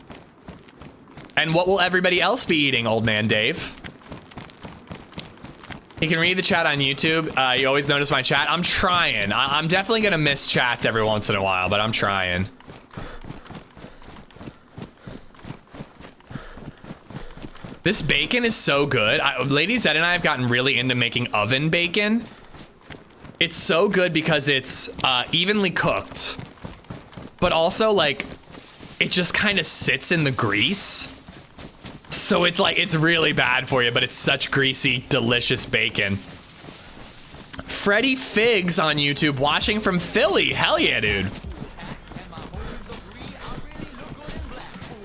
And what will everybody else be eating, old man Dave? You can read the chat on YouTube. You always notice my chat. I'm trying. I'm definitely gonna miss chats every once in a while, but I'm trying. This bacon is so good. Lady Zed and I have gotten really into making oven bacon. It's so good because it's evenly cooked, but also like it just kind of sits in the grease. So it's like, it's really bad for you, but it's such greasy, delicious bacon. Freddy Figs on YouTube, watching from Philly. Hell yeah, dude.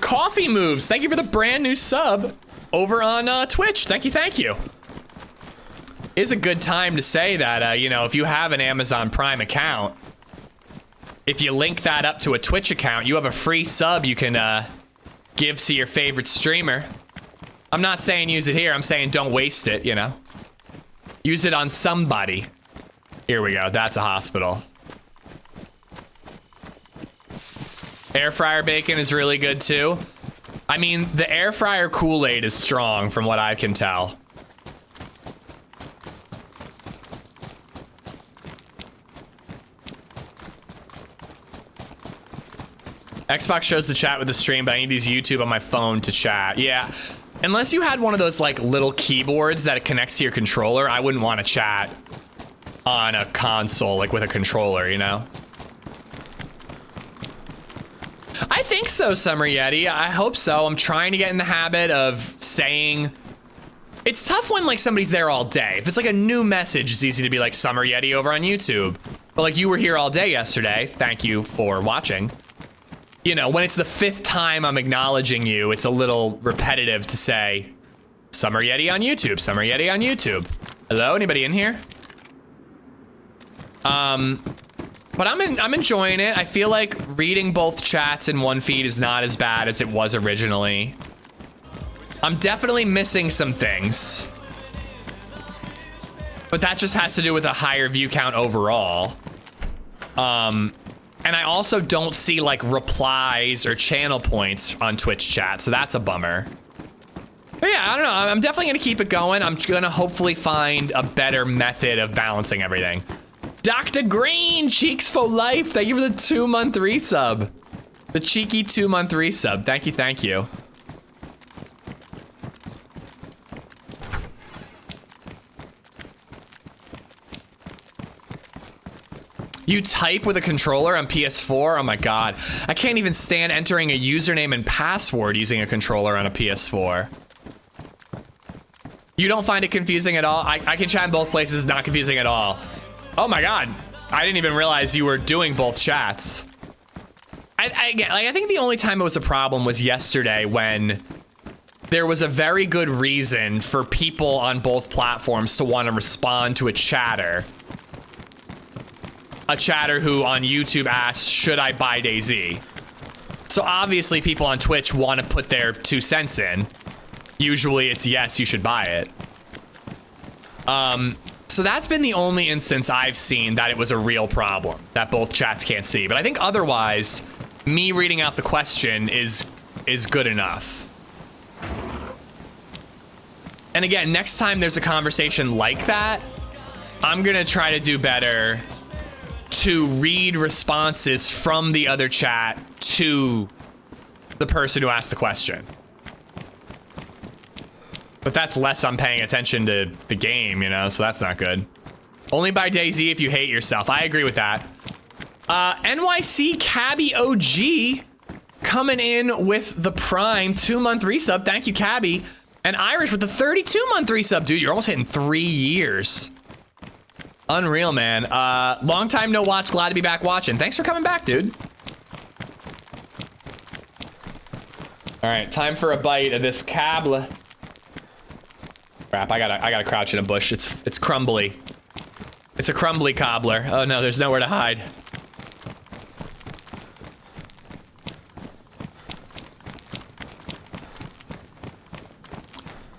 Coffee Moves, thank you for the brand new sub over on Twitch. Thank you, thank you. It's a good time to say that, you know, if you have an Amazon Prime account, if you link that up to a Twitch account, you have a free sub you can give to your favorite streamer. I'm not saying use it here. I'm saying don't waste it, you know. Use it on somebody. Here we go. That's a hospital. Air fryer bacon is really good too. I mean, the air fryer Kool-Aid is strong from what I can tell. Xbox shows the chat with the stream, but I need these YouTube on my phone to chat. Yeah, unless you had one of those like little keyboards that it connects to your controller, I wouldn't want to chat on a console like with a controller, you know? I think so, Summer Yeti. I hope so. I'm trying to get in the habit of saying... It's tough when like somebody's there all day. If it's like a new message, it's easy to be like Summer Yeti over on YouTube. But like you were here all day yesterday. Thank you for watching. You know, when it's the 5th time I'm acknowledging you, it's a little repetitive to say, Summer Yeti on YouTube, Summer Yeti on YouTube. Hello, anybody in here? But I'm enjoying it. I feel like reading both chats in one feed is not as bad as it was originally. I'm definitely missing some things. But that just has to do with a higher view count overall. And I also don't see like replies or channel points on Twitch chat, so that's a bummer. But yeah, I don't know. I'm definitely gonna keep it going. I'm gonna hopefully find a better method of balancing everything. Dr. Green, Cheeks for Life. Thank you for the 2-month resub. The cheeky 2-month resub. Thank you, thank you. You type with a controller on PS4? Oh my god. I can't even stand entering a username and password using a controller on a PS4. You don't find it confusing at all? I can chat in both places, not confusing at all. Oh my god. I didn't even realize you were doing both chats. I think the only time it was a problem was yesterday when there was a very good reason for people on both platforms to want to respond to a chatter. A chatter who on YouTube asked, should I buy DayZ? So obviously people on Twitch want to put their 2 cents in. Usually it's yes, you should buy it. So that's been the only instance I've seen that it was a real problem, that both chats can't see. But I think otherwise, me reading out the question is good enough. And again, next time there's a conversation like that, I'm gonna try to do better to read responses from the other chat to the person who asked the question. But that's less I'm paying attention to the game, you know, so that's not good. Only buy DayZ if you hate yourself. I agree with that. NYC Cabby OG coming in with the Prime 2-month resub. Thank you, Cabby. And Irish with the 32-month resub. Dude, you're almost hitting 3 years. Unreal, man. Long time no watch. Glad to be back watching. Thanks for coming back, dude. All right, time for a bite of this cable. Crap, I gotta crouch in a bush. It's crumbly. It's a crumbly cobbler. Oh no, there's nowhere to hide.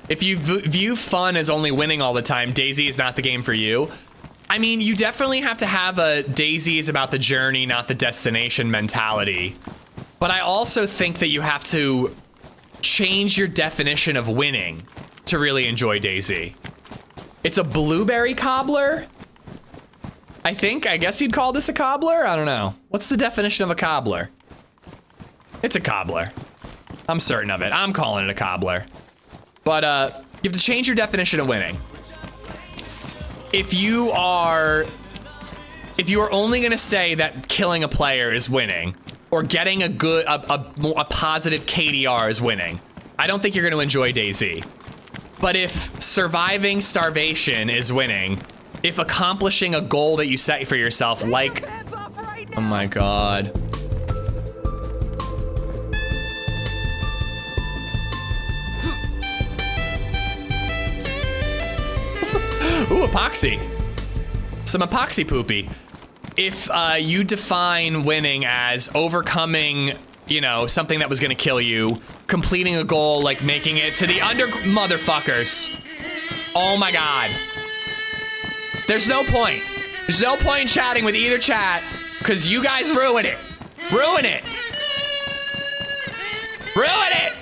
If you view fun as only winning all the time, DayZ is not the game for you. I mean, you definitely have to have a DayZ is about the journey, not the destination mentality. But I also think that you have to change your definition of winning to really enjoy DayZ. It's a blueberry cobbler. I guess you'd call this a cobbler? I don't know. What's the definition of a cobbler? It's a cobbler. I'm certain of it. I'm calling it a cobbler. But you have to change your definition of winning. If you are only gonna say that killing a player is winning, or getting a positive KDR is winning, I don't think you're gonna enjoy DayZ. But if surviving starvation is winning, if accomplishing a goal that you set for yourself, like, oh my God. Ooh, epoxy. Some epoxy poopy. If you define winning as overcoming, you know, something that was gonna kill you, completing a goal, like making it to the motherfuckers. Oh my God. There's no point. There's no point in chatting with either chat, because you guys ruin it. Ruin it. Ruin it.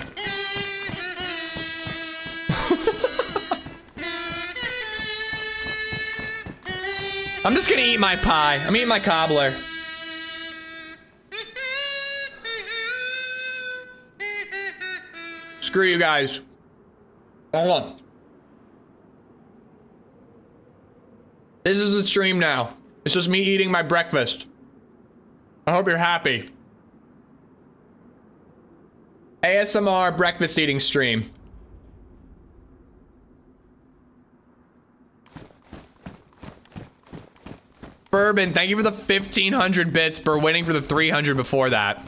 I'm just gonna eat my pie. I'm eating my cobbler. Screw you guys. Hold on. This is the stream now. It's just me eating my breakfast. I hope you're happy. ASMR breakfast eating stream. Bourbon, thank you for the 1,500 bits for winning for the 300 before that.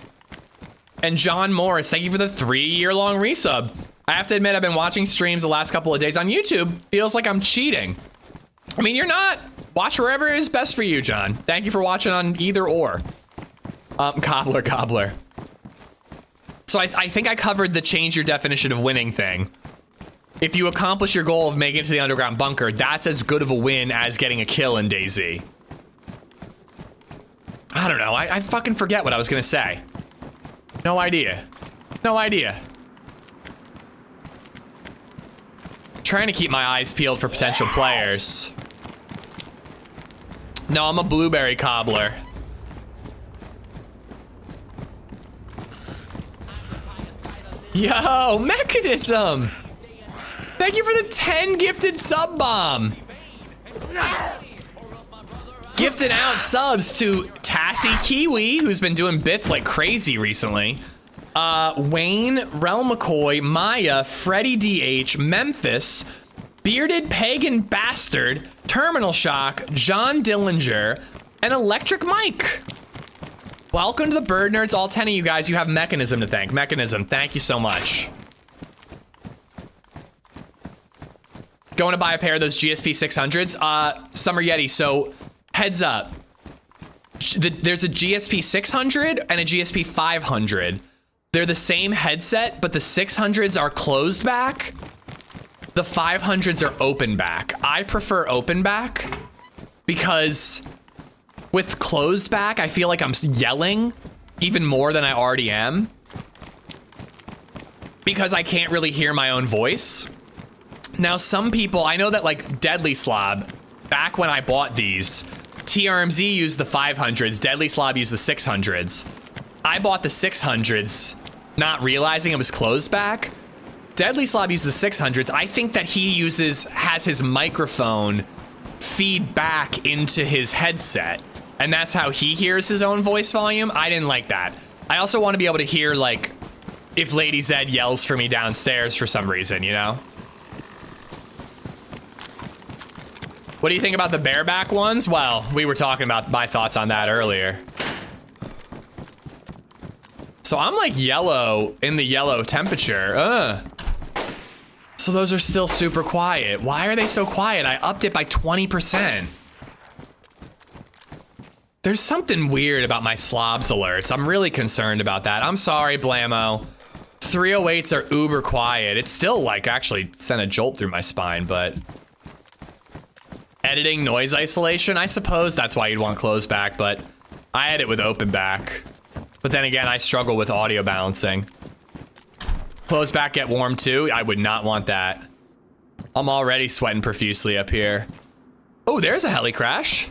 And John Morris, thank you for the 3-year-long resub. I have to admit, I've been watching streams the last couple of days on YouTube. Feels like I'm cheating. I mean, you're not. Watch wherever is best for you, John. Thank you for watching on either or. Cobbler. So I think I covered the change your definition of winning thing. If you accomplish your goal of making it to the underground bunker, that's as good of a win as getting a kill in DayZ. I don't know. I fucking forget what I was gonna say. No idea. No idea. Trying to keep my eyes peeled for potential players. No, I'm a blueberry cobbler. Yo, Mechanism! Thank you for the 10 gifted sub bomb. Gifted out subs to Tassie Kiwi, who's been doing bits like crazy recently. Wayne, Rel McCoy, Maya, Freddie DH, Memphis, Bearded Pagan Bastard, Terminal Shock, John Dillinger, and Electric Mike. Welcome to the Bird Nerds, all 10 of you guys. You have Mechanism to thank. Mechanism, thank you so much. Going to buy a pair of those GSP 600s. Summer Yeti, so heads up. There's a GSP 600 and a GSP 500. They're the same headset, but the 600s are closed back. The 500s are open back. I prefer open back because with closed back, I feel like I'm yelling even more than I already am because I can't really hear my own voice. Now, some people, I know that like Deadly Slob, back when I bought these, TRMZ used the 500s. Deadly Slob used the 600s. I bought the 600s, not realizing it was closed back. Deadly Slob used the 600s. I think that he has his microphone feed back into his headset, and that's how he hears his own voice volume. I didn't like that. I also want to be able to hear, like, if DayZ yells for me downstairs for some reason, you know? What do you think about the bareback ones? Well, we were talking about my thoughts on that earlier. So I'm like yellow in the yellow temperature. So those are still super quiet. Why are they so quiet? I upped it by 20%. There's something weird about my slobs alerts. I'm really concerned about that. I'm sorry, Blammo. 308s are uber quiet. It's still like actually sent a jolt through my spine, but editing noise isolation, I suppose that's why you'd want closed back, but I had it with open back. But then again, I struggle with audio balancing. Close back, get warm too. I would not want that. I'm already sweating profusely up here. Oh, there's a heli crash.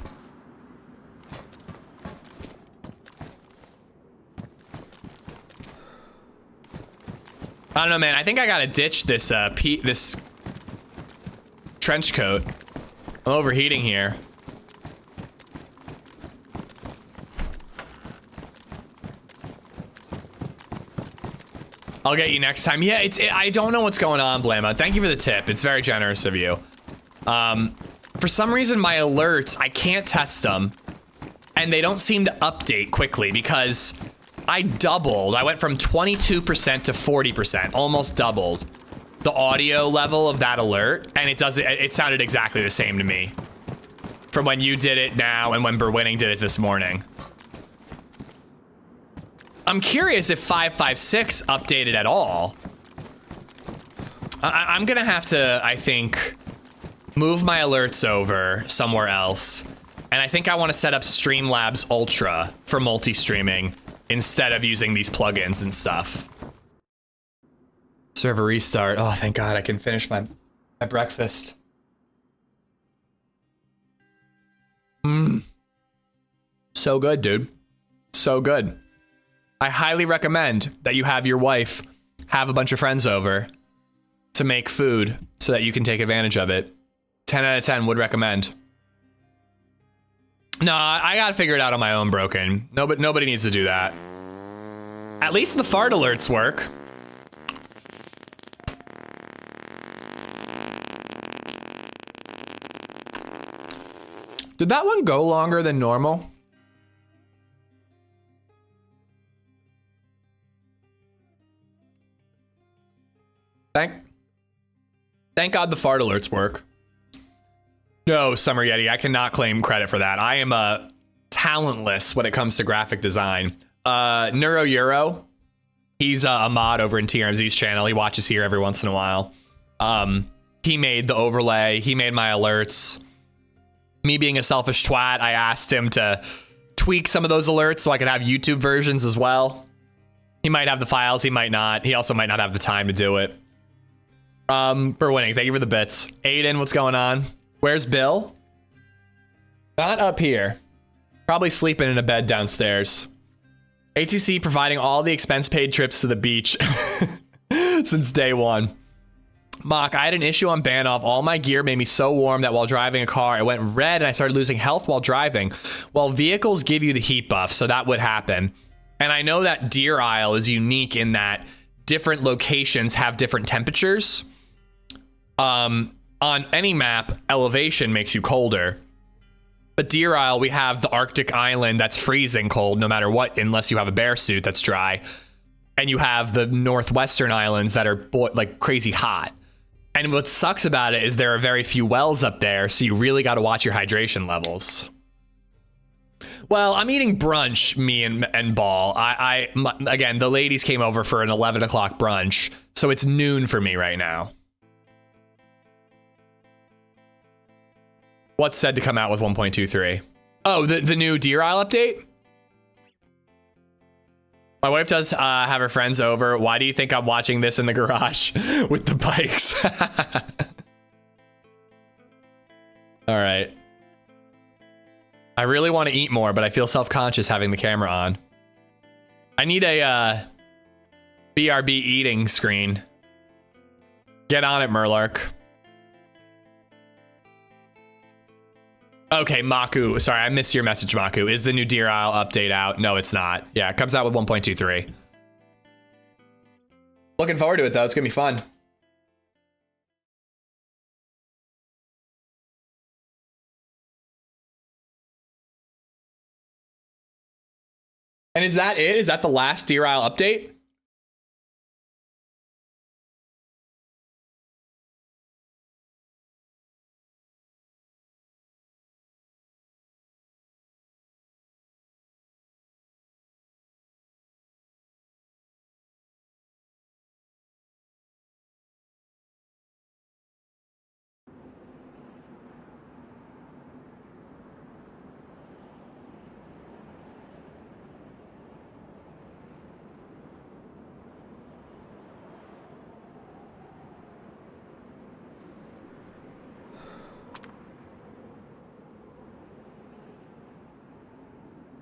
I don't know, man. I think I gotta ditch this this trench coat. I'm overheating here. I'll get you next time. Yeah, I don't know what's going on, Blammo. Thank you for the tip. It's very generous of you. For some reason, my alerts, I can't test them. And they don't seem to update quickly because I doubled. I went from 22% to 40%, almost doubled the audio level of that alert. And it sounded exactly the same to me from when you did it now and when Berwinning did it this morning. I'm curious if 556 updated at all. I'm gonna have to, I think, move my alerts over somewhere else. And I think I want to set up Streamlabs Ultra for multi-streaming instead of using these plugins and stuff. Server restart. Oh, thank God I can finish my breakfast. So good, dude. So good. I highly recommend that you have your wife have a bunch of friends over to make food so that you can take advantage of it. 10 out of 10 would recommend. No, I gotta figure it out on my own, Broken. Nobody needs to do that. At least the fart alerts work. Did that one go longer than normal? Thank God the fart alerts work. No, Summer Yeti, I cannot claim credit for that. I am talentless when it comes to graphic design. Neuro Euro, he's a mod over in TRMZ's channel. He watches here every once in a while. He made the overlay. He made my alerts. Me being a selfish twat, I asked him to tweak some of those alerts so I could have YouTube versions as well. He might have the files, he might not. He also might not have the time to do it. Berwinning, thank you for the bits. Aiden, what's going on? Where's Bill? Not up here. Probably sleeping in a bed downstairs. HTC providing all the expense paid trips to the beach since day one. Mock, I had an issue on Banoff. All my gear made me so warm that while driving a car, it went red and I started losing health while driving. Well, vehicles give you the heat buff, so that would happen. And I know that Deer Isle is unique in that different locations have different temperatures. On any map, elevation makes you colder. But Deer Isle, we have the Arctic island that's freezing cold no matter what, unless you have a bear suit that's dry. And you have the northwestern islands that are like crazy hot. And what sucks about it is there are very few wells up there, so you really got to watch your hydration levels. Well, I'm eating brunch, me and Ball. Again, the ladies came over for an 11 o'clock brunch, so it's noon for me right now. What's said to come out with 1.23? Oh, the new Deer Isle update? My wife does have her friends over. Why do you think I'm watching this in the garage with the bikes? All right. I really want to eat more, but I feel self-conscious having the camera on. I need a BRB eating screen. Get on it, Murlark. Okay, Maku. Sorry, I missed your message, Maku. Is the new Deer Isle update out? No, it's not. Yeah, it comes out with 1.23. Looking forward to it, though. It's going to be fun. And is that it? Is that the last Deer Isle update?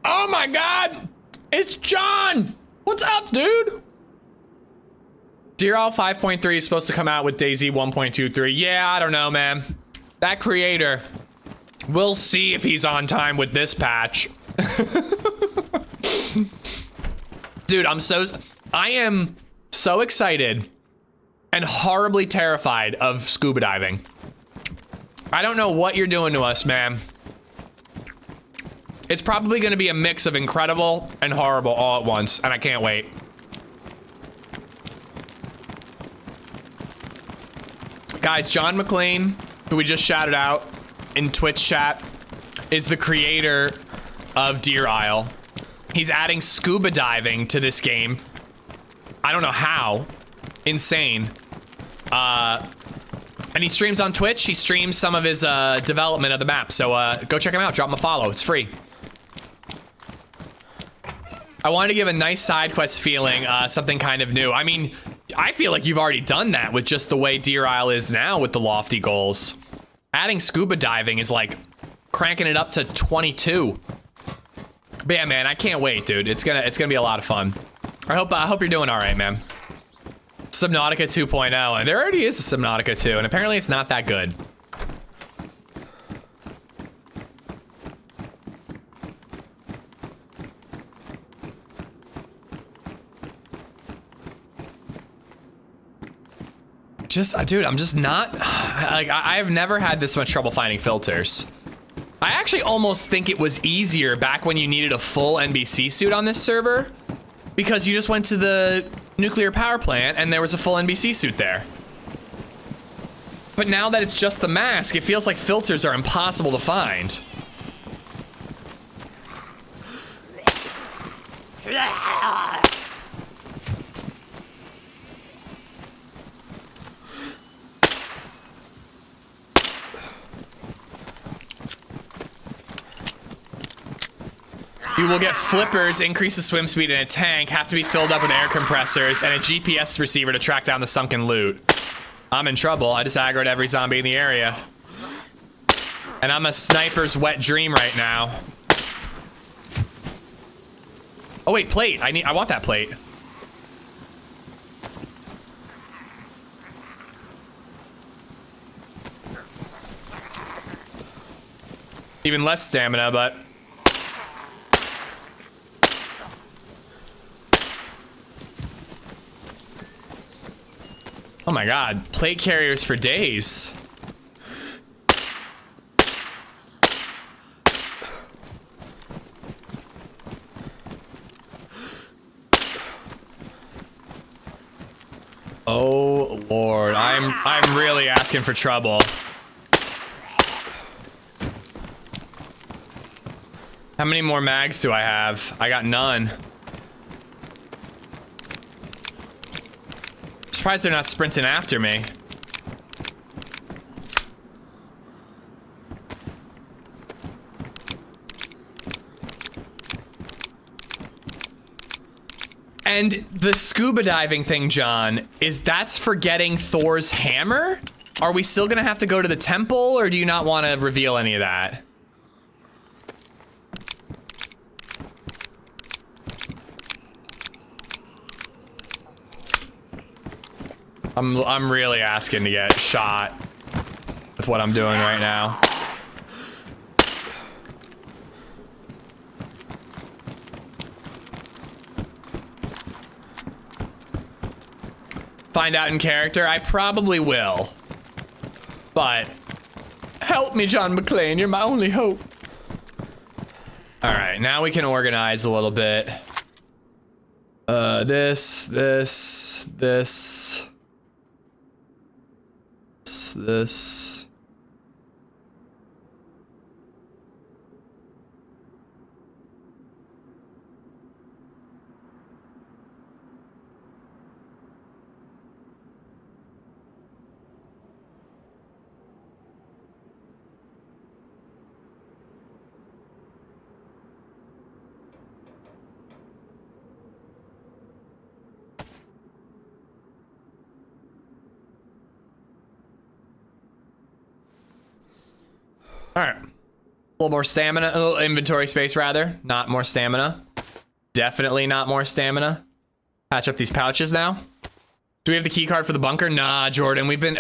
Oh my God, it's John. What's up, dude? Deer Isle 5.3 is supposed to come out with DayZ 1.23. Yeah, I don't know, man. That creator, we'll see if he's on time with this patch. Dude, I am so excited and horribly terrified of scuba diving. I don't know what you're doing to us, man. It's probably going to be a mix of incredible and horrible all at once, and I can't wait. Guys, John McClane, who we just shouted out in Twitch chat, is the creator of Deer Isle. He's adding scuba diving to this game. I don't know how. Insane. And he streams on Twitch. He streams some of his development of the map. So go check him out. Drop him a follow. It's free. I wanted to give a nice side quest feeling, something kind of new. I mean, I feel like you've already done that with just the way Deer Isle is now with the lofty goals. Adding scuba diving is like cranking it up to 22. But yeah, man, I can't wait, dude. It's gonna be a lot of fun. I hope you're doing all right, man. Subnautica 2.0, and there already is a Subnautica 2, and apparently it's not that good. Dude, I'm just not, like, I've never had this much trouble finding filters. I actually almost think it was easier back when you needed a full NBC suit on this server, because you just went to the nuclear power plant and there was a full NBC suit there. But now that it's just the mask, it feels like filters are impossible to find. You will get flippers, increase the swim speed in a tank, have to be filled up with air compressors, and a GPS receiver to track down the sunken loot. I'm in trouble. I just aggroed every zombie in the area. And I'm a sniper's wet dream right now. Oh wait, plate. I want that plate. Even less stamina, but... Oh my God, plate carriers for days. Oh Lord, I'm really asking for trouble. How many more mags do I have? I got none. Surprised they're not sprinting after me. And the scuba diving thing, John, that's for getting Thor's hammer? Are we still gonna have to go to the temple, or do you not want to reveal any of that? I'm really asking to get shot with what I'm doing right now. Find out in character? I probably will. But help me, John McClane. You're my only hope. All right, now we can organize a little bit. This. All right, a little more stamina, a little inventory space rather, not more stamina. Definitely not more stamina. Patch up these pouches now. Do we have the key card for the bunker? Nah, Jordan, we've been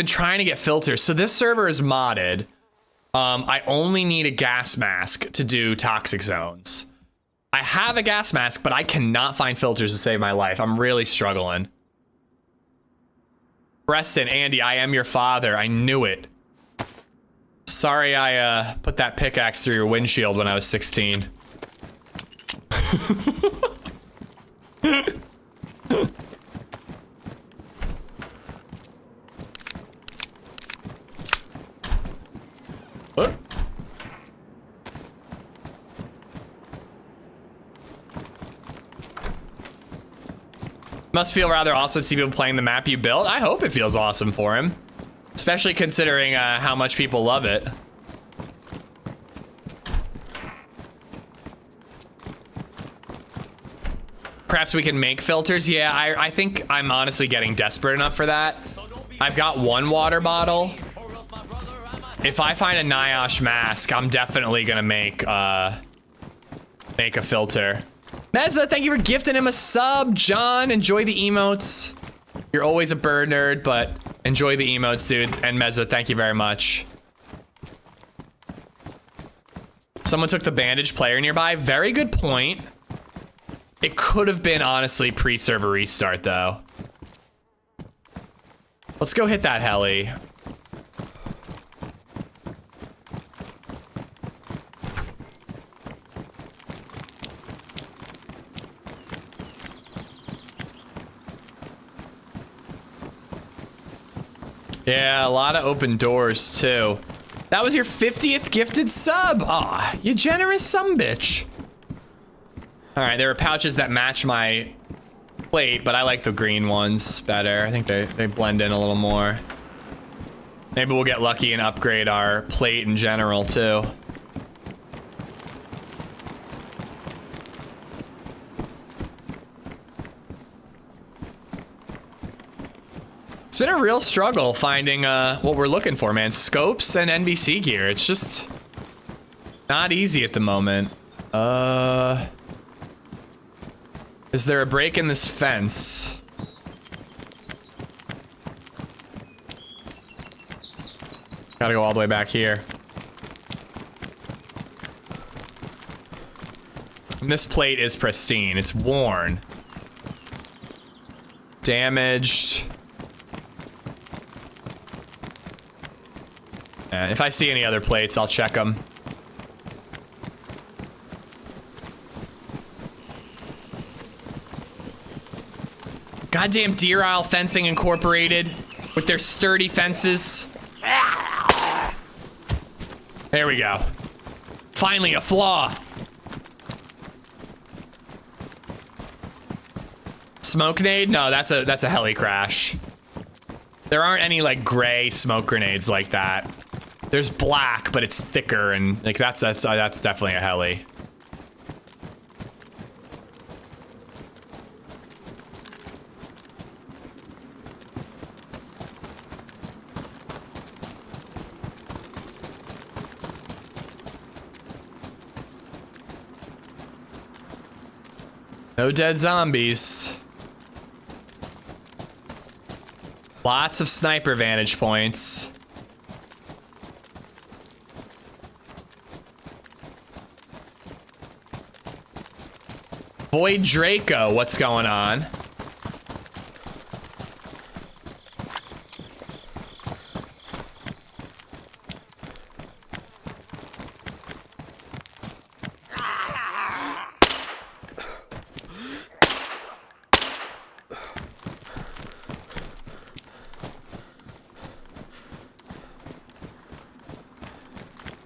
trying to get filters. So this server is modded. I only need a gas mask to do toxic zones. I have a gas mask, but I cannot find filters to save my life. I'm really struggling. Preston, Andy, I am your father. I knew it. Sorry I put that pickaxe through your windshield when I was 16. What? Must feel rather awesome to see people playing the map you built. I hope it feels awesome for him. Especially considering how much people love it. Perhaps we can make filters. Yeah, I think I'm honestly getting desperate enough for that. I've got one water bottle. If I find a NIOSH mask, I'm definitely gonna make a filter. Meza, thank you for gifting him a sub. John, enjoy the emotes. You're always a bird nerd, but enjoy the emotes, dude. And Meza, thank you very much. Someone took the bandage player nearby. Very good point. It could have been, honestly, pre-server restart, though. Let's go hit that heli. Yeah, a lot of open doors, too. That was your 50th gifted sub. Aw, you generous sumbitch. All right, there are pouches that match my plate, but I like the green ones better. I think they blend in a little more. Maybe we'll get lucky and upgrade our plate in general, too. It's been a real struggle finding what we're looking for, man. Scopes and NBC gear. It's just not easy at the moment. Is there a break in this fence? Gotta go all the way back here. And this plate is pristine. It's worn. Damaged. If I see any other plates, I'll check them. Goddamn Deer Isle Fencing Incorporated with their sturdy fences. There we go. Finally, a flaw. Smoke grenade? No, that's a heli crash. There aren't any like gray smoke grenades like that. There's black, but it's thicker and like that's definitely a heli. No dead zombies. Lots of sniper vantage points. Void Draco, what's going on?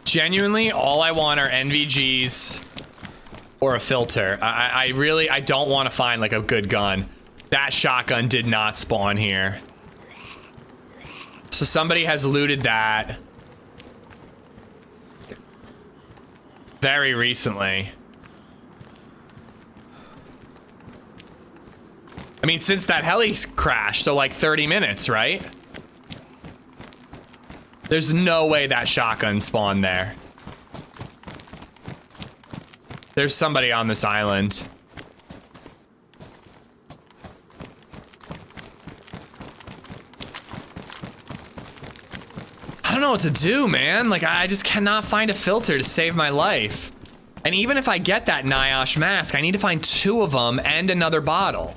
Genuinely, all I want are NVGs or a filter. I don't want to find like a good gun. That shotgun did not spawn here. So somebody has looted that very recently. I mean, since that heli crashed, so like 30 minutes, right? There's no way that shotgun spawned there. There's somebody on this island. I don't know what to do, man. Like, I just cannot find a filter to save my life. And even if I get that NIOSH mask, I need to find 2 of them and another bottle.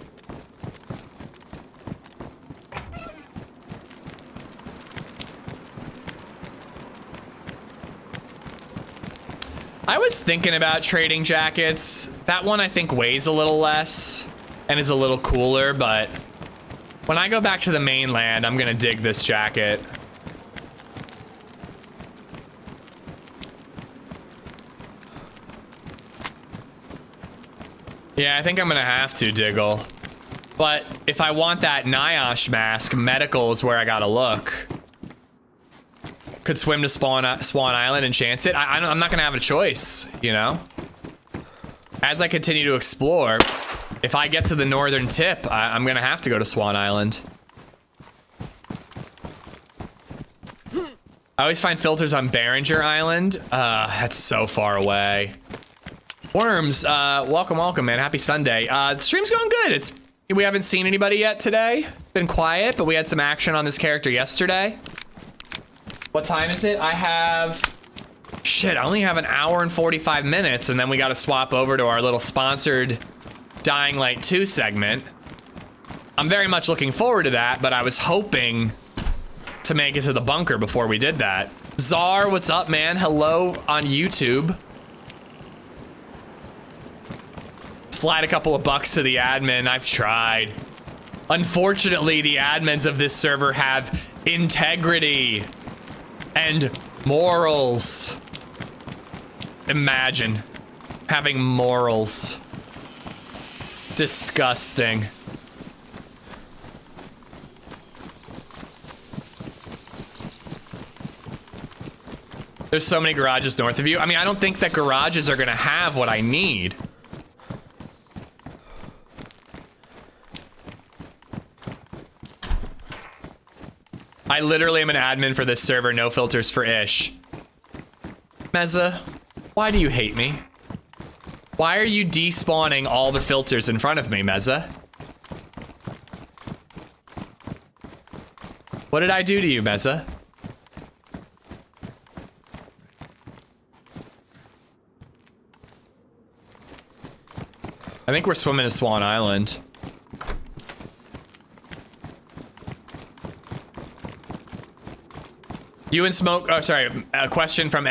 I was thinking about trading jackets. That one I think weighs a little less and is a little cooler, but when I go back to the mainland, I'm gonna dig this jacket. Yeah, I think I'm gonna have to, Diggle. But if I want that NIOSH mask, medical is where I gotta look. Could swim to Swan Island and chance it. I'm not gonna have a choice, you know? As I continue to explore, if I get to the northern tip, I'm gonna have to go to Swan Island. I always find filters on Behringer Island. That's so far away. Worms, welcome, man. Happy Sunday. The stream's going good. We haven't seen anybody yet today. Been quiet, but we had some action on this character yesterday. What time is it? I only have an hour and 45 minutes, and then we got to swap over to our little sponsored Dying Light 2 segment. I'm very much looking forward to that, but I was hoping to make it to the bunker before we did that. Czar, what's up, man? Hello on YouTube. Slide a couple of bucks to the admin. I've tried. Unfortunately, the admins of this server have integrity and morals. Imagine having morals. Disgusting. There's so many garages north of you. I mean, I don't think that garages are gonna have what I need. I literally am an admin for this server, no filters for Ish. Mezza, why do you hate me? Why are you despawning all the filters in front of me, Mezza? What did I do to you, Mezza? I think we're swimming to Swan Island. You and Smoke, oh sorry, a question from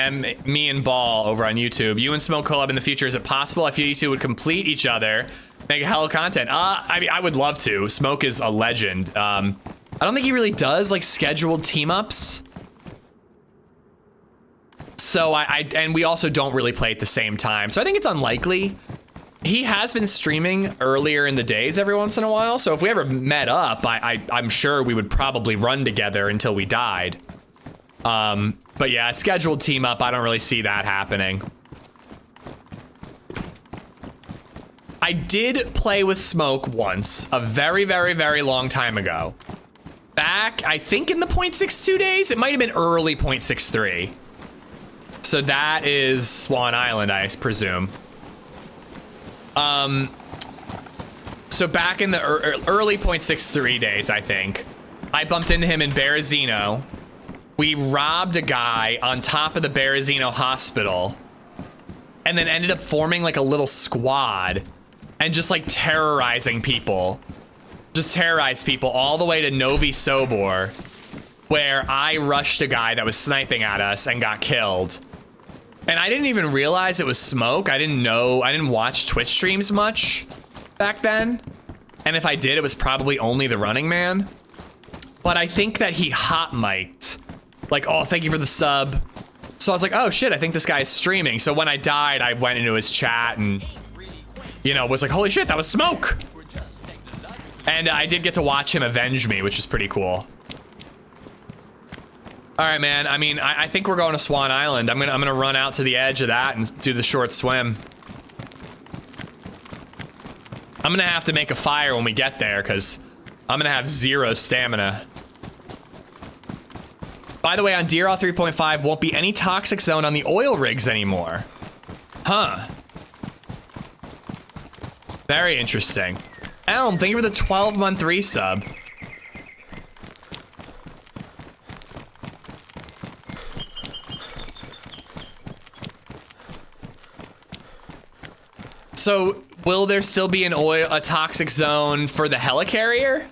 me and Ball over on YouTube. You and Smoke collab in the future, is it possible? I feel you two would complete each other, make a hell of content. I mean, I would love to. Smoke is a legend. I don't think he really does like scheduled team ups. So and we also don't really play at the same time. So I think it's unlikely. He has been streaming earlier in the days every once in a while. So if we ever met up, I'm sure we would probably run together until we died. But yeah, scheduled team up, I don't really see that happening. I did play with Smoke once, a very, very, very long time ago. Back, I think in the 0.62 days, it might have been early 0.63. So that is Swan Island, I presume. So back in the early 0.63 days, I think. I bumped into him in Berezino. We robbed a guy on top of the Berezino hospital and then ended up forming like a little squad and just like terrorizing people. Just terrorize people all the way to Novi Sobor, where I rushed a guy that was sniping at us and got killed. And I didn't even realize it was smoke. I didn't know, I didn't watch Twitch streams much back then. And if I did, it was probably only the Running Man. But I think that he hot mic'd. Like, oh, thank you for the sub. So I was like, oh shit, I think this guy is streaming. So when I died, I went into his chat and, you know, was like, holy shit, that was smoke. And I did get to watch him avenge me, which is pretty cool. All right, man. I mean, I think we're going to Swan Island. I'm gonna run out to the edge of that and do the short swim. I'm gonna have to make a fire when we get there because I'm gonna have 0 stamina. By the way, on DRL 3.5, won't be any toxic zone on the oil rigs anymore. Huh. Very interesting. Elm, thank you for the 12-month resub. So, will there still be a toxic zone for the helicarrier?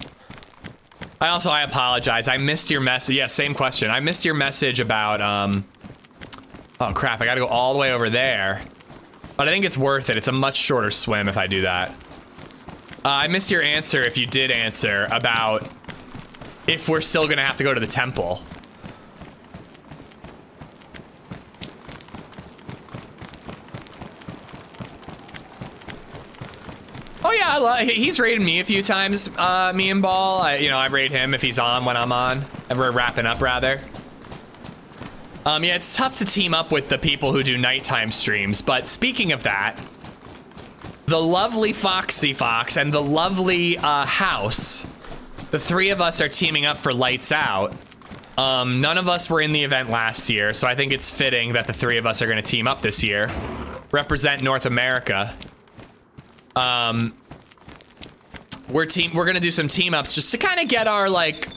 I apologize. I missed your message. Yeah, same question. I missed your message about, oh crap, I gotta go all the way over there. But I think it's worth it. It's a much shorter swim if I do that. I missed your answer, if you did answer, about if we're still gonna have to go to the temple. Oh yeah, he's raided me a few times, me and Ball. I raid him if he's on when I'm on. If we're wrapping up, rather. Yeah, it's tough to team up with the people who do nighttime streams, but speaking of that, the lovely Foxy Fox and the lovely House, the 3 of us are teaming up for Lights Out. None of us were in the event last year, so I think it's fitting that the 3 of us are gonna team up this year. Represent North America. We're gonna do some team ups just to kind of get our like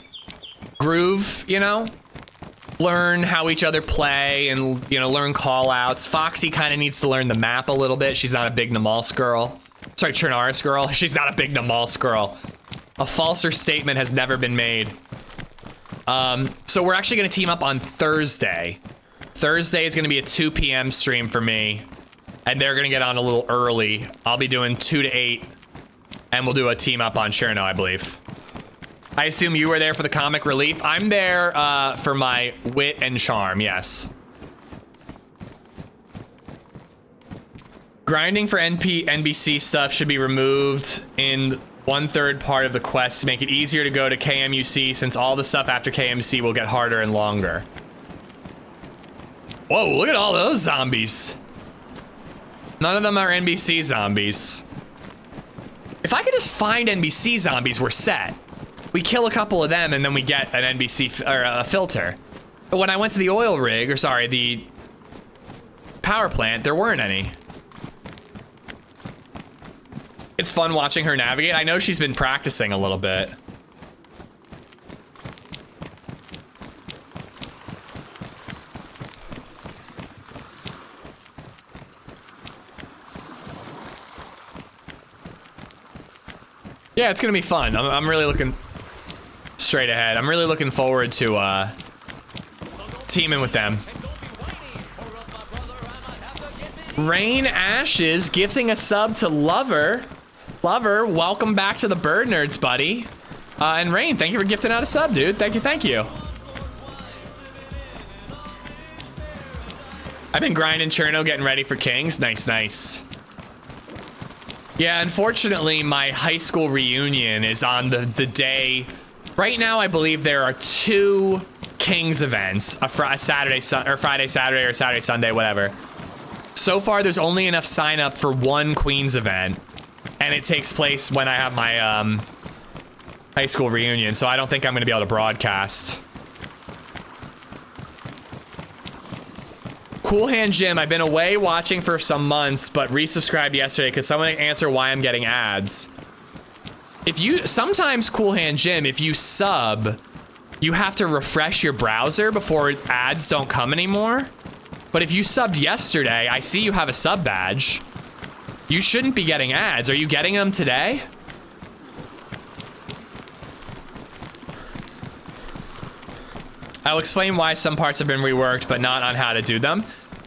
groove, you know, learn how each other play and, you know, learn call outs. Foxy kind of needs to learn the map a little bit. She's not a big Namalsk girl. Sorry, Chernaris girl. She's not a big Namalsk girl. A falser statement has never been made. So we're actually gonna team up on Thursday. Thursday is gonna be a 2 p.m. stream for me. And they're gonna get on a little early. I'll be doing 2 to 8, and we'll do a team up on Cherno, I believe. I assume you were there for the comic relief. I'm there for my wit and charm, yes. Grinding for NBC stuff should be removed in 1/3 part of the quest to make it easier to go to KMUC, since all the stuff after KMC will get harder and longer. Whoa, look at all those zombies. None of them are NBC zombies. If I could just find NBC zombies, we're set. We kill a couple of them and then we get an NBC or a filter. But when I went to the oil rig, or sorry, the power plant, there weren't any. It's fun watching her navigate. I know she's been practicing a little bit. Yeah, it's gonna be fun. I'm really looking straight ahead. I'm really looking forward to teaming with them. Rain Ashes gifting a sub to Lover. Lover, welcome back to the Bird Nerds, buddy. And Rain, thank you for gifting out a sub, dude. Thank you, thank you. I've been grinding Cherno, getting ready for Kings. Nice, nice. Yeah, unfortunately, my high school reunion is on the day. Right now, I believe there are 2 Kings events, a Friday, Saturday, or Saturday, Sunday, whatever. So far, there's only enough sign up for 1 Queens event, and it takes place when I have my high school reunion, so I don't think I'm going to be able to broadcast. Cool Hand Jim, I've been away watching for some months, but resubscribed yesterday. Could someone answer why I'm getting ads? If you, sometimes Cool Hand Jim, if you sub you have to refresh your browser before ads don't come anymore. But if you subbed yesterday, I see you have a sub badge. You shouldn't be getting ads. Are you getting them today? I'll explain why some parts have been reworked, but not on how to do them.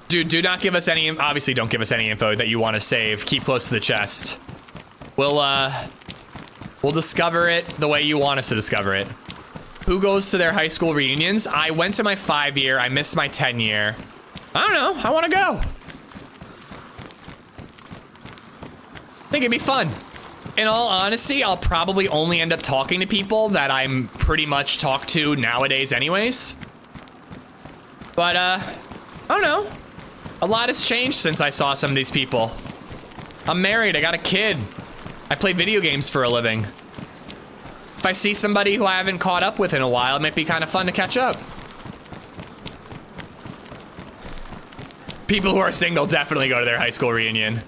Dude, do not give us any, obviously don't give us any info that you want to save. Keep close to the chest. We'll discover it the way you want us to discover it. Who goes to their high school reunions? I went to my 5-year, I missed my 10-year. I don't know, I want to go. I think it'd be fun. In all honesty, I'll probably only end up talking to people that I'm pretty much talk to nowadays anyways. But, I don't know. A lot has changed since I saw some of these people. I'm married, I got a kid. I play video games for a living. If I see somebody who I haven't caught up with in a while, it might be kind of fun to catch up. People who are single definitely go to their high school reunion.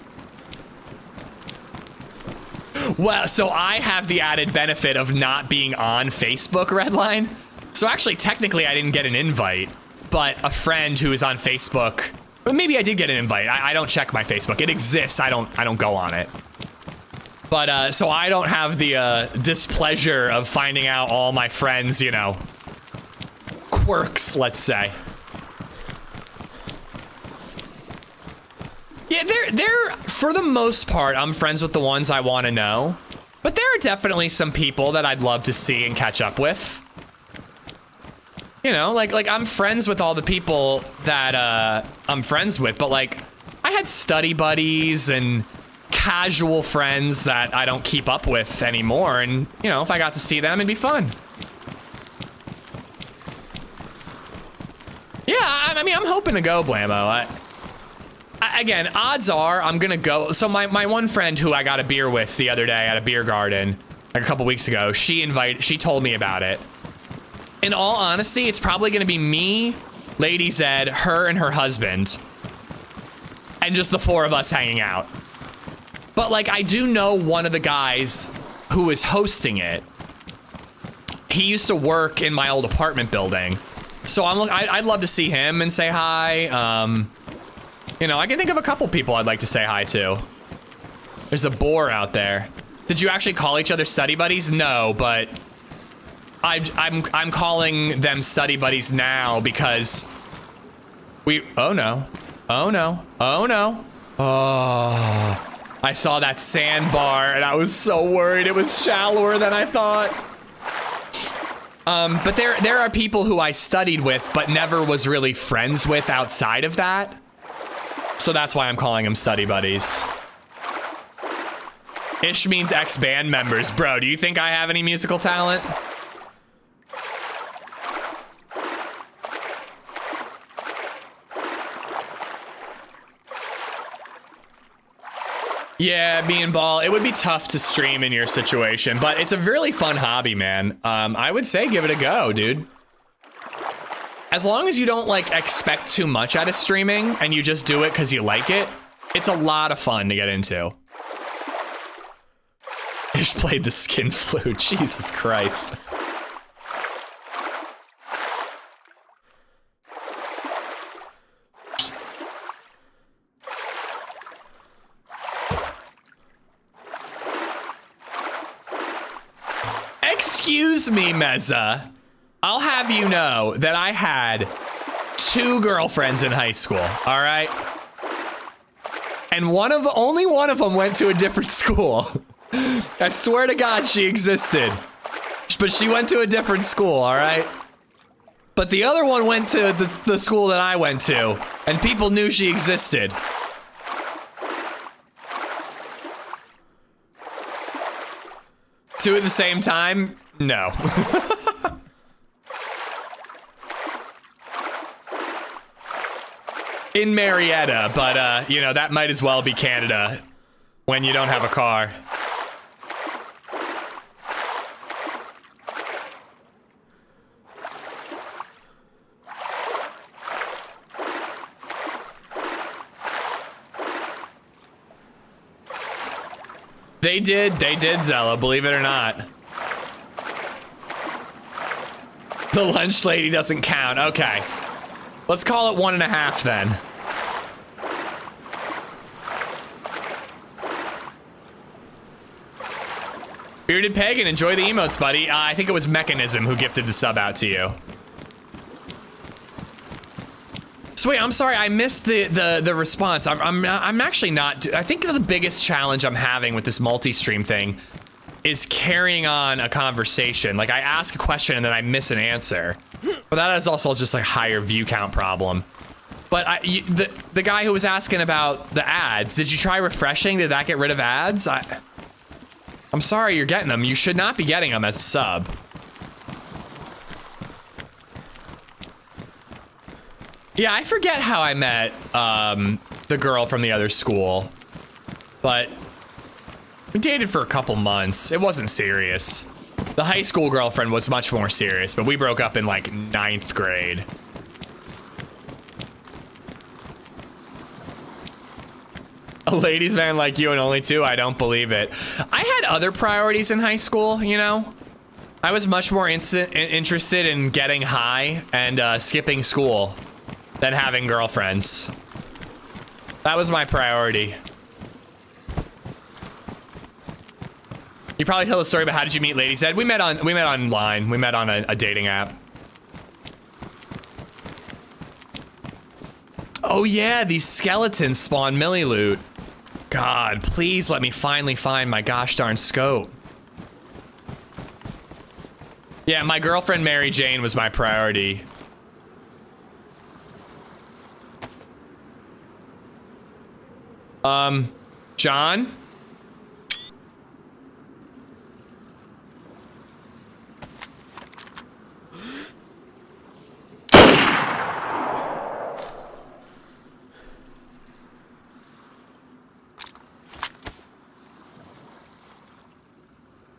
Well, so I have the added benefit of not being on Facebook, Redline. So actually, technically, I didn't get an invite, but a friend who is on Facebook, well, maybe I did get an invite. I don't check my Facebook. It exists. I don't go on it. But so I don't have the displeasure of finding out all my friends, you know, quirks, let's say. Yeah, they're for the most part, I'm friends with the ones I want to know. But there are definitely some people that I'd love to see and catch up with. You know, like I'm friends with all the people that I'm friends with, but like I had study buddies and casual friends that I don't keep up with anymore, and you know, if I got to see them, it'd be fun. Yeah, I mean, I'm hoping to go, Blammo. Again, odds are I'm gonna go. So my one friend who I got a beer with the other day at a beer garden, like a couple weeks ago, she told me about it. In all honesty, it's probably gonna be me, DayZ, her and her husband, and just the 4 of us hanging out. But like, I do know one of the guys who is hosting it. He used to work in my old apartment building. So I'd love to see him and say hi. You know, I can think of a couple people I'd like to say hi to. There's a boar out there. Did you actually call each other study buddies? No, but I'm calling them study buddies now because oh no. Oh no. Oh no. Oh. I saw that sandbar and I was so worried it was shallower than I thought. But there are people who I studied with but never was really friends with outside of that. So that's why I'm calling them study buddies. Ish means ex-band members. Bro, do you think I have any musical talent? Yeah, me and Ball, it would be tough to stream in your situation, but it's a really fun hobby, man. I would say give it a go, dude. As long as you don't like expect too much out of streaming and you just do it because you like it, it's a lot of fun to get into. Ish played the skin flute, Jesus Christ. Excuse me, Meza. I'll have you know that I had 2 girlfriends in high school, all right? And only one of them went to a different school. I swear to God she existed. But she went to a different school, all right? But the other one went to the school that I went to, and people knew she existed. Two at the same time? No. In Marietta, but you know, that might as well be Canada when you don't have a car. They did, Zella, believe it or not. The lunch lady doesn't count. Okay. Let's call it 1.5 then. Bearded Pagan, enjoy the emotes, buddy. I think it was Mechanism who gifted the sub out to you. So wait, I'm sorry, I missed the response. I'm actually not. I think the biggest challenge I'm having with this multi-stream thing is carrying on a conversation. Like I ask a question and then I miss an answer. But that is also just like higher view count problem. But the guy who was asking about the ads, did you try refreshing? Did that get rid of ads? I'm sorry you're getting them. You should not be getting them as a sub. Yeah, I forget how I met the girl from the other school. But we dated for a couple months. It wasn't serious. The high school girlfriend was much more serious, but we broke up in like 9th grade. A ladies man like you and only 2? I don't believe it. I had other priorities in high school, you know? I was much more interested in getting high and skipping school than having girlfriends. That was my priority. You probably tell the story about how did you meet LadyZed? We met online. We met on a dating app. Oh yeah, these skeletons spawn milli loot. God, please let me finally find my gosh darn scope. Yeah, my girlfriend Mary Jane was my priority. John?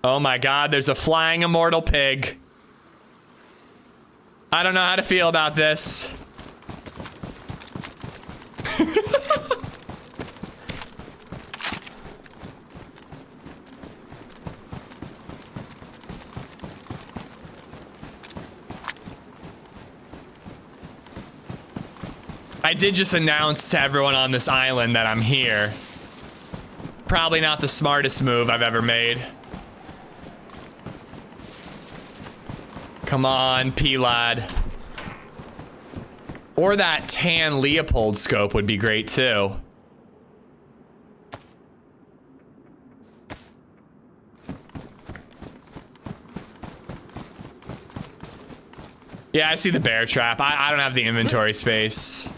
Oh my God, there's a flying immortal pig. I don't know how to feel about this. I did just announce to everyone on this island that I'm here. Probably not the smartest move I've ever made. Come on, P-Lad. Or that tan Leopold scope would be great too. Yeah, I see the bear trap. I don't have the inventory space.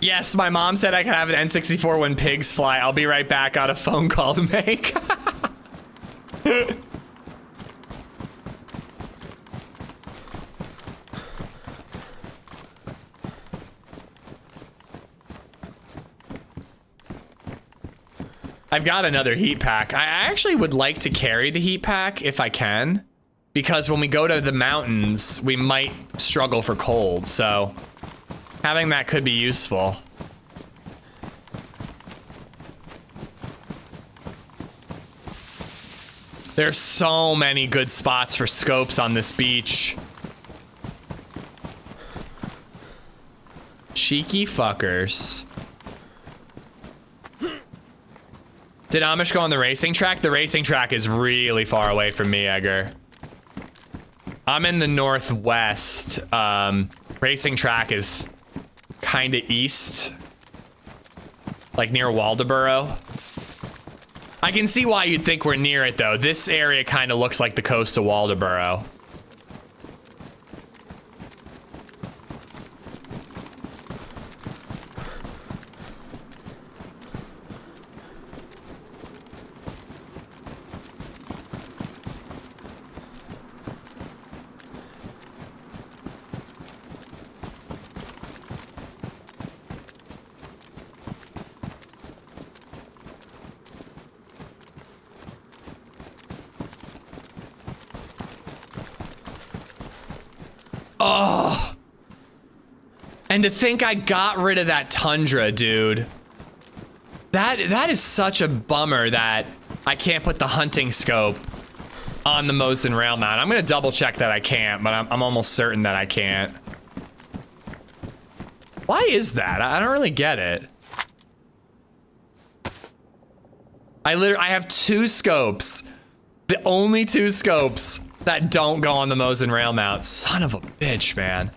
Yes, my mom said I could have an N64 when pigs fly. I'll be right back. Got a phone call to make. I've got another heat pack. I actually would like to carry the heat pack if I can, because when we go to the mountains, we might struggle for cold, so having that could be useful. There's so many good spots for scopes on this beach. Cheeky fuckers. Did Amish go on the racing track? The racing track is really far away from me, Edgar. I'm in the northwest. Racing track is kind of east, like near Waldoboro. I can see why you'd think we're near it though. This area kind of looks like the coast of Waldoboro. And to think I got rid of that Tundra, dude. That is such a bummer that I can't put the hunting scope on the Mosin rail mount. I'm gonna double check that I can't, but I'm almost certain that I can't. Why is that? I don't really get it. I have 2 scopes. The only 2 scopes that don't go on the Mosin rail mount. Son of a bitch, man.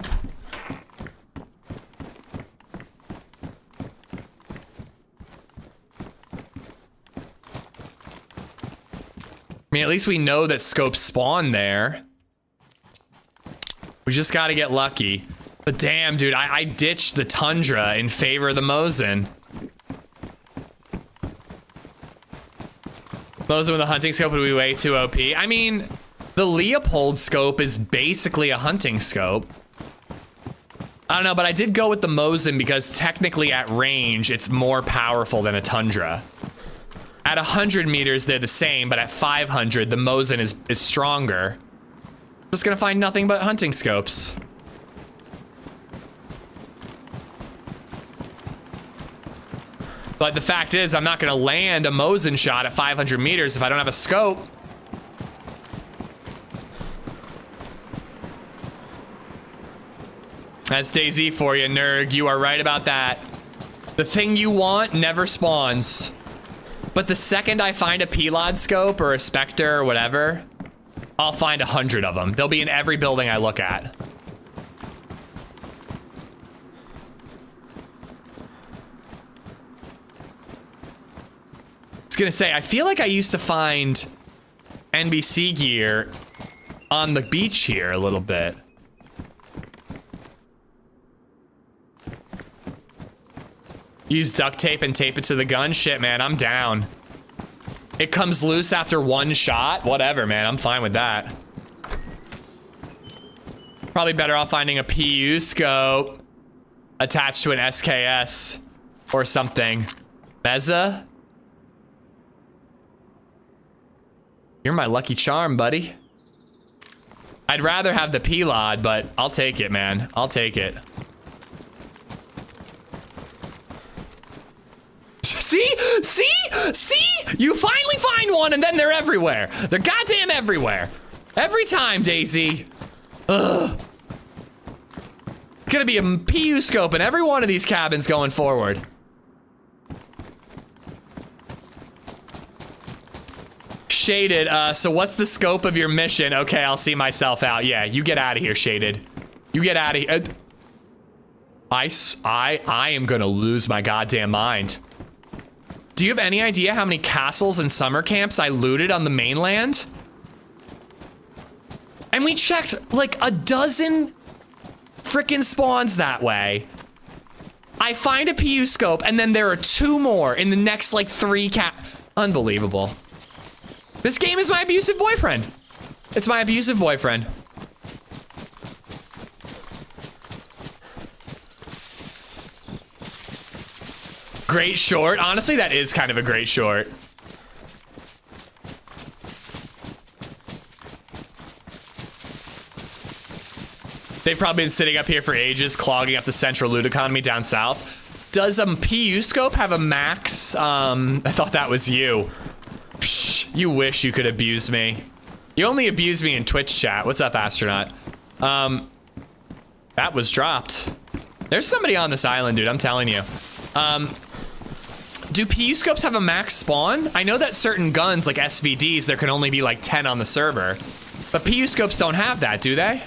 I mean, at least we know that scopes spawn there. We just gotta get lucky. But damn, dude, I ditched the Tundra in favor of the Mosin. Mosin with a hunting scope would be way too OP. I mean, the Leopold scope is basically a hunting scope. I don't know, but I did go with the Mosin because technically at range, it's more powerful than a Tundra. At 100 meters, they're the same, but at 500, the Mosin is stronger. Just gonna find nothing but hunting scopes. But the fact is, I'm not gonna land a Mosin shot at 500 meters if I don't have a scope. That's DayZ for you, Nerg. You are right about that. The thing you want never spawns. But the second I find a Pelod scope or a Spectre or whatever, I'll find 100 of them. They'll be in every building I look at. I was gonna say, I feel like I used to find NBC gear on the beach here a little bit. Use duct tape and tape it to the gun? Shit, man, I'm down. It comes loose after 1 shot? Whatever, man, I'm fine with that. Probably better off finding a PU scope attached to an SKS or something. Meza? You're my lucky charm, buddy. I'd rather have the Pelod, but I'll take it, man. I'll take it. See? See? See? You finally find one and then they're everywhere. They're goddamn everywhere. Every time, DayZ. Ugh. It's gonna be a PU scope in every one of these cabins going forward. Shaded, so what's the scope of your mission? Okay, I'll see myself out. Yeah, you get out of here, Shaded. You get out of here. I am gonna lose my goddamn mind. Do you have any idea how many castles and summer camps I looted on the mainland? And we checked like a dozen frickin' spawns that way. I find a PU scope and then there are 2 more in the next like 3 Unbelievable. This game is my abusive boyfriend. It's my abusive boyfriend. Great short. Honestly, that is kind of a great short. They've probably been sitting up here for ages, clogging up the central loot economy down south. Does a PU scope have a max? I thought that was you. Psh, you wish you could abuse me. You only abuse me in Twitch chat. What's up, astronaut? That was dropped. There's somebody on this island, dude. I'm telling you. Do PU scopes have a max spawn? I know that certain guns, like SVDs, there can only be like 10 on the server. But PU scopes don't have that, do they?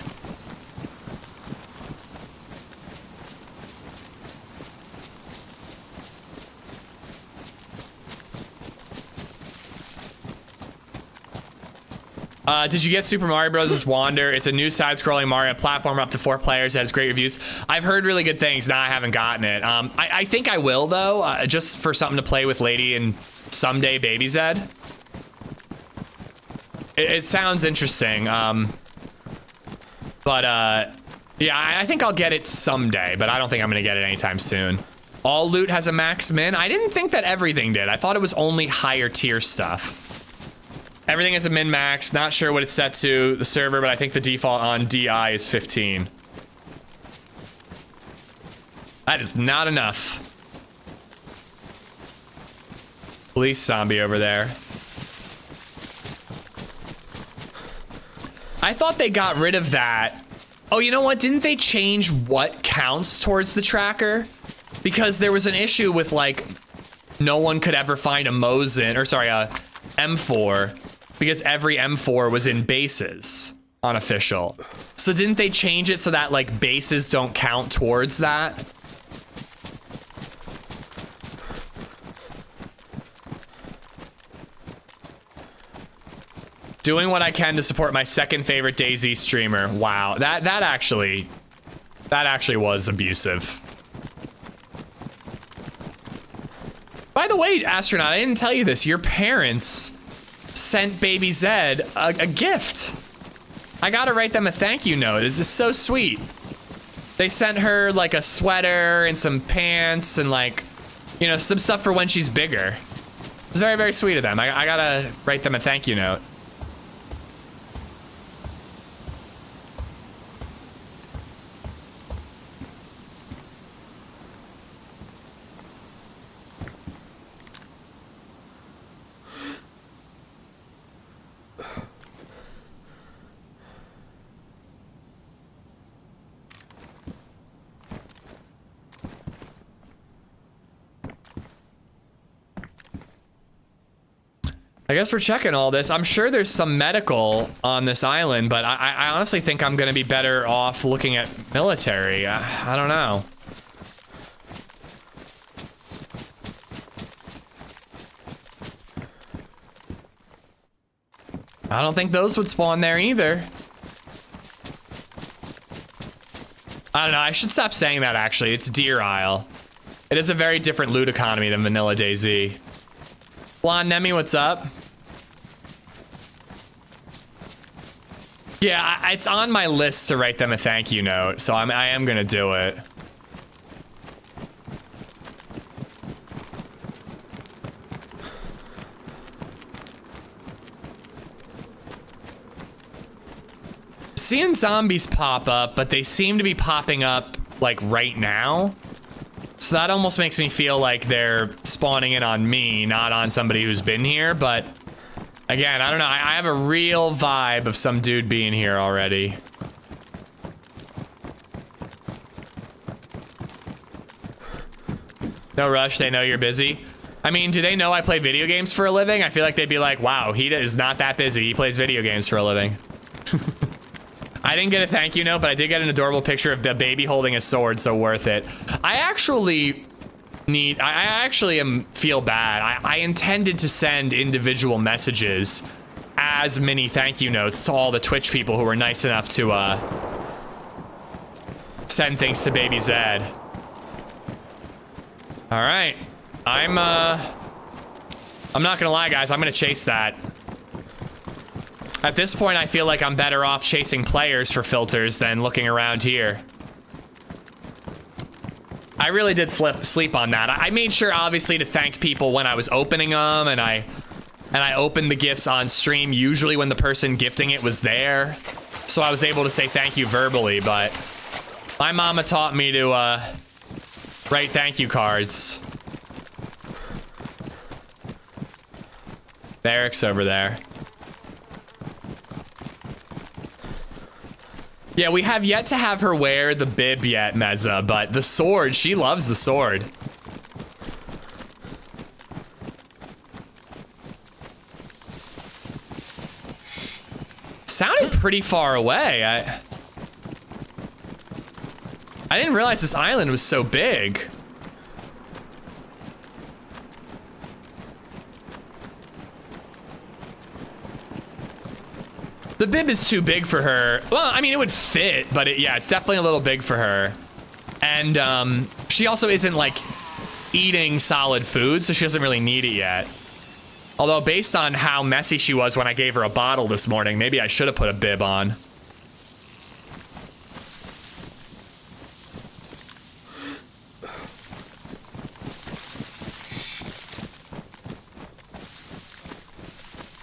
Did you get Super Mario Bros. Wander? It's a new side-scrolling Mario platform up to 4 players. It has great reviews. I've heard really good things. Nah, I haven't gotten it. I think I will, though, just for something to play with Lady and someday BabyZed. It sounds interesting. Yeah, I think I'll get it someday, but I don't think I'm going to get it anytime soon. All loot has a max min? I didn't think that everything did. I thought it was only higher tier stuff. Everything is a min-max. Not sure what it's set to the server, but I think the default on DI is 15. That is not enough. Police zombie over there. I thought they got rid of that. Oh, you know what? Didn't they change what counts towards the tracker? Because there was an issue with like, no one could ever find a Mosin, or sorry, a M4, because every M4 was in bases on official. So didn't they change it so that like bases don't count towards that? Doing what I can to support my second favorite DayZ streamer. Wow, that actually was abusive. By the way, astronaut, I didn't tell you this. Your parents sent Baby Zed a gift. I gotta write them a thank you note. It's just so sweet. They sent her like a sweater and some pants and like, you know, some stuff for when she's bigger. It's very, very sweet of them. I gotta write them a thank you note. I guess we're checking all this. I'm sure there's some medical on this island, but I honestly think I'm gonna be better off looking at military. I don't know. I don't think those would spawn there either. I don't know, I should stop saying that actually. It's Deer Isle. It is a very different loot economy than vanilla DayZ. Blonde Nemi, what's up? Yeah, it's on my list to write them a thank you note, so I am gonna do it. Seeing zombies pop up, but they seem to be popping up like right now. So that almost makes me feel like they're spawning in on me, not on somebody who's been here. But again, I don't know. I have a real vibe of some dude being here already. No rush. They know you're busy. I mean, do they know I play video games for a living? I feel like they'd be like, wow, he is not that busy. He plays video games for a living. I didn't get a thank you note, but I did get an adorable picture of the baby holding a sword, so worth it. I actually feel bad. I intended to send individual messages as mini thank you notes to all the Twitch people who were nice enough to send things to Baby Zed. All right, I'm not gonna lie, guys. I'm gonna chase that. At this point, I feel like I'm better off chasing players for filters than looking around here. I really did sleep on that. I made sure, obviously, to thank people when I was opening them, and I opened the gifts on stream, usually when the person gifting it was there. So I was able to say thank you verbally, but my mama taught me to write thank you cards. Barracks over there. Yeah, we have yet to have her wear the bib yet, Meza, but the sword, she loves the sword. Sounded pretty far away. I didn't realize this island was so big. The bib is too big for her. Well, I mean, it would fit, but yeah, it's definitely a little big for her. And she also isn't like eating solid food, so she doesn't really need it yet. Although based on how messy she was when I gave her a bottle this morning, maybe I should have put a bib on.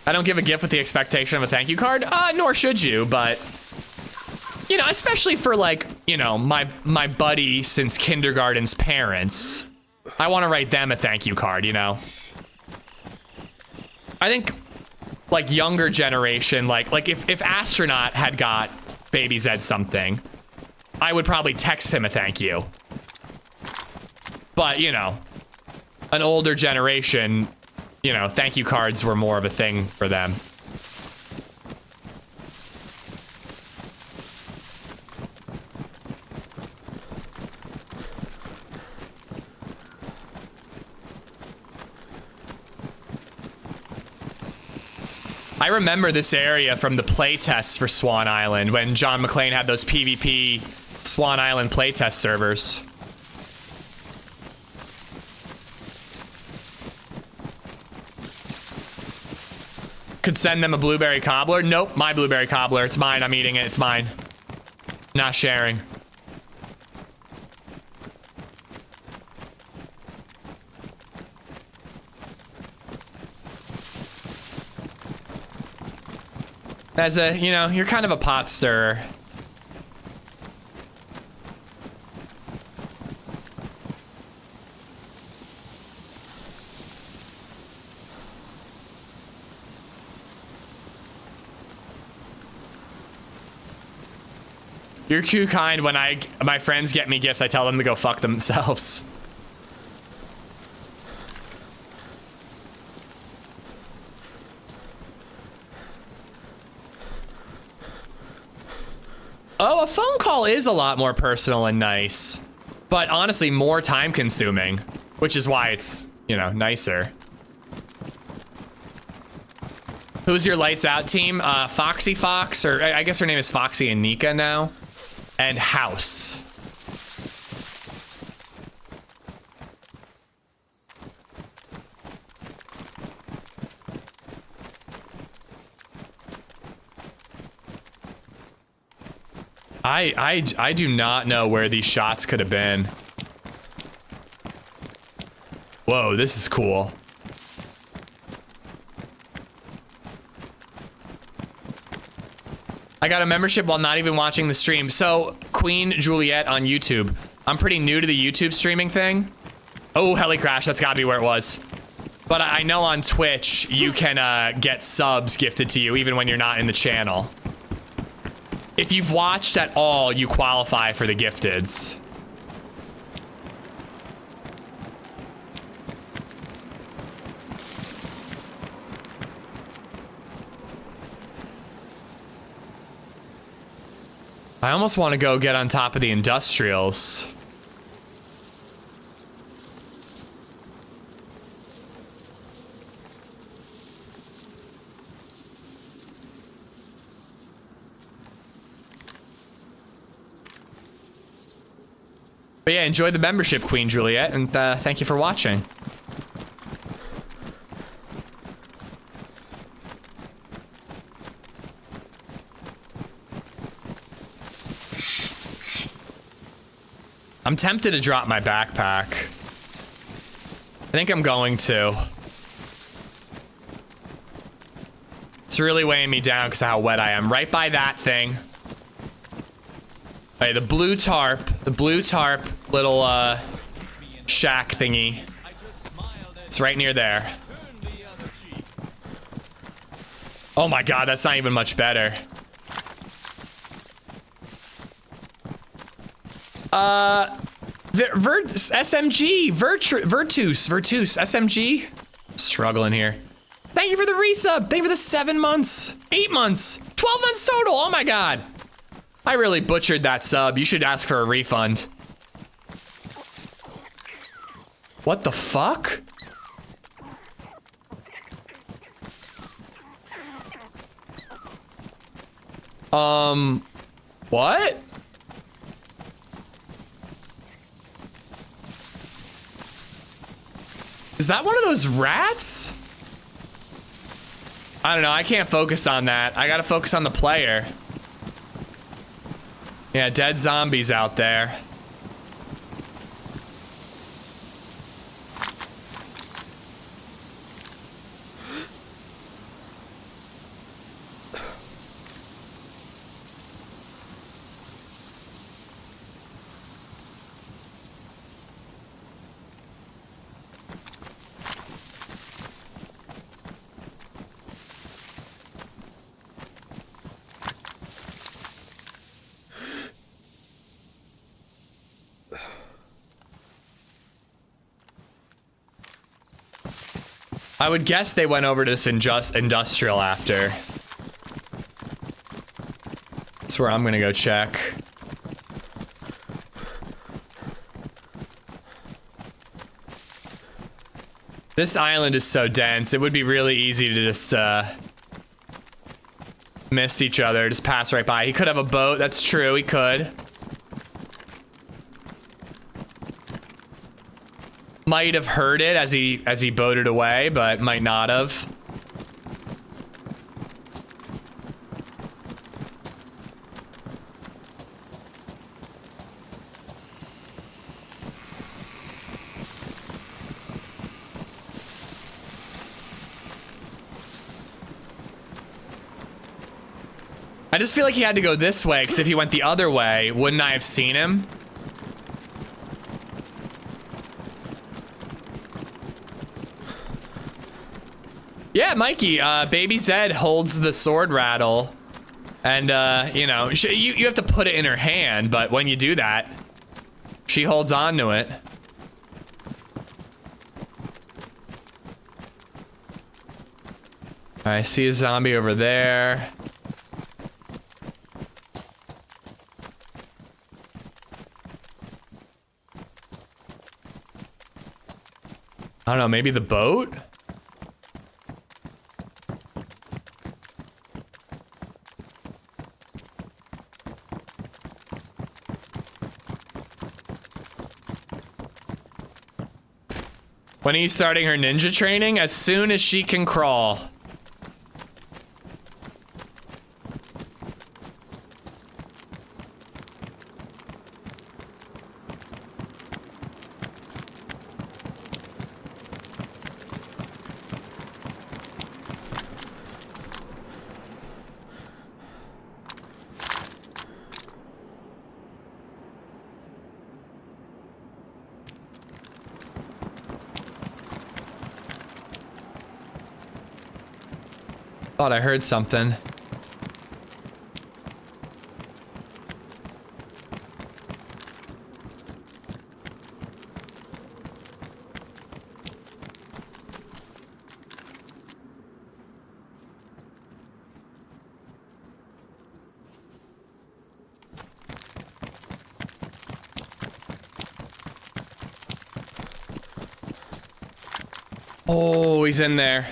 I don't give a gift with the expectation of a thank you card, nor should you, but you know, especially for like, you know, my buddy since kindergarten's parents, I want to write them a thank you card, you know. I think like younger generation, like if Astronaut had got Baby Zed something, I would probably text him a thank you. But, you know, an older generation, you know, thank you cards were more of a thing for them. I remember this area from the playtests for Swan Island when John McClane had those PvP Swan Island playtest servers. Could send them a blueberry cobbler. Nope, my blueberry cobbler. It's mine. I'm eating it. It's mine. Not sharing. As a, you know, you're kind of a pot stirrer. You're too kind. When my friends get me gifts, I tell them to go fuck themselves. Oh, a phone call is a lot more personal and nice, but honestly more time consuming, which is why it's, you know, nicer. Who's your lights out team? Foxy Fox, or I guess her name is Foxy and Nika now, and House. I do not know where these shots could have been. Whoa, this is cool. I got a membership while not even watching the stream. So, Queen Juliet on YouTube. I'm pretty new to the YouTube streaming thing. Oh, Heli Crash, that's gotta be where it was. But I know on Twitch, you can get subs gifted to you even when you're not in the channel. If you've watched at all, you qualify for the gifteds. I almost want to go get on top of the industrials. But yeah, enjoy the membership, Queen Juliet, and thank you for watching. I'm tempted to drop my backpack. I think I'm going to. It's really weighing me down because of how wet I am. Right by that thing. Hey, the blue tarp little shack thingy. It's right near there. Oh my god, that's not even much better. Virtus, SMG. Struggling here. Thank you for the resub. Thank you for the 7 months, 8 months, 12 months total. Oh my god. I really butchered that sub. You should ask for a refund. What the fuck? What? Is that one of those rats? I don't know. I can't focus on that. I gotta focus on the player. Yeah, dead zombies out there. I would guess they went over to this industrial after. That's where I'm gonna go check. This island is so dense, it would be really easy to just miss each other, just pass right by. He could have a boat, that's true, he could. Might have heard it as he boated away, but might not have. I just feel like he had to go this way, because if he went the other way, wouldn't I have seen him? Yeah, Mikey, Baby Zed holds the sword rattle. And, you know, you have to put it in her hand, but when you do that, she holds on to it. I see a zombie over there. I don't know, maybe the boat? When are you starting her ninja training? As soon as she can crawl. Thought I heard something. Oh, he's in there.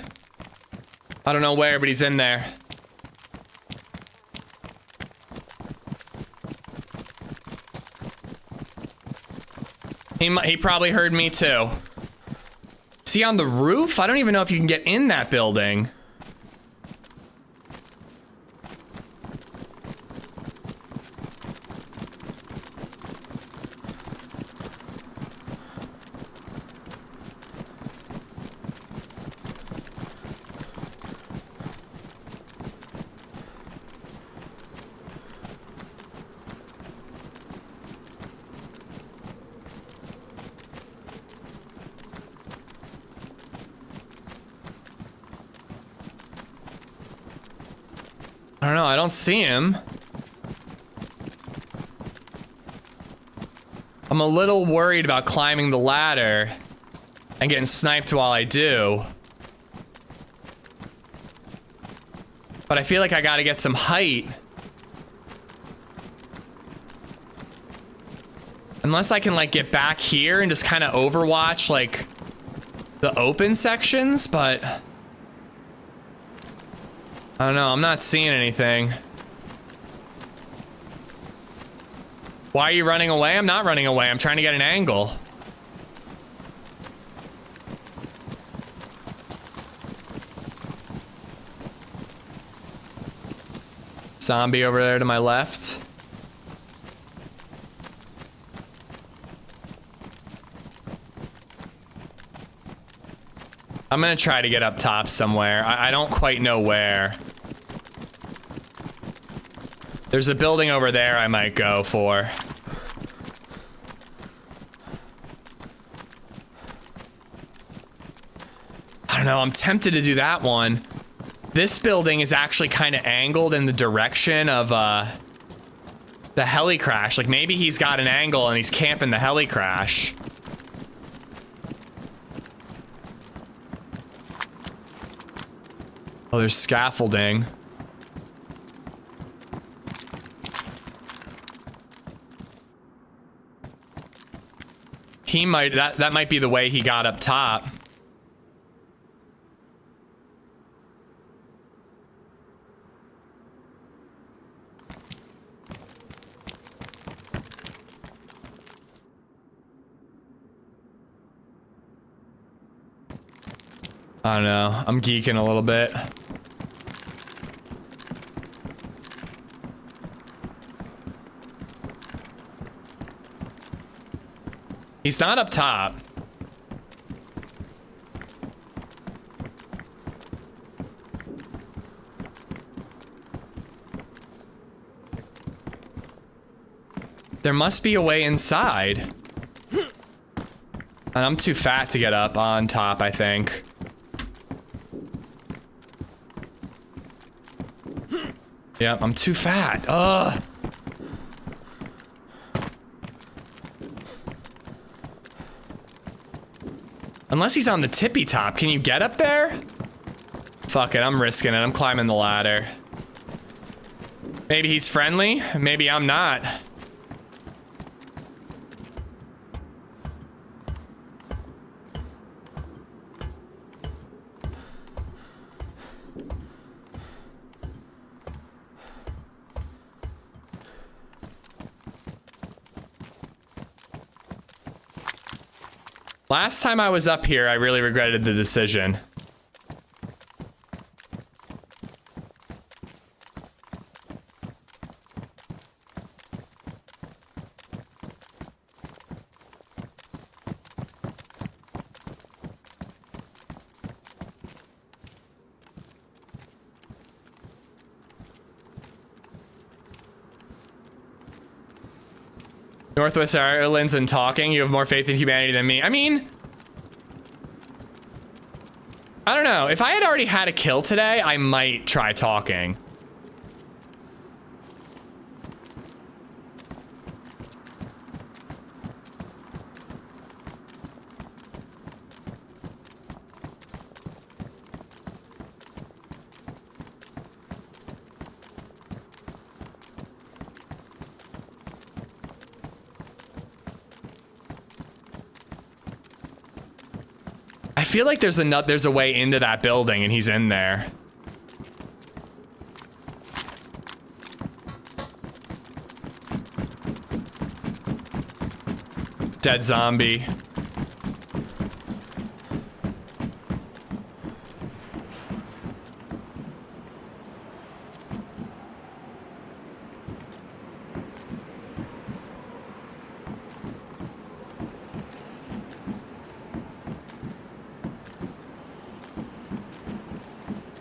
I don't know where, but he's in there. He probably heard me too. Is he on the roof? I don't even know if you can get in that building. I don't know, I don't see him. I'm a little worried about climbing the ladder and getting sniped while I do. But I feel like I gotta get some height. Unless I can like get back here and just kind of overwatch like the open sections, but I don't know, I'm not seeing anything. Why are you running away? I'm not running away, I'm trying to get an angle. Zombie over there to my left. I'm gonna try to get up top somewhere. I don't quite know where. There's a building over there I might go for. I don't know, I'm tempted to do that one. This building is actually kind of angled in the direction of the heli crash. Like maybe he's got an angle and he's camping the heli crash. Oh, there's scaffolding. He might, that might be the way he got up top. I don't know. I'm geeking a little bit. He's not up top. There must be a way inside. And I'm too fat to get up on top, I think. Yeah, I'm too fat. Ugh. Unless he's on the tippy top. Can you get up there? Fuck it, I'm risking it. I'm climbing the ladder. Maybe he's friendly. Maybe I'm not. Last time I was up here, I really regretted the decision. Northwest Ireland's and talking. You have more faith in humanity than me. I mean, I don't know. If I had already had a kill today, I might try talking. I feel like there's a way into that building and he's in there. Dead zombie.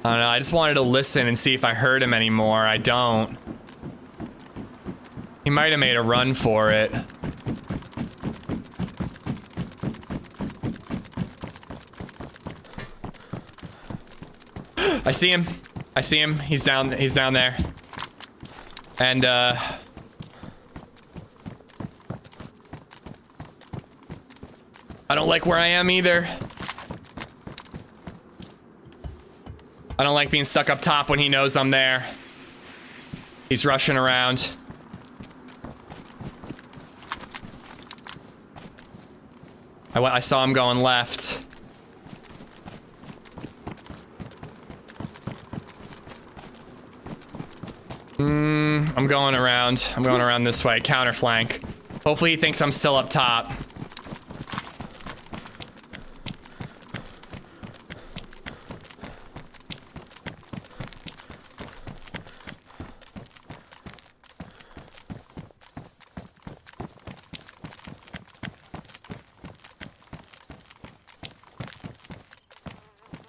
I don't know, I just wanted to listen and see if I heard him anymore. I don't. He might have made a run for it. I see him. I see him. He's down there. And I don't like where I am either. I don't like being stuck up top when he knows I'm there. He's rushing around. I saw him going left. I'm going around. I'm going around this way. Counter flank. Hopefully he thinks I'm still up top.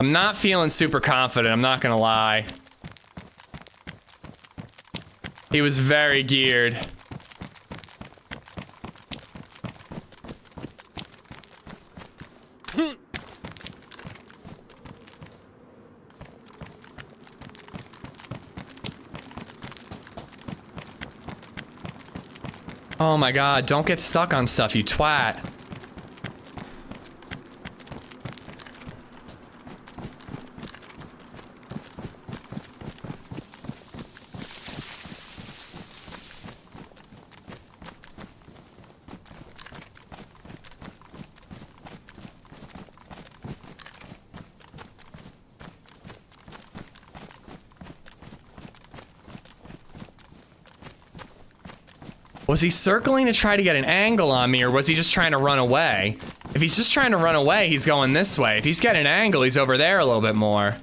I'm not feeling super confident, I'm not gonna lie. He was very geared. Oh my god, don't get stuck on stuff, you twat. Was he circling to try to get an angle on me, or was he just trying to run away? If he's just trying to run away, he's going this way. If he's getting an angle, he's over there a little bit more.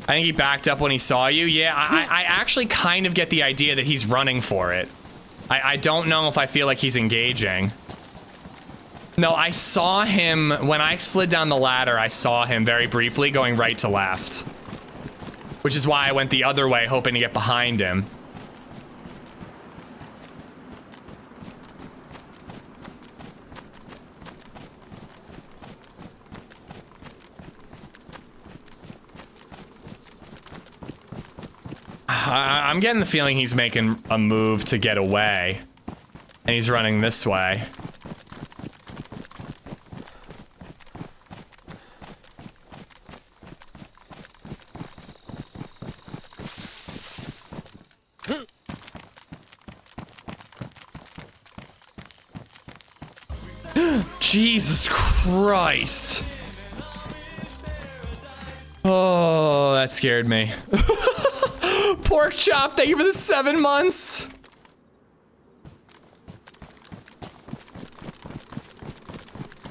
I think he backed up when he saw you. Yeah, I actually kind of get the idea that he's running for it. I don't know if I feel like he's engaging. No, I saw him, when I slid down the ladder, I saw him very briefly going right to left. Which is why I went the other way, hoping to get behind him. I'm getting the feeling he's making a move to get away. And he's running this way. Jesus Christ. Oh, that scared me. Pork chop, thank you for the 7 months.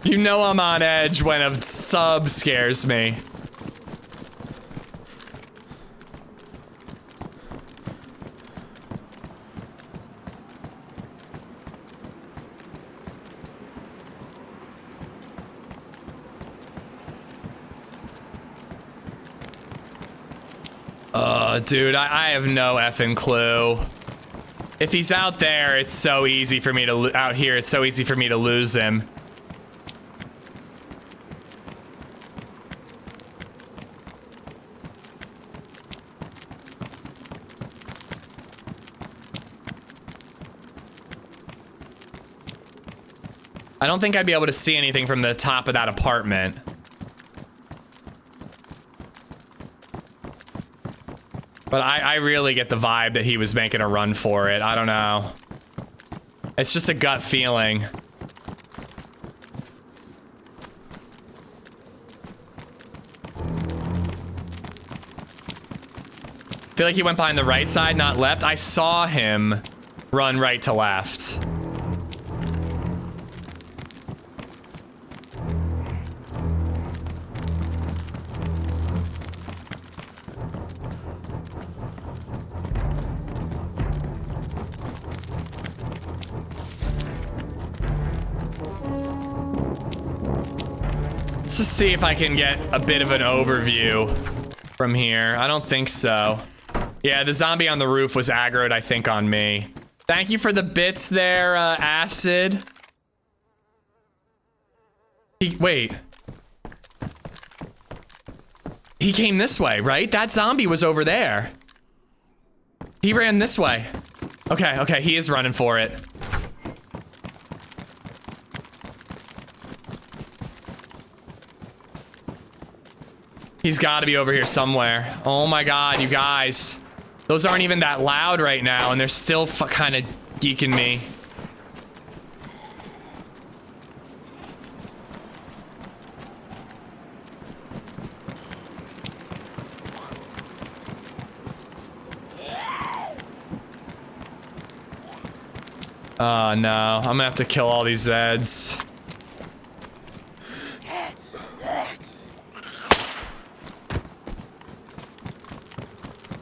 You know I'm on edge when a sub scares me. Dude, I have no effing clue. If he's out there, it's so easy for me to out here. It's so easy for me to lose him. I don't think I'd be able to see anything from the top of that apartment. But I really get the vibe that he was making a run for it. I don't know. It's just a gut feeling. I feel like he went behind the right side, not left. I saw him run right to left. Let's just see if I can get a bit of an overview from here. I don't think so. Yeah, the zombie on the roof was aggroed, I think, on me. Thank you for the bits there, Acid. Wait. He came this way, right? That zombie was over there. He ran this way. Okay, okay, he is running for it. He's got to be over here somewhere. Oh my god, you guys. Those aren't even that loud right now, and they're still kind of geeking me. Oh no, I'm gonna have to kill all these Zeds.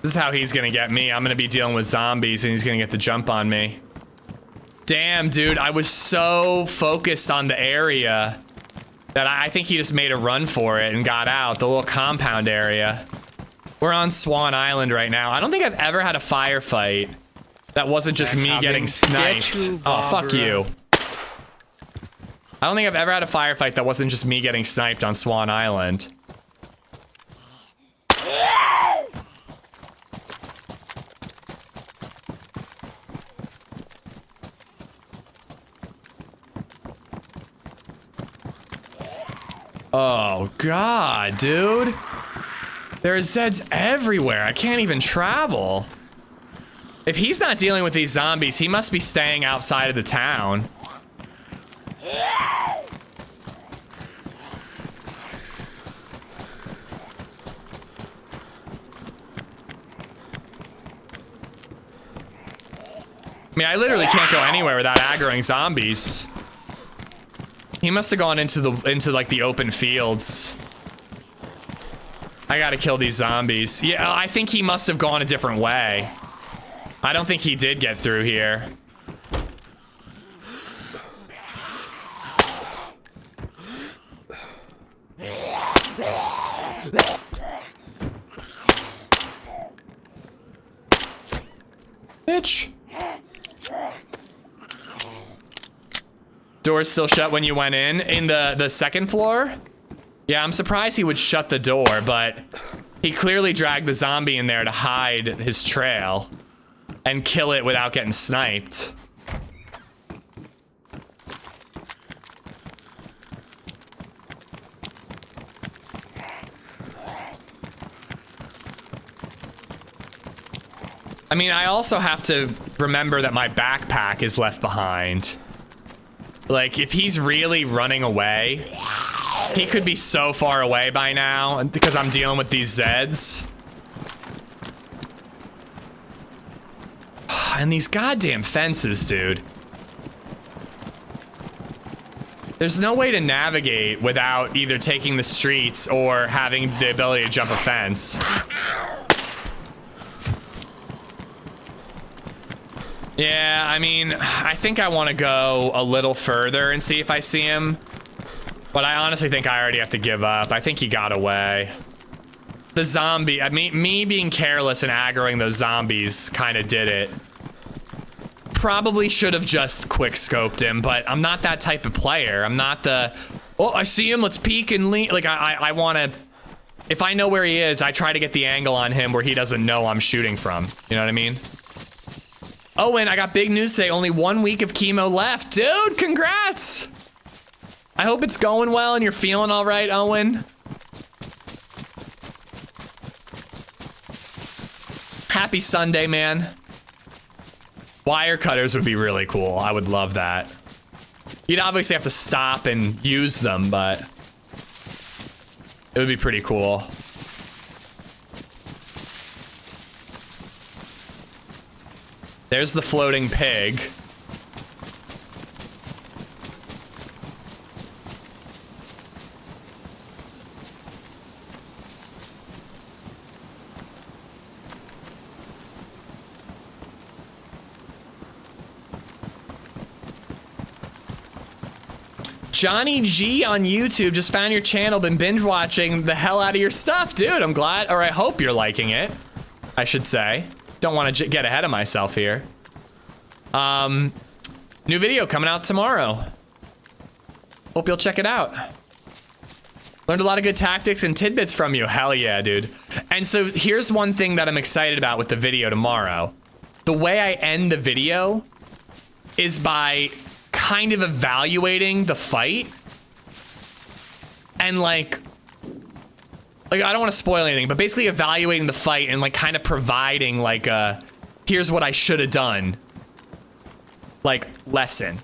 This is how he's gonna get me. I'm gonna be dealing with zombies and he's gonna get the jump on me. Damn, dude, I was so focused on the area that I think he just made a run for it and got out, the little compound area. We're on Swan Island right now. I don't think I've ever had a firefight that wasn't just me getting sniped. Oh, fuck you. I don't think I've ever had a firefight that wasn't just me getting sniped on Swan Island. Oh, God, dude. There are Zeds everywhere. I can't even travel. If he's not dealing with these zombies, he must be staying outside of the town. I mean, I literally can't go anywhere without aggroing zombies. He must have gone into like the open fields. I gotta kill these zombies. Yeah, I think he must have gone a different way. I don't think he did get through here. Bitch. Door's still shut when you went in the second floor? Yeah, I'm surprised he would shut the door, but he clearly dragged the zombie in there to hide his trail and kill it without getting sniped. I mean, I also have to remember that my backpack is left behind. Like, if he's really running away, he could be so far away by now because I'm dealing with these Zeds. And these goddamn fences, dude. There's no way to navigate without either taking the streets or having the ability to jump a fence. Yeah, I mean, I think I want to go a little further and see if I see him. But I honestly think I already have to give up. I think he got away. The zombie, I mean, me being careless and aggroing those zombies kind of did it. Probably should have just quick scoped him, but I'm not that type of player. I'm not the, oh, I see him, let's peek and lean. Like, I want to, if I know where he is, I try to get the angle on him where he doesn't know I'm shooting from. You know what I mean? Owen, I got big news today. Only 1 week of chemo left. Dude, congrats. I hope it's going well and you're feeling all right, Owen. Happy Sunday, man. Wire cutters would be really cool. I would love that. You'd obviously have to stop and use them, but it would be pretty cool. There's the floating pig. Johnny G on YouTube, just found your channel, been binge watching the hell out of your stuff. Dude, I'm glad, or I hope you're liking it, I should say. Don't want to get ahead of myself here. New video coming out tomorrow. Hope you'll check it out. Learned a lot of good tactics and tidbits from you. Hell yeah, dude. And so here's one thing that I'm excited about with the video tomorrow. The way I end the video is by kind of evaluating the fight. And like I don't want to spoil anything, but basically evaluating the fight and like kind of providing like a, here's what I should have done. Like lesson,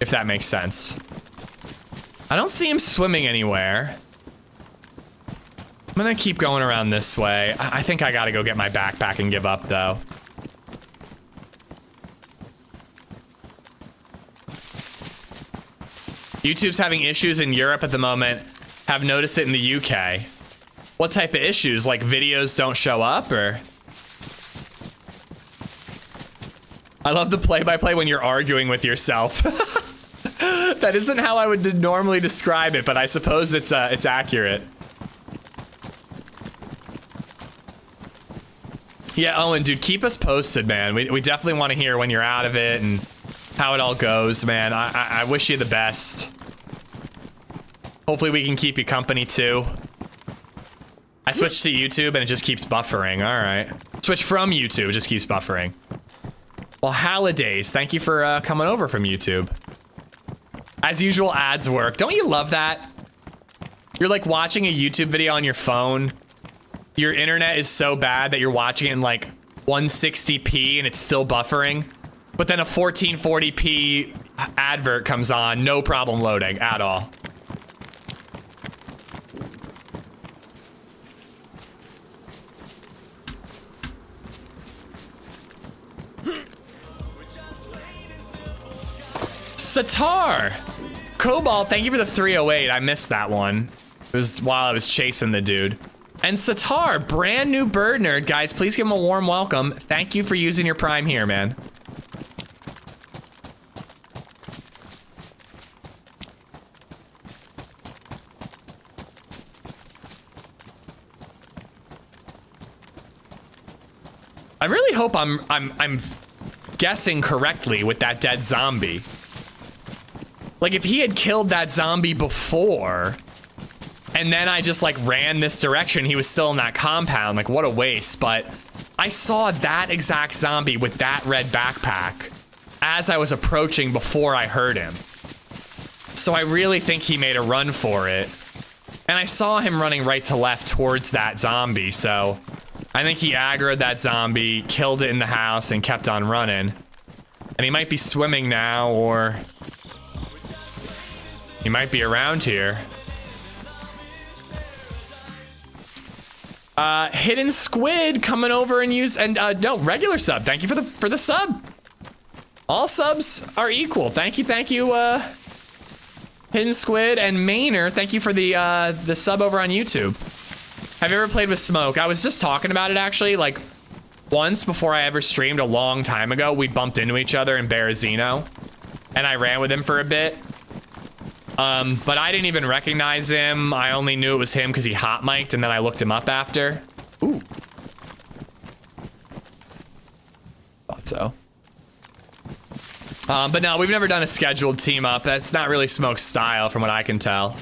if that makes sense. I don't see him swimming anywhere. I'm gonna keep going around this way. I think I gotta go get my backpack and give up though. YouTube's having issues in Europe at the moment. Have noticed it in the UK. What type of issues? Like videos don't show up, or? I love the play-by-play when you're arguing with yourself. That isn't how I would normally describe it, but I suppose it's accurate. Yeah, Owen, dude, keep us posted, man. We definitely want to hear when you're out of it and how it all goes, man. I wish you the best. Hopefully we can keep you company too. I switched to YouTube and it just keeps buffering. All right. Switch from YouTube, it just keeps buffering. Well, holidays, thank you for coming over from YouTube. As usual, ads work. Don't you love that? You're like watching a YouTube video on your phone. Your internet is so bad that you're watching it in like 160p and it's still buffering. But then a 1440p advert comes on, no problem loading at all. Satar. Cobalt, thank you for the 308. I missed that one. It was while I was chasing the dude. And Satar, brand new bird nerd. Guys, please give him a warm welcome. Thank you for using your Prime here, man. I really hope I'm guessing correctly with that dead zombie. Like, if he had killed that zombie before, and then I just like ran this direction, he was still in that compound. Like, what a waste. But I saw that exact zombie with that red backpack as I was approaching before I heard him. So I really think he made a run for it. And I saw him running right to left towards that zombie, so I think he aggroed that zombie, killed it in the house, and kept on running. And he might be swimming now, or he might be around here. Hidden Squid coming over and no, regular sub. Thank you for the sub. All subs are equal. Thank you, Hidden Squid. And Mainer, thank you for the sub over on YouTube. Have you ever played with Smoke? I was just talking about it actually, like once before I ever streamed a long time ago, we bumped into each other in Berezino and I ran with him for a bit. But I didn't even recognize him. I only knew it was him because he hot mic'd and then I looked him up after. Ooh. Thought so. But no, we've never done a scheduled team up. That's not really Smoke's style from what I can tell.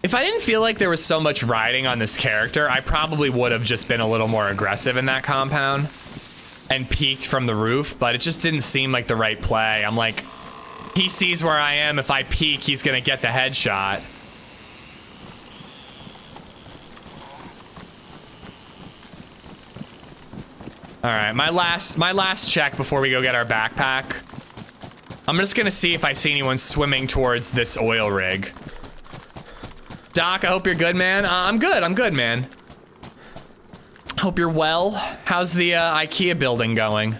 If I didn't feel like there was so much riding on this character, I probably would have just been a little more aggressive in that compound and peeked from the roof, but it just didn't seem like the right play. I'm like, he sees where I am. If I peek, he's gonna get the headshot. All right, my last check before we go get our backpack. I'm just gonna see if I see anyone swimming towards this oil rig. Doc, I hope you're good, man. I'm good, man. Hope you're well. How's the IKEA building going?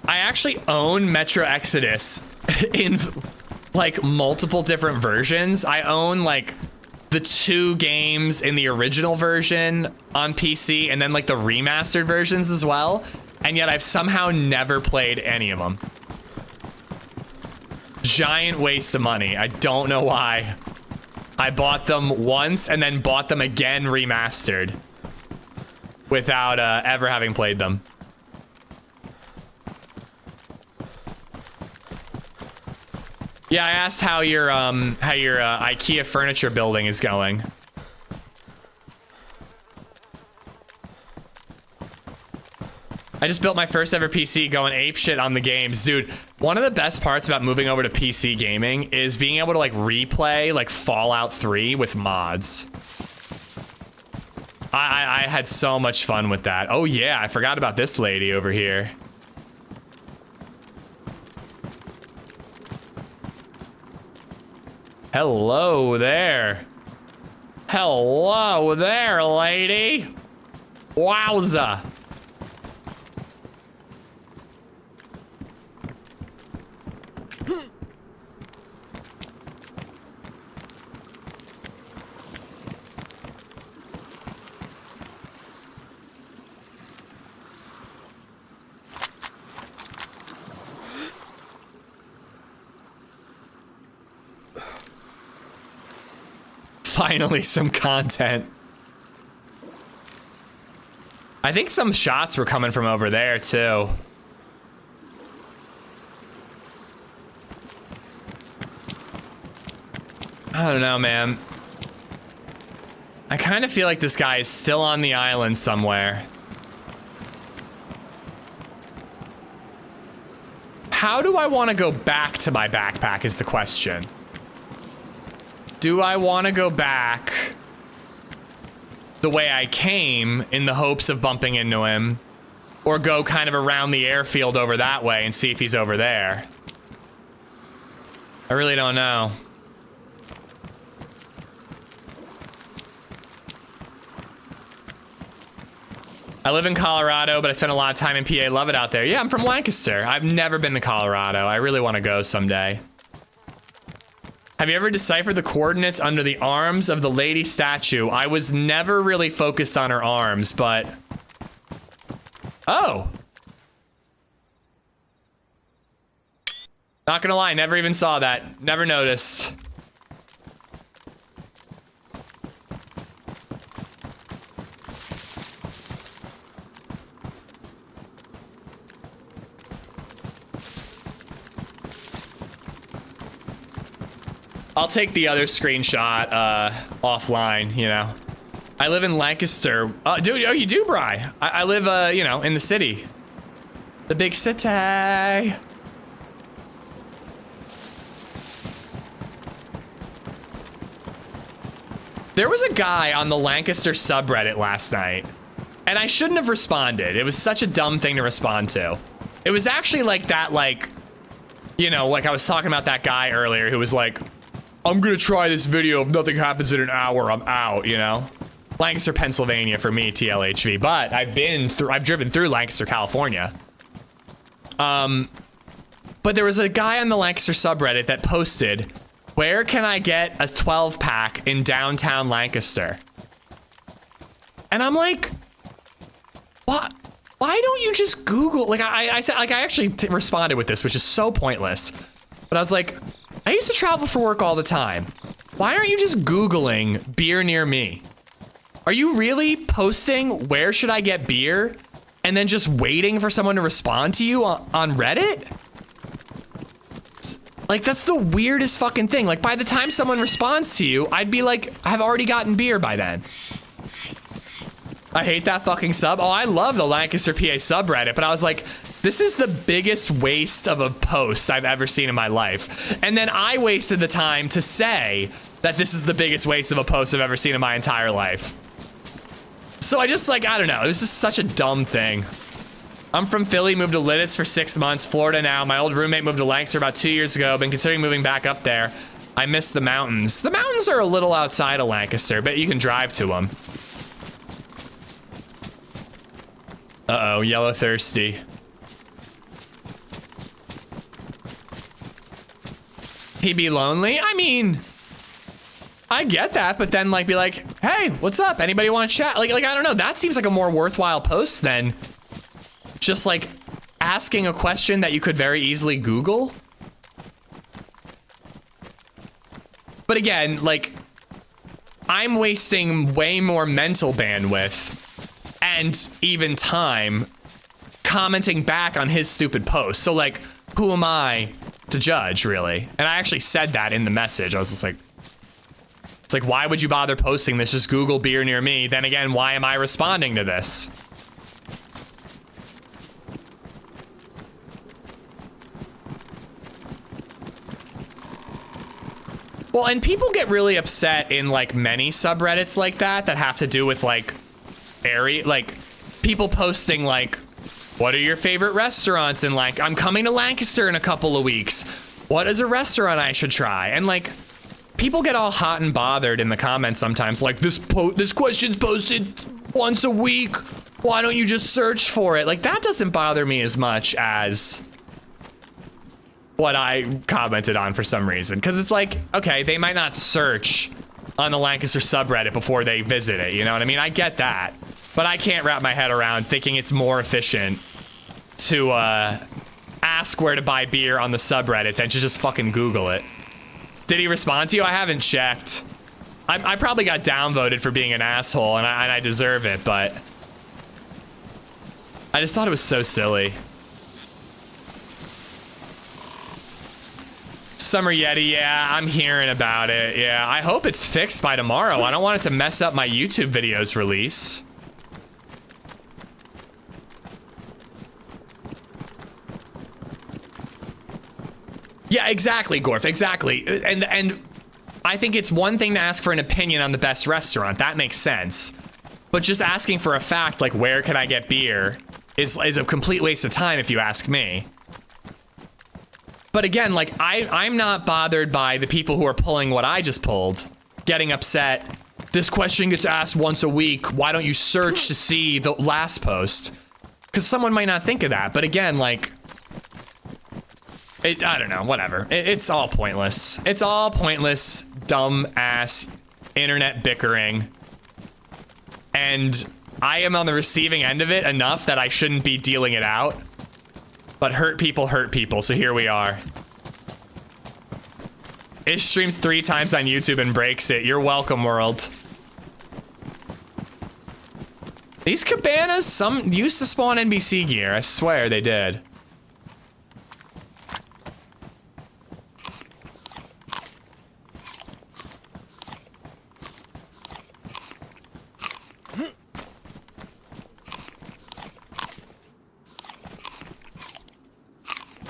I actually own Metro Exodus in like multiple different versions. I own like the 2 games in the original version on PC and then like the remastered versions as well. And yet I've somehow never played any of them. Giant waste of money. I don't know why. I bought them once and then bought them again remastered without ever having played them. Yeah, I asked how your IKEA furniture building is going. I just built my first ever PC going apeshit on the games. Dude, one of the best parts about moving over to PC gaming is being able to like replay like Fallout 3 with mods. I had so much fun with that. Oh yeah, I forgot about this lady over here. Hello there. Hello there, lady. Wowza. Finally, some content. I think some shots were coming from over there, too. I don't know, man. I kind of feel like this guy is still on the island somewhere. how do I want to go back to my backpack is the question. Do I want to go back the way I came in the hopes of bumping into him, or go kind of around the airfield over that way and see if he's over there? I really don't know. I live in Colorado, but I spend a lot of time in PA. Love it out there. Yeah, I'm from Lancaster. I've never been to Colorado. I really want to go someday. Have you ever deciphered the coordinates under the arms of the lady statue? I was never really focused on her arms, but... Oh. Not gonna lie, never even saw that. Never noticed. I'll take the other screenshot offline, you know. I live in Lancaster. Dude, oh, you do, Bri. I live, you know, in the city. The big city. There was a guy on the Lancaster subreddit last night, and I shouldn't have responded. It was such a dumb thing to respond to. It was actually like that, like, you know, like I was talking about that guy earlier who was like, I'm gonna try this video. If nothing happens in an hour, I'm out, you know? Lancaster, Pennsylvania for me, TLHV, but I've driven through Lancaster, California. But there was a guy on the Lancaster subreddit that posted, where can I get a 12 pack in downtown Lancaster? And I'm like, what? Why don't you just Google? Like I said, like I actually responded with this, which is so pointless. But I was like, I used to travel for work all the time. Why aren't you just Googling beer near me? Are you really posting where should I get beer and then just waiting for someone to respond to you on Reddit? Like, that's the weirdest fucking thing. Like, by the time someone responds to you, I'd be like, I've already gotten beer by then. I hate that fucking sub. Oh, I love the Lancaster, PA subreddit, but I was like, this is the biggest waste of a post I've ever seen in my life. And then I wasted the time to say that this is the biggest waste of a post I've ever seen in my entire life. So I just, like, I don't know. It was just such a dumb thing. I'm from Philly, moved to Lititz for 6 months, Florida now. My old roommate moved to Lancaster about 2 years ago. Been considering moving back up there. I miss the mountains. The mountains are a little outside of Lancaster, but you can drive to them. Uh-oh, yellow thirsty. He be lonely? I mean, I get that, but then like be like, hey, what's up? Anybody want to chat? Like I don't know. That seems like a more worthwhile post than just like asking a question that you could very easily Google. But again, like I'm wasting way more mental bandwidth and even time commenting back on his stupid post. So like, who am I to judge, really? And I actually said that in the message. I was just like, it's like, why would you bother posting this? Just Google beer near me. Then again, why am I responding to this? Well, and people get really upset in like many subreddits like that have to do with like like people posting like, what are your favorite restaurants? And like, I'm coming to Lancaster in a couple of weeks. What is a restaurant I should try? And like, people get all hot and bothered in the comments sometimes. Like, this question's posted once a week. Why don't you just search for it? Like, that doesn't bother me as much as what I commented on for some reason. Because it's like, okay, they might not search on the Lancaster subreddit before they visit it. You know what I mean? I get that. But I can't wrap my head around thinking it's more efficient to ask where to buy beer on the subreddit than to just fucking Google it. Did he respond to you? I haven't checked. I probably got downvoted for being an asshole, and I deserve it, but I just thought it was so silly. Summer Yeti, yeah, I'm hearing about it. Yeah, I hope it's fixed by tomorrow. I don't want it to mess up my YouTube video's release. Yeah, exactly, Gorf, exactly. And I think it's one thing to ask for an opinion on the best restaurant. That makes sense. But just asking for a fact, like, where can I get beer, is a complete waste of time if you ask me. But again, like, I'm not bothered by the people who are pulling what I just pulled, getting upset. This question gets asked once a week. Why don't you search to see the last post? Because someone might not think of that. But again, like, I don't know, whatever. It's all pointless. It's all pointless, dumb ass internet bickering. And I am on the receiving end of it enough that I shouldn't be dealing it out. But hurt people, so here we are. Ish streams 3 times on YouTube and breaks it. You're welcome, world. These cabanas, some used to spawn NBC gear. I swear they did.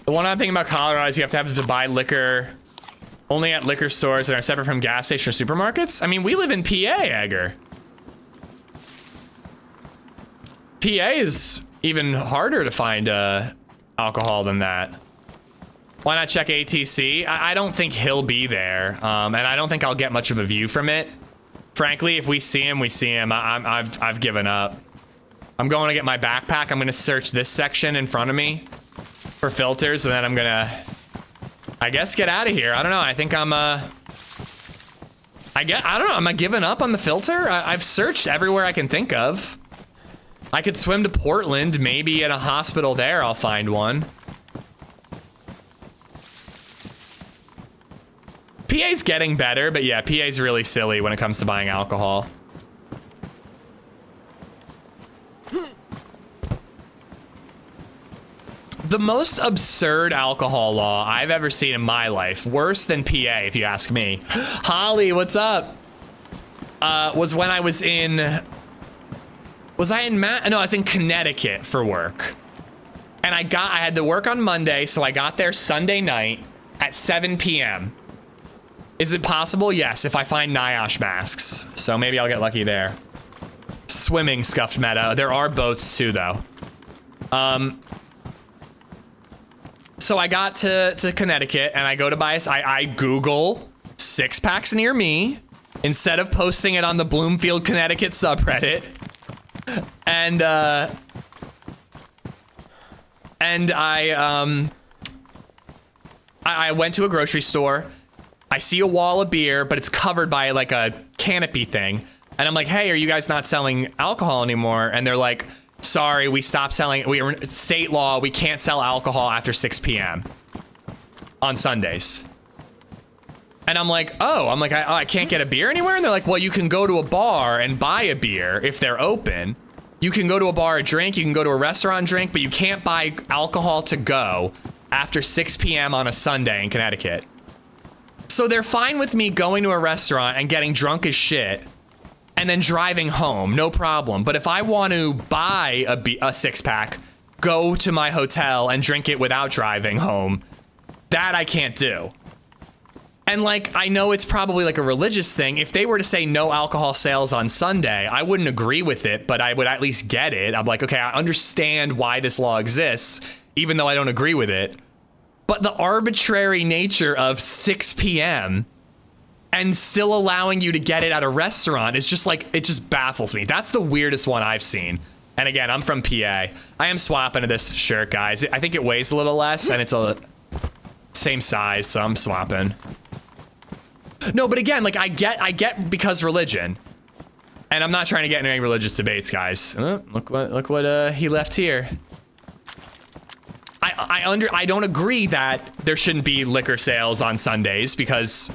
The one other thing about Colorado is you have to buy liquor only at liquor stores that are separate from gas stations or supermarkets. I mean, we live in PA, Egger. PA is even harder to find alcohol than that. Why not check ATC? I don't think he'll be there, and I don't think I'll get much of a view from it. Frankly, if we see him, we see him. I've given up. I'm going to get my backpack. I'm going to search this section in front of me for filters, and then I'm gonna, I guess, get out of here. I don't know. I think I'm I don't know. Am I giving up on the filter? I've searched everywhere I can think of. I could swim to Portland. Maybe at a hospital there I'll find one. PA's getting better, but yeah, PA's really silly when it comes to buying alcohol. The most absurd alcohol law I've ever seen in my life, worse than PA if you ask me. Holly, what's up? Was when I was in, no, I was in Connecticut for work. And I had to work on Monday, so I got there Sunday night at 7 p.m. Is it possible? Yes, if I find NIOSH masks. So maybe I'll get lucky there. Swimming, Scuffed Meta. There are boats too, though. So I got to Connecticut and I go to buy, I Google 6-packs near me instead of posting it on the Bloomfield, Connecticut subreddit. And I went to a grocery store. I see a wall of beer, but it's covered by like a canopy thing. And I'm like, hey, are you guys not selling alcohol anymore? And they're like, sorry, we stopped selling. It's state law. We can't sell alcohol after 6 p.m. on Sundays. And I'm like, oh, I can't get a beer anywhere. And they're like, well, you can go to a bar and buy a beer if they're open. You can go to a bar and drink. You can go to a restaurant and drink, but you can't buy alcohol to go after 6 p.m. on a Sunday in Connecticut. So they're fine with me going to a restaurant and getting drunk as shit and then driving home, no problem. But if I want to buy a 6-pack, go to my hotel and drink it without driving home, that I can't do. And like, I know it's probably like a religious thing. If they were to say no alcohol sales on Sunday, I wouldn't agree with it, but I would at least get it. I'm like, okay, I understand why this law exists, even though I don't agree with it. But the arbitrary nature of 6 p.m. and still allowing you to get it at a restaurant is just like, it just baffles me. That's the weirdest one I've seen. And again, I'm from PA. I am swapping to this shirt, guys. I think it weighs a little less and it's a same size, so I'm swapping. No, but again, like I get because religion. And I'm not trying to get into any religious debates, guys. Look what he left here. I don't agree that there shouldn't be liquor sales on Sundays because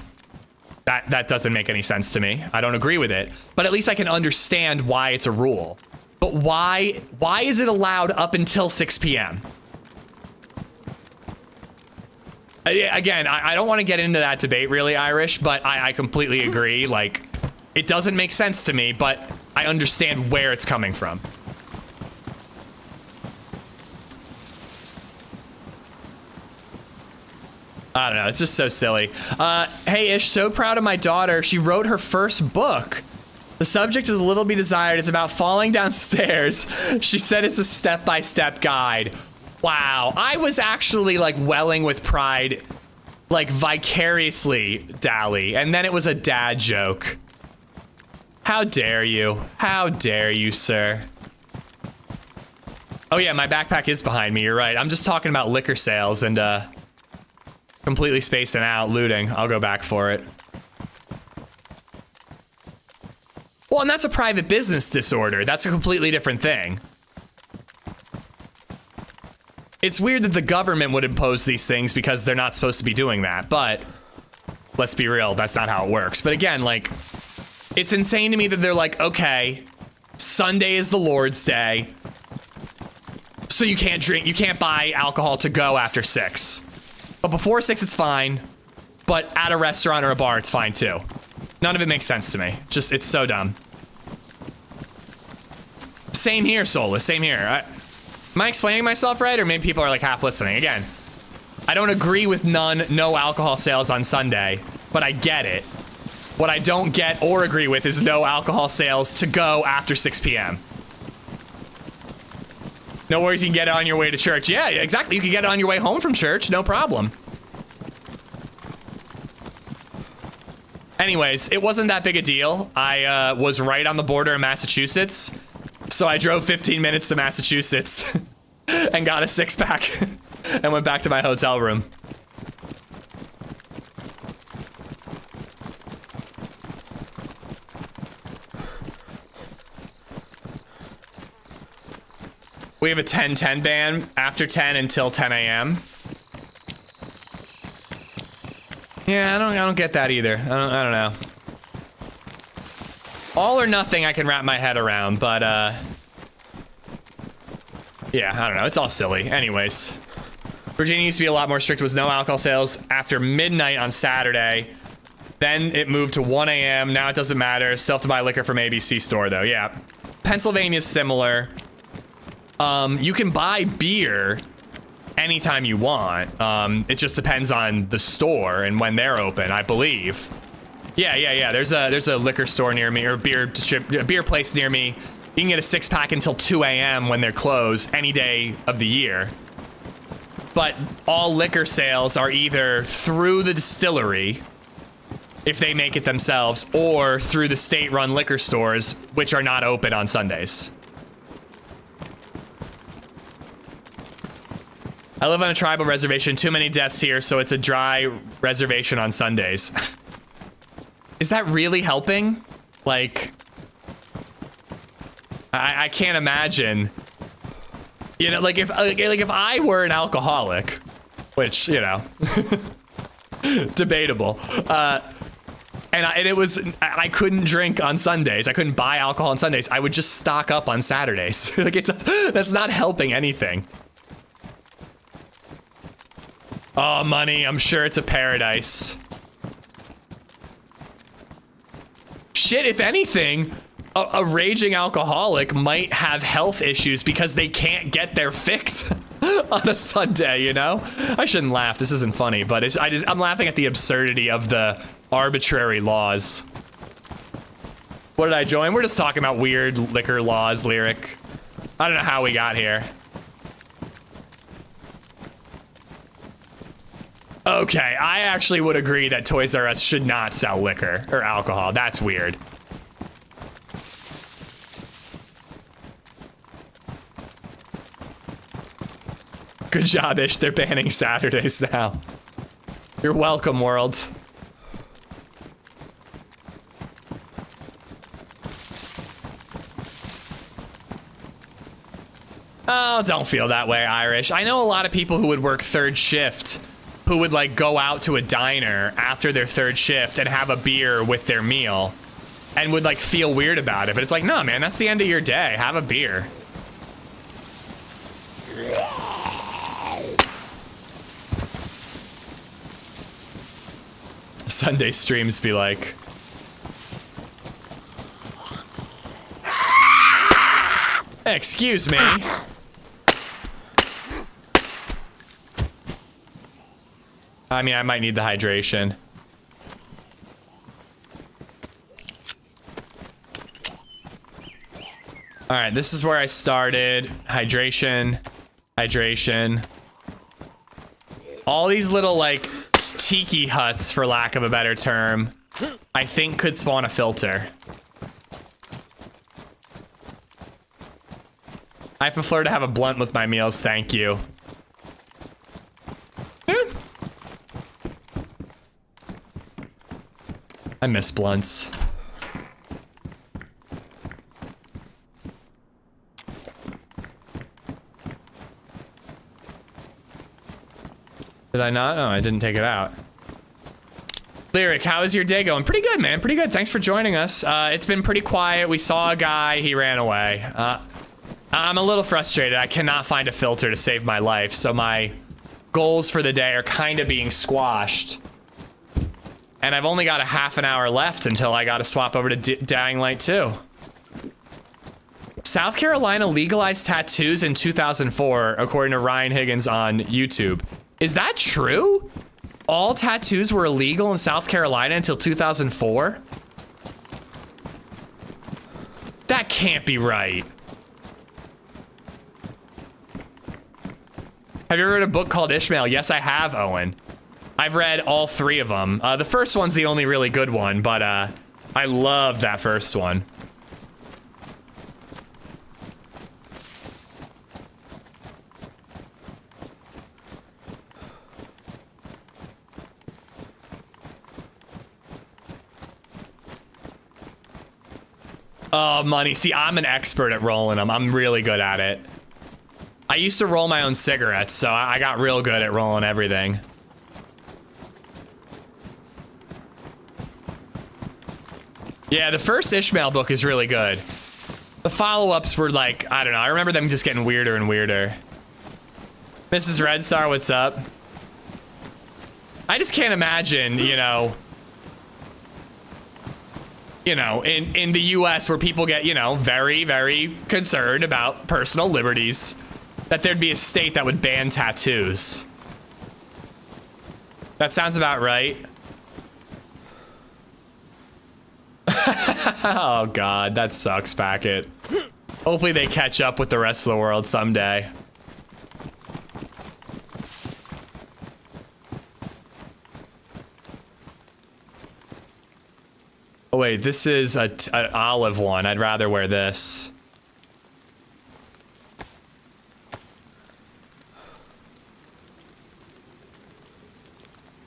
that doesn't make any sense to me. I don't agree with it, but at least I can understand why it's a rule. But why is it allowed up until 6 p.m.? Again, I don't want to get into that debate really, Irish, but I completely agree. Like, it doesn't make sense to me, but I understand where it's coming from. I don't know. It's just so silly. Hey, Ish, so proud of my daughter. She wrote her first book. The subject is a little be desired. It's about falling downstairs. She said it's a step-by-step guide. Wow. I was actually like welling with pride, like vicariously, Dally. And then it was a dad joke. How dare you? How dare you, sir? Oh yeah, my backpack is behind me. You're right. I'm just talking about liquor sales and completely spacing out, looting. I'll go back for it. Well, and that's a private business disorder. That's a completely different thing. It's weird that the government would impose these things because they're not supposed to be doing that, but let's be real, that's not how it works. But again, like, it's insane to me that they're like, okay, Sunday is the Lord's Day, so you can't drink, you can't buy alcohol to go after 6. But before 6, it's fine. But at a restaurant or a bar, it's fine too. None of it makes sense to me. Just, it's so dumb. Same here, Solus, same here. Am I explaining myself right? Or maybe people are like half listening. Again, I don't agree with no alcohol sales on Sunday, but I get it. What I don't get or agree with is no alcohol sales to go after 6 p.m. No worries, you can get it on your way to church. Yeah, exactly. You can get it on your way home from church, no problem. Anyways, it wasn't that big a deal. I was right on the border of Massachusetts, so I drove 15 minutes to Massachusetts and got a 6-pack and went back to my hotel room. We have a 10-10 ban after 10 until 10 a.m. Yeah, I don't get that either. I don't know. All or nothing I can wrap my head around, but yeah, I don't know. It's all silly. Anyways, Virginia used to be a lot more strict with no alcohol sales after midnight on Saturday. Then it moved to 1 a.m. Now it doesn't matter. Still have to buy liquor from ABC store though. Yeah, Pennsylvania's similar. You can buy beer anytime you want. It just depends on the store and when they're open, I believe. Yeah. There's a liquor store near me, or a beer place near me. You can get a 6-pack until 2 a.m. when they're closed any day of the year. But all liquor sales are either through the distillery, if they make it themselves, or through the state-run liquor stores, which are not open on Sundays. I live on a tribal reservation. Too many deaths here, so it's a dry reservation on Sundays. Is that really helping? Like, I can't imagine. You know, like if I were an alcoholic, which, you know, debatable. And I couldn't drink on Sundays. I couldn't buy alcohol on Sundays. I would just stock up on Saturdays. Like that's not helping anything. Oh, money. I'm sure it's a paradise. Shit, if anything, a raging alcoholic might have health issues because they can't get their fix on a Sunday, you know? I shouldn't laugh. This isn't funny, but I'm laughing at the absurdity of the arbitrary laws. What did I join? We're just talking about weird liquor laws, Lyric. I don't know how we got here. Okay, I actually would agree that Toys R Us should not sell liquor or alcohol. That's weird. Good job, Ish. They're banning Saturdays now. You're welcome, world. Oh, don't feel that way, Irish. I know a lot of people who would work third shift who would like go out to a diner after their third shift and have a beer with their meal and would like feel weird about it. But it's like, no, man, that's the end of your day. Have a beer. Sunday streams be like, excuse me. I mean, I might need the hydration. All right, this is where I started. Hydration, hydration. All these little like tiki huts, for lack of a better term, I think could spawn a filter. I prefer to have a blunt with my meals, thank you. I miss blunts. Did I not? Oh, I didn't take it out. Lyric, how is your day going? Pretty good, man. Pretty good. Thanks for joining us. It's been pretty quiet. We saw a guy. He ran away. I'm a little frustrated. I cannot find a filter to save my life, so my goals for the day are kind of being squashed. And I've only got a half an hour left until I got to swap over to Dying Light 2. South Carolina legalized tattoos in 2004, according to Ryan Higgins on YouTube. Is that true? All tattoos were illegal in South Carolina until 2004? That can't be right. Have you ever read a book called Ishmael? Yes, I have, Owen. I've read all three of them. The first one's the only really good one, but I loved that first one. Oh, money. See, I'm an expert at rolling them. I'm really good at it. I used to roll my own cigarettes, so I got real good at rolling everything. Yeah, the first Ishmael book is really good. The follow-ups were like, I don't know. I remember them just getting weirder and weirder. Mrs. Red Star, what's up? I just can't imagine, you know, in the US where people get, you know, very, very concerned about personal liberties, that there'd be a state that would ban tattoos. That sounds about right. Oh God, that sucks, Packet. Hopefully they catch up with the rest of the world someday. Oh wait, this is an olive one. I'd rather wear this.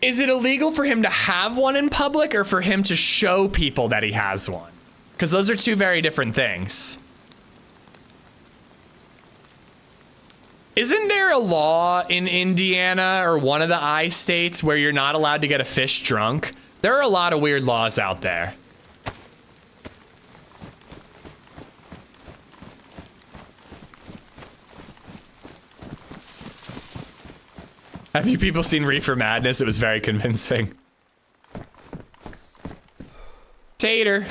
Is it illegal for him to have one in public or for him to show people that he has one? Because those are two very different things. Isn't there a law in Indiana or one of the I states where you're not allowed to get a fish drunk? There are a lot of weird laws out there. Have you people seen Reefer Madness? It was very convincing. Tater.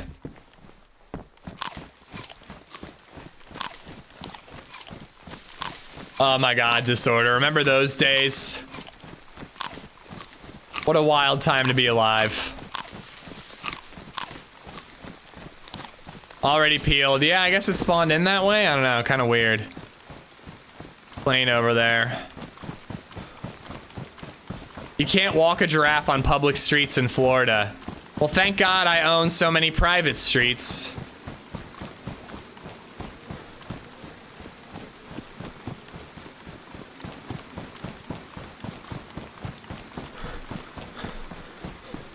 Oh my God, Disorder. Remember those days? What a wild time to be alive. Already peeled. Yeah, I guess it spawned in that way. I don't know, kind of weird. Plane over there. You can't walk a giraffe on public streets in Florida. Well, thank God I own so many private streets.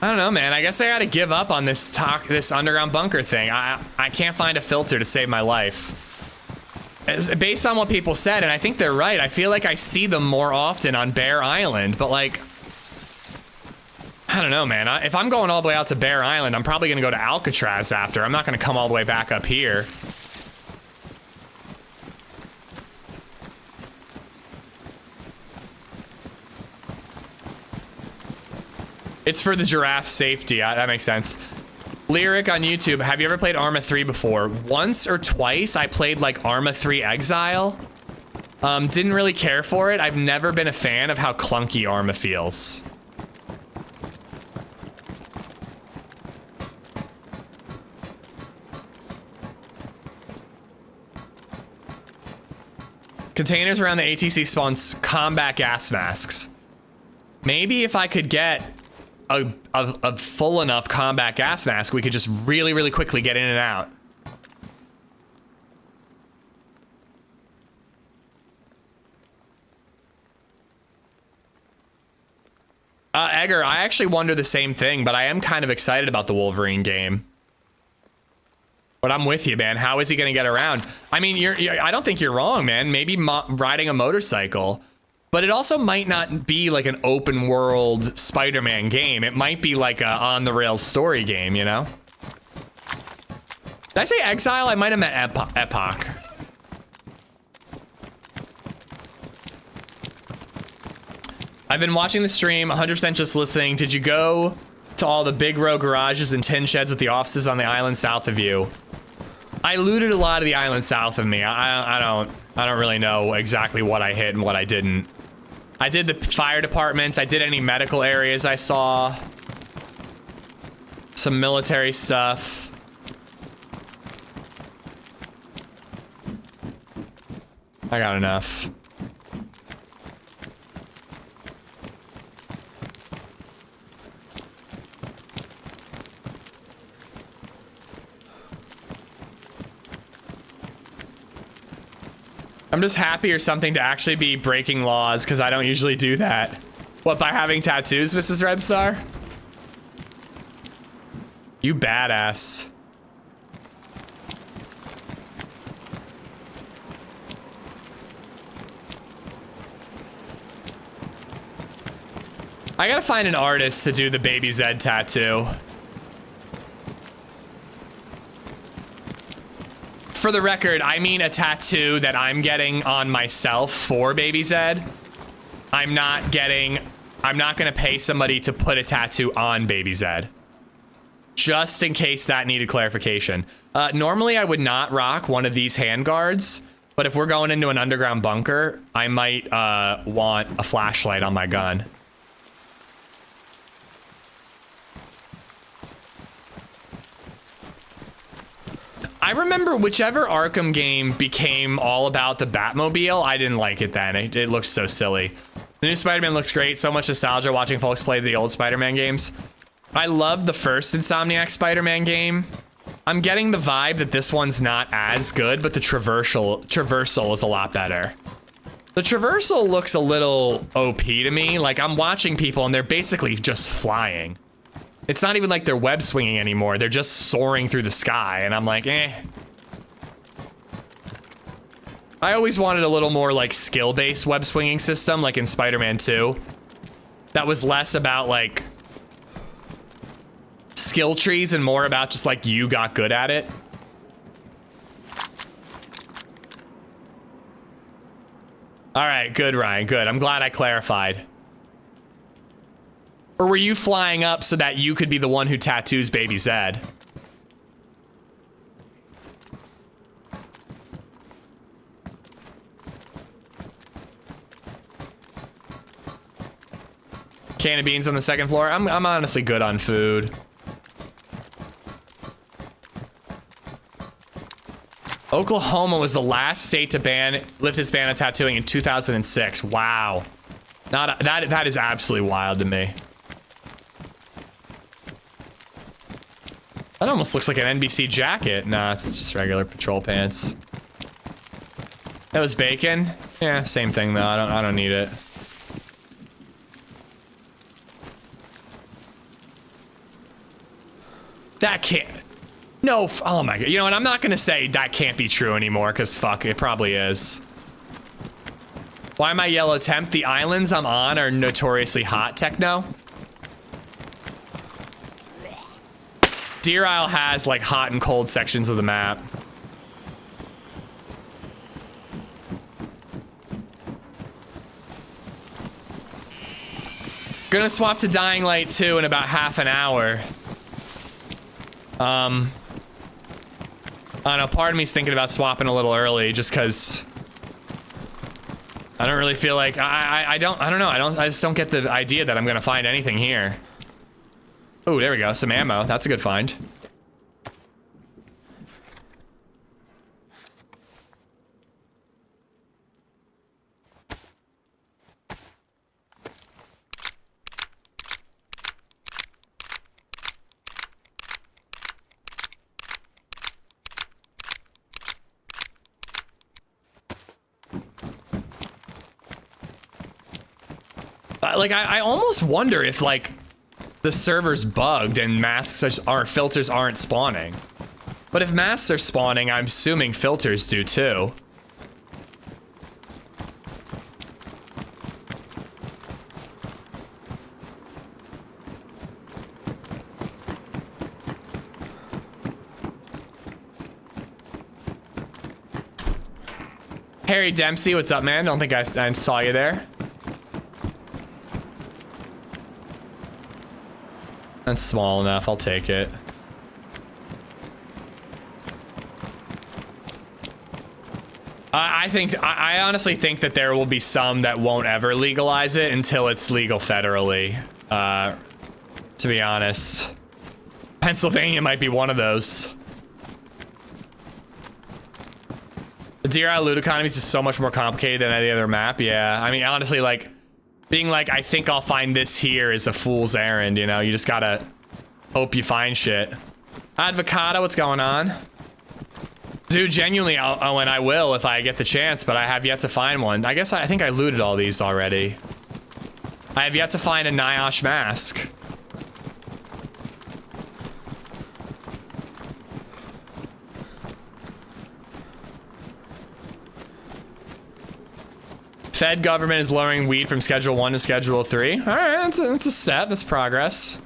I don't know, man. I guess I gotta give up on this underground bunker thing. I can't find a filter to save my life. Based on what people said, and I think they're right, I feel like I see them more often on Bear Island, but like, I don't know, man. If I'm going all the way out to Bear Island, I'm probably gonna go to Alcatraz after. I'm not gonna come all the way back up here. It's for the giraffe's safety. That makes sense. Lyric on YouTube, have you ever played Arma 3 before? Once or twice I played like Arma 3 Exile. Didn't really care for it. I've never been a fan of how clunky Arma feels. Containers around the ATC spawns combat gas masks. Maybe if I could get a full enough combat gas mask, we could just really, really quickly get in and out. Egger, I actually wonder the same thing, but I am kind of excited about the Wolverine game. But I'm with you, man. How is he going to get around? I mean, I don't think you're wrong, man. Maybe riding a motorcycle. But it also might not be like an open world Spider-Man game. It might be like a on-the-rails story game, you know? Did I say Exile? I might have meant Epoch. I've been watching the stream, 100% just listening. Did you go to all the big row garages and tin sheds with the offices on the island south of you? I looted a lot of the island south of me. I don't really know exactly what I hit and what I didn't. I did the fire departments. I did any medical areas I saw. Some military stuff. I got enough. I'm just happy or something to actually be breaking laws, because I don't usually do that. What, by having tattoos, Mrs. Red Star? You badass. I gotta find an artist to do the Baby Zed tattoo. For the record, I mean a tattoo that I'm getting on myself for Baby Zed. I'm not gonna pay somebody to put a tattoo on Baby Zed. Just in case that needed clarification. Normally I would not rock one of these handguards, but if we're going into an underground bunker, I might want a flashlight on my gun. I remember whichever Arkham game became all about the Batmobile, I didn't like it then. It looks so silly. The new Spider-Man looks great. So much nostalgia watching folks play the old Spider-Man games. I loved the first Insomniac Spider-Man game. I'm getting the vibe that this one's not as good, but the traversal is a lot better. The traversal looks a little OP to me. Like, I'm watching people and they're basically just flying. It's not even like they're web swinging anymore. They're just soaring through the sky. And I'm like, eh. I always wanted a little more like skill-based web swinging system, like in Spider-Man 2. That was less about like skill trees and more about just like you got good at it. All right, good, Ryan, good. I'm glad I clarified. Or were you flying up so that you could be the one who tattoos Baby Zed? Can of beans on the second floor. I'm honestly good on food. Oklahoma was the last state to lift its ban on tattooing in 2006. Wow. That is absolutely wild to me. That almost looks like an NBC jacket. Nah, it's just regular patrol pants. That was bacon. Yeah, same thing though. I don't need it. That can't. No. Oh my god. You know what? I'm not gonna say that can't be true anymore, because fuck, it probably is. Why am I yellow temp? The islands I'm on are notoriously hot, Techno. Deer Isle has like hot and cold sections of the map. Gonna swap to Dying Light 2 in about half an hour. I don't know, part of me's thinking about swapping a little early just because I don't really feel like I don't know. I just don't get the idea that I'm gonna find anything here. Oh, there we go. Some ammo. That's a good find. Like, I almost wonder if, like, the server's bugged and filters aren't spawning. But if masks are spawning, I'm assuming filters do too. Harry Dempsey, what's up, man? Don't think I saw you there. That's small enough, I'll take it. I honestly think that there will be some that won't ever legalize it until it's legal federally. To be honest. Pennsylvania might be one of those. The Deer Isle loot economy is just so much more complicated than any other map. Yeah, I mean, honestly, like, being like, I think I'll find this here is a fool's errand, you know? You just gotta hope you find shit. Advocado, what's going on? Dude, genuinely, and I will if I get the chance, but I have yet to find one. I think I looted all these already. I have yet to find a NIOSH mask. Fed government is lowering weed from Schedule 1 to Schedule 3. All right, that's a step. That's progress.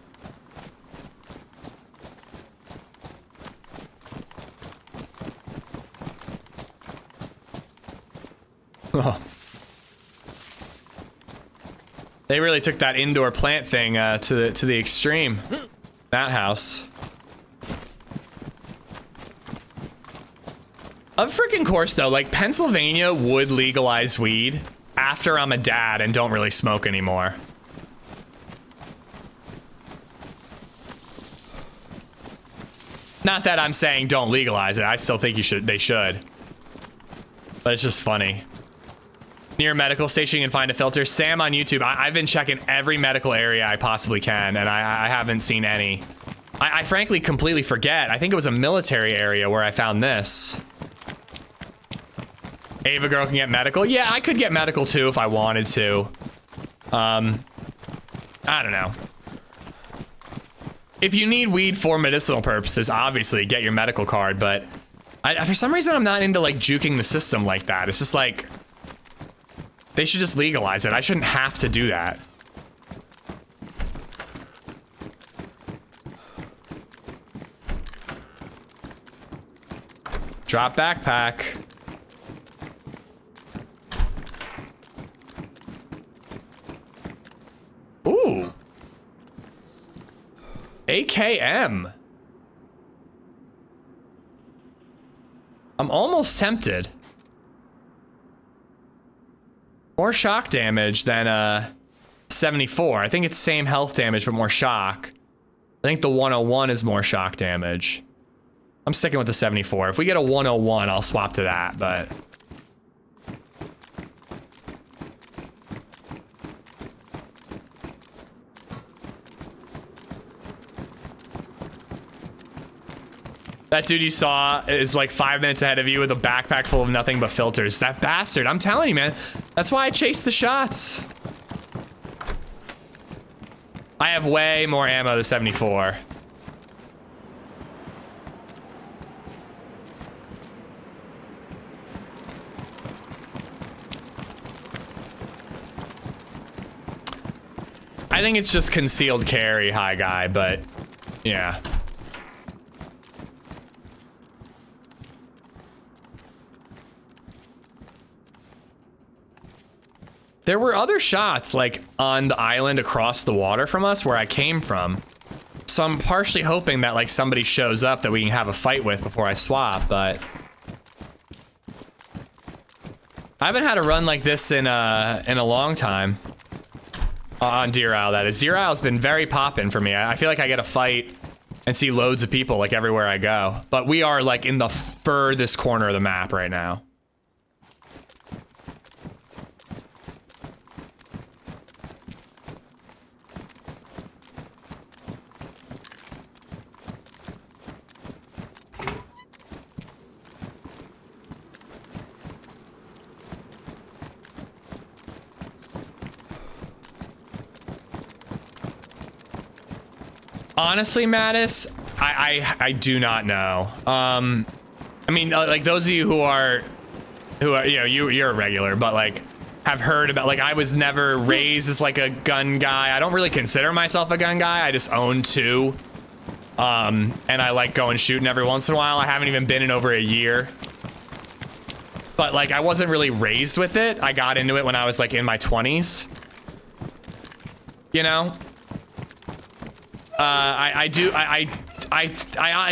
Oh. They really took that indoor plant thing to the extreme. That house. Of freaking course, though, like, Pennsylvania would legalize weed after I'm a dad and don't really smoke anymore. Not that I'm saying don't legalize it. I still think they should. But it's just funny. Near a medical station, you can find a filter. Sam on YouTube, I've been checking every medical area I possibly can, and I haven't seen any. I frankly completely forget. I think it was a military area where I found this. Ava girl can get medical. Yeah, I could get medical too if I wanted to. I don't know. If you need weed for medicinal purposes, obviously get your medical card, but for some reason I'm not into like juking the system like that. It's just like, they should just legalize it. I shouldn't have to do that. Drop backpack. Ooh. AKM. I'm almost tempted. More shock damage than 74. I think it's same health damage, but more shock. I think the 101 is more shock damage. I'm sticking with the 74. If we get a 101, I'll swap to that, but... That dude you saw is like 5 minutes ahead of you with a backpack full of nothing but filters. That bastard, I'm telling you, man. That's why I chased the shots. I have way more ammo than 74. I think it's just concealed carry, high guy, but yeah. There were other shots, like, on the island across the water from us where I came from. So I'm partially hoping that, like, somebody shows up that we can have a fight with before I swap, but... I haven't had a run like this in a long time. On Deer Isle, that is. Deer Isle's been very poppin' for me. I feel like I get a fight and see loads of people, like, everywhere I go. But we are, like, in the furthest corner of the map right now. Honestly, Mattis, I do not know. I mean, like those of you who are, you know, you're a regular, but like have heard about, like I was never raised as like a gun guy. I don't really consider myself a gun guy. I just own 2. And I like going shooting every once in a while. I haven't even been in over a year. But like I wasn't really raised with it. I got into it when I was like in my 20s. You know? I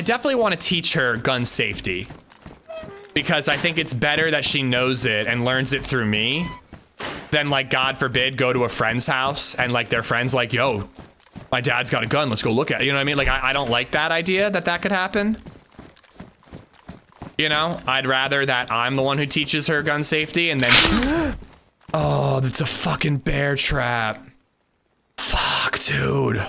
definitely want to teach her gun safety. Because I think it's better that she knows it and learns it through me than, like, God forbid, go to a friend's house and, like, their friend's like, yo, my dad's got a gun, let's go look at it. You know what I mean? Like, I don't like that idea that could happen. You know? I'd rather that I'm the one who teaches her gun safety and then... Oh, that's a fucking bear trap. Fuck, dude.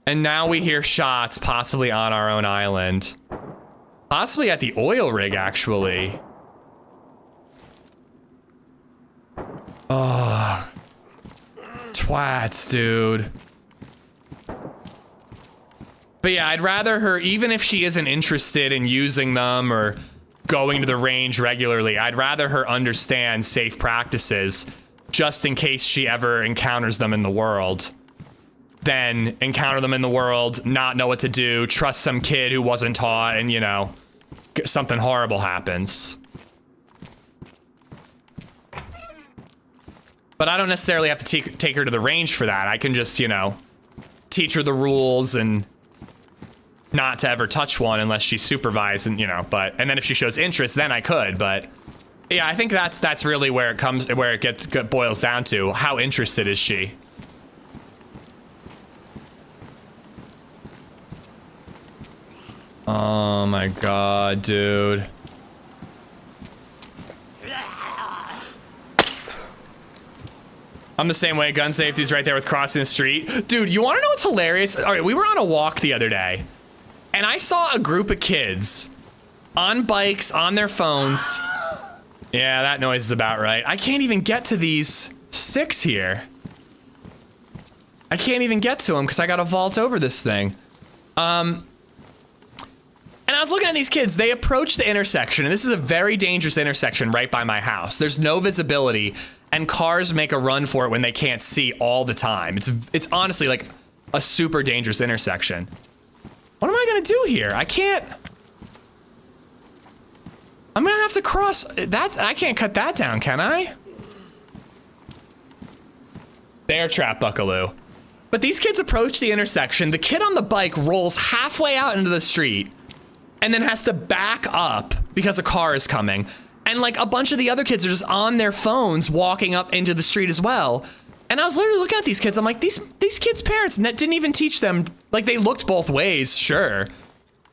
And now we hear shots, possibly on our own island. Possibly at the oil rig, actually. Oh. Twats, dude. But yeah, I'd rather her, even if she isn't interested in using them or going to the range regularly, I'd rather her understand safe practices just in case she ever encounters them in the world. Then encounter them in the world, not know what to do, trust some kid who wasn't taught, and, you know, something horrible happens. But I don't necessarily have to take her to the range for that. I can just, you know, teach her the rules and not to ever touch one unless she's supervised, and, you know, and then if she shows interest, then I could. But yeah, I think that's really where it boils down to. How interested is she? Oh my god, dude. I'm the same way. Gun safety's right there with crossing the street. Dude, you wanna know what's hilarious? All right, we were on a walk the other day, and I saw a group of kids on bikes, on their phones. Yeah, that noise is about right. I can't even get to these sticks here. I can't even get to them because I gotta vault over this thing. And I was looking at these kids, they approach the intersection, and this is a very dangerous intersection right by my house. There's no visibility, and cars make a run for it when they can't see all the time. It's honestly like a super dangerous intersection. What am I gonna do here? I can't... I'm gonna have to cross that. I can't cut that down, can I? Bear trap, buckaloo. But these kids approach the intersection. The kid on the bike rolls halfway out into the street and then has to back up because a car is coming. And like a bunch of the other kids are just on their phones walking up into the street as well. And I was literally looking at these kids. I'm like, these kids' parents didn't even teach them. Like, they looked both ways, sure,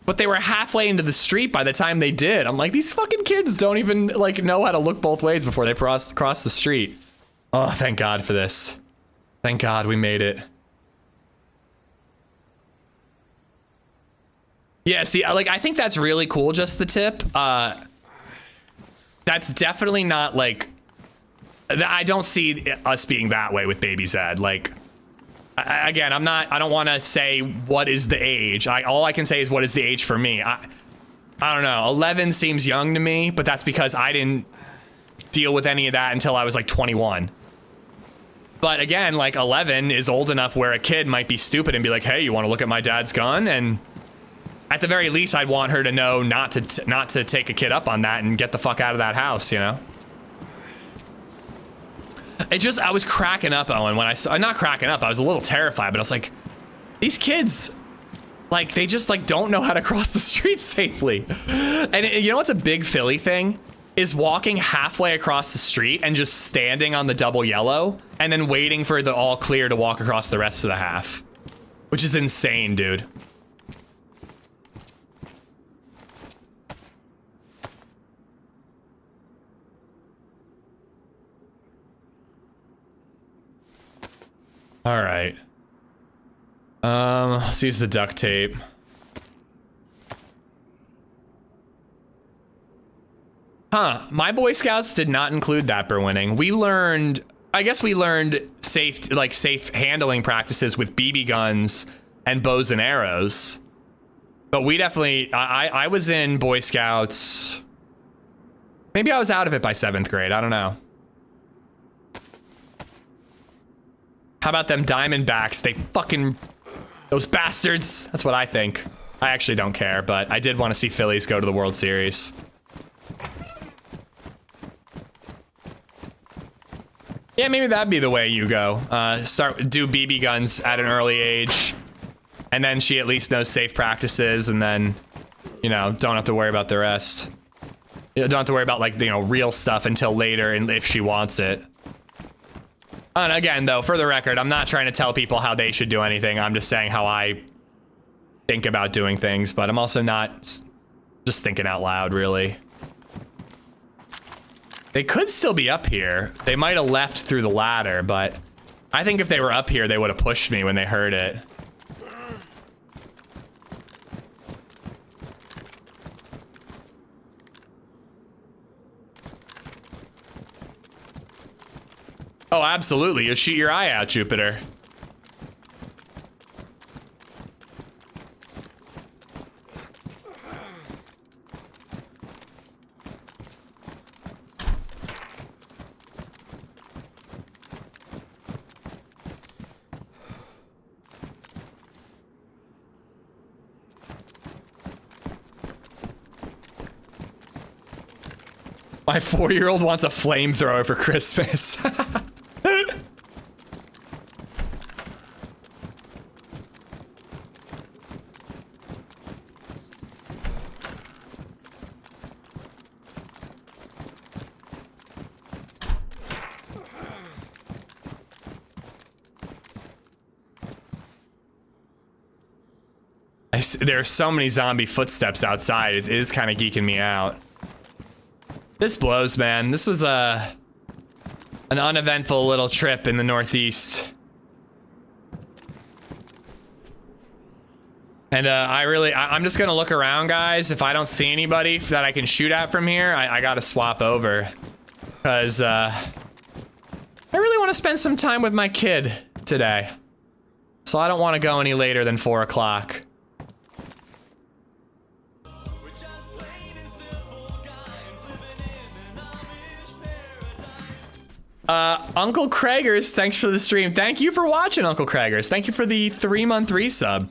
but they were halfway into the street by the time they did. I'm like, these fucking kids don't even like know how to look both ways before they cross the street. Oh, thank God for this. Thank God we made it. Yeah, see, like, I think that's really cool, just the tip. That's definitely not, like, I don't see us being that way with DayZ. Like, again, I don't want to say what is the age. All I can say is what is the age for me. I don't know, 11 seems young to me, but that's because I didn't deal with any of that until I was, like, 21. But again, like, 11 is old enough where a kid might be stupid and be like, hey, you want to look at my dad's gun? And at the very least, I'd want her to know not to take a kid up on that and get the fuck out of that house, you know? I was cracking up, Owen, when I saw, not cracking up, I was a little terrified, but I was like, these kids, like, they just, like, don't know how to cross the street safely. And you know what's a big Philly thing? Is walking halfway across the street and just standing on the double yellow and then waiting for the all clear to walk across the rest of the half. Which is insane, dude. All right. Let's use the duct tape. Huh, my Boy Scouts did not include that for winning. We learned I guess we learned safe handling practices with BB guns and bows and arrows. But we definitely, I was in Boy Scouts. Maybe I was out of it by 7th grade. I don't know. How about them Diamondbacks? They fucking, those bastards. That's what I think. I actually don't care, but I did want to see Phillies go to the World Series. Yeah, maybe that'd be the way you go. Do BB guns at an early age. And then she at least knows safe practices, and then, you know, don't have to worry about the rest. You know, don't have to worry about, like, you know, real stuff until later, and if she wants it. And again, though, for the record, I'm not trying to tell people how they should do anything. I'm just saying how I think about doing things, but I'm also not just thinking out loud, really. They could still be up here. They might have left through the ladder, but I think if they were up here, they would have pushed me when they heard it. Oh, absolutely. You'll shoot your eye out, Jupiter. My 4-year-old wants a flamethrower for Christmas. There are so many zombie footsteps outside. It is kind of geeking me out. This blows, man. This was an uneventful little trip in the Northeast. And I'm just gonna look around, guys. If I don't see anybody that I can shoot at from here, I gotta swap over. Because I really want to spend some time with my kid today. So I don't want to go any later than 4 o'clock. Uncle Craigers, thanks for the stream. Thank you for watching, Uncle Craigers. Thank you for the 3-month resub.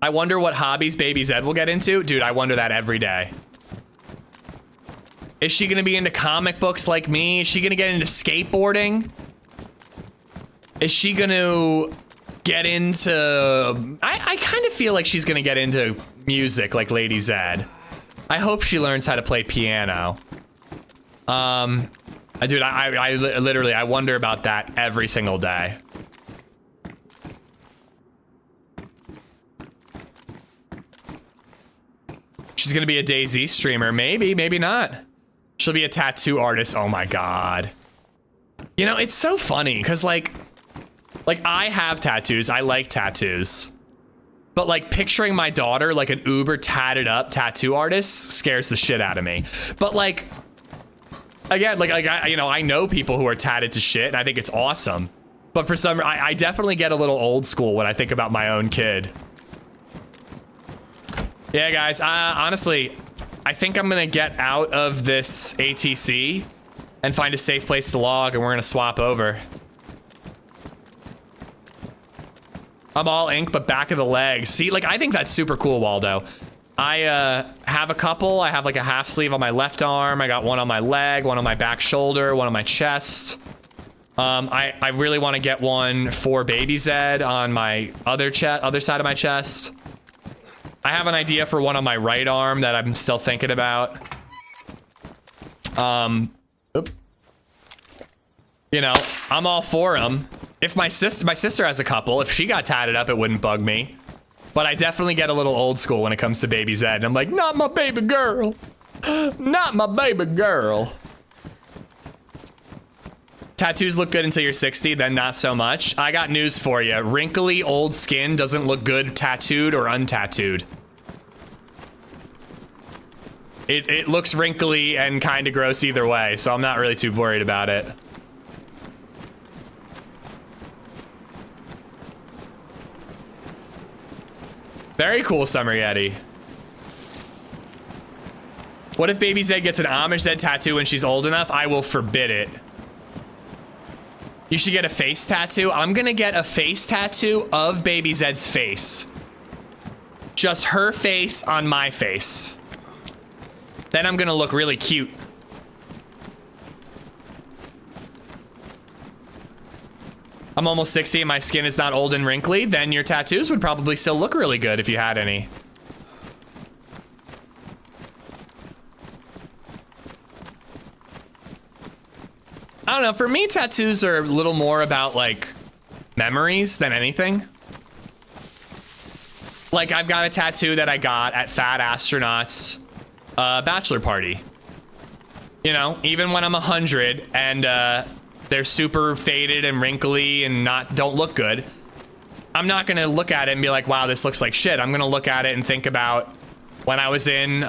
I wonder what hobbies DayZ will get into. Dude, I wonder that every day. Is she gonna be into comic books like me? Is she gonna get into skateboarding? Is she gonna get into... I kind of feel like she's gonna get into music like DayZ. I hope she learns how to play piano. Dude, I literally, I wonder about that every single day. She's gonna be a DayZ streamer. Maybe, maybe not. She'll be a tattoo artist. Oh my God. You know, it's so funny because like I have tattoos. I like tattoos. But like picturing my daughter like an uber tatted up tattoo artist scares the shit out of me. But like, again, I know people who are tatted to shit, and I think it's awesome. But for some, I definitely get a little old school when I think about my own kid. Yeah, guys, honestly, I think I'm gonna get out of this ATC and find a safe place to log, and we're gonna swap over. I'm all ink, but back of the legs. See, like, I think that's super cool, Waldo. I have a couple. I have like a half sleeve on my left arm. I got one on my leg, one on my back shoulder, one on my chest. I really want to get one for DayZ on my other side of my chest. I have an idea for one on my right arm that I'm still thinking about. You know, I'm all for them. If my sister has a couple, if she got tatted up, it wouldn't bug me. But I definitely get a little old school when it comes to DayZ. And I'm like, not my baby girl. Not my baby girl. Tattoos look good until you're 60, then not so much. I got news for you. Wrinkly old skin doesn't look good tattooed or untattooed. It looks wrinkly and kind of gross either way, so I'm not really too worried about it. Very cool, Summer Yeti. What if Baby Zed gets an AmishZed tattoo when she's old enough? I will forbid it. You should get a face tattoo. I'm gonna get a face tattoo of Baby Zed's face. Just her face on my face. Then I'm gonna look really cute. I'm almost 60 and my skin is not old and wrinkly. Then your tattoos would probably still look really good if you had any. I don't know, for me, tattoos are a little more about, like, memories than anything. Like, I've got a tattoo that I got at Fat Astronaut's bachelor party. You know, even when I'm 100 and they're super faded and wrinkly and don't look good, I'm not gonna look at it and be like, wow, this looks like shit. I'm gonna look at it and think about when I was in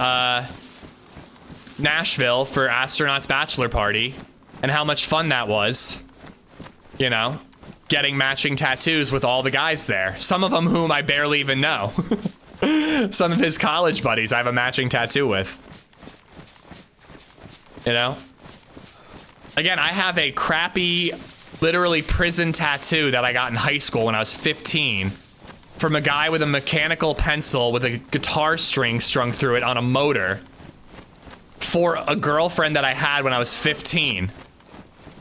Nashville for Astronaut's bachelor party and how much fun that was, you know, getting matching tattoos with all the guys there. Some of them whom I barely even know. Some of his college buddies I have a matching tattoo with. You know? Again, I have a crappy, literally prison tattoo that I got in high school when I was 15 from a guy with a mechanical pencil with a guitar string strung through it on a motor for a girlfriend that I had when I was 15.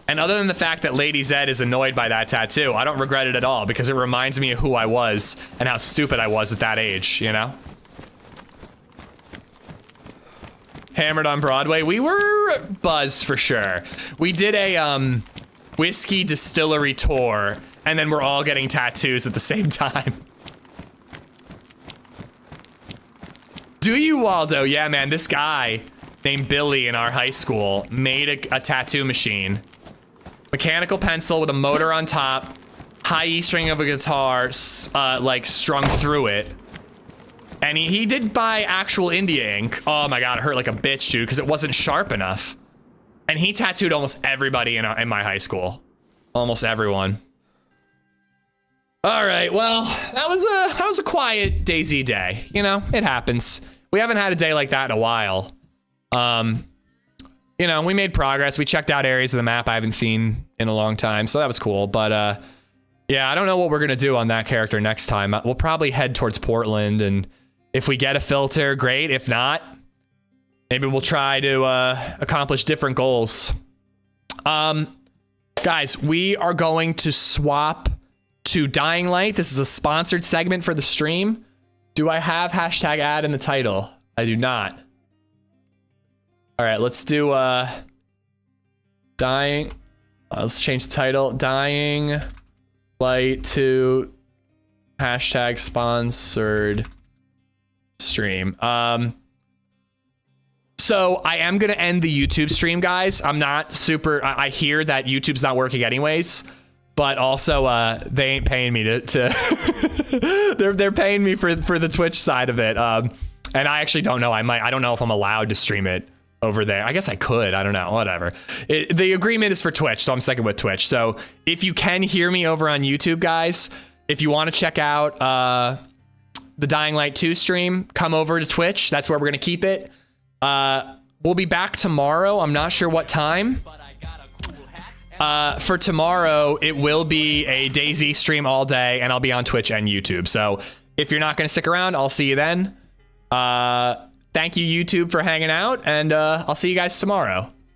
And other than the fact that Lady Zed is annoyed by that tattoo, I don't regret it at all because it reminds me of who I was and how stupid I was at that age, you know? Hammered on Broadway. We were buzzed for sure. We did a whiskey distillery tour and then we're all getting tattoos at the same time. Do you, Waldo? Yeah, man, this guy named Billy in our high school made a tattoo machine. Mechanical pencil with a motor on top, high E string of a guitar, like strung through it. And he did buy actual India ink. Oh my God, it hurt like a bitch, dude, because it wasn't sharp enough. And he tattooed almost everybody in my high school. Almost everyone. All right, well, that was a quiet DayZ day. You know, it happens. We haven't had a day like that in a while. You know, we made progress. We checked out areas of the map I haven't seen in a long time, so that was cool. But yeah, I don't know what we're gonna do on that character next time. We'll probably head towards Portland, and if we get a filter, great. If not, maybe we'll try to accomplish different goals. Guys, we are going to swap to Dying Light. This is a sponsored segment for the stream. Do I have hashtag ad in the title? I do not. All right, let's do dying. Let's change the title. Dying Light to hashtag sponsored stream. So I am gonna end the YouTube stream, guys. I'm not super. I hear that YouTube's not working anyways, but also they ain't paying me to they're paying me for the Twitch side of it. And I actually don't know. I don't know if I'm allowed to stream it over there. I guess I could. I don't know. Whatever. The agreement is for Twitch, so I'm sticking with Twitch. So if you can hear me over on YouTube, guys, if you want to check out the Dying Light 2 stream, come over to Twitch. That's where we're gonna keep it. We'll be back tomorrow. I'm not sure what time. For tomorrow, it will be a DayZ stream all day, and I'll be on Twitch and YouTube. So if you're not gonna stick around, I'll see you then. Thank you, YouTube, for hanging out, and I'll see you guys tomorrow.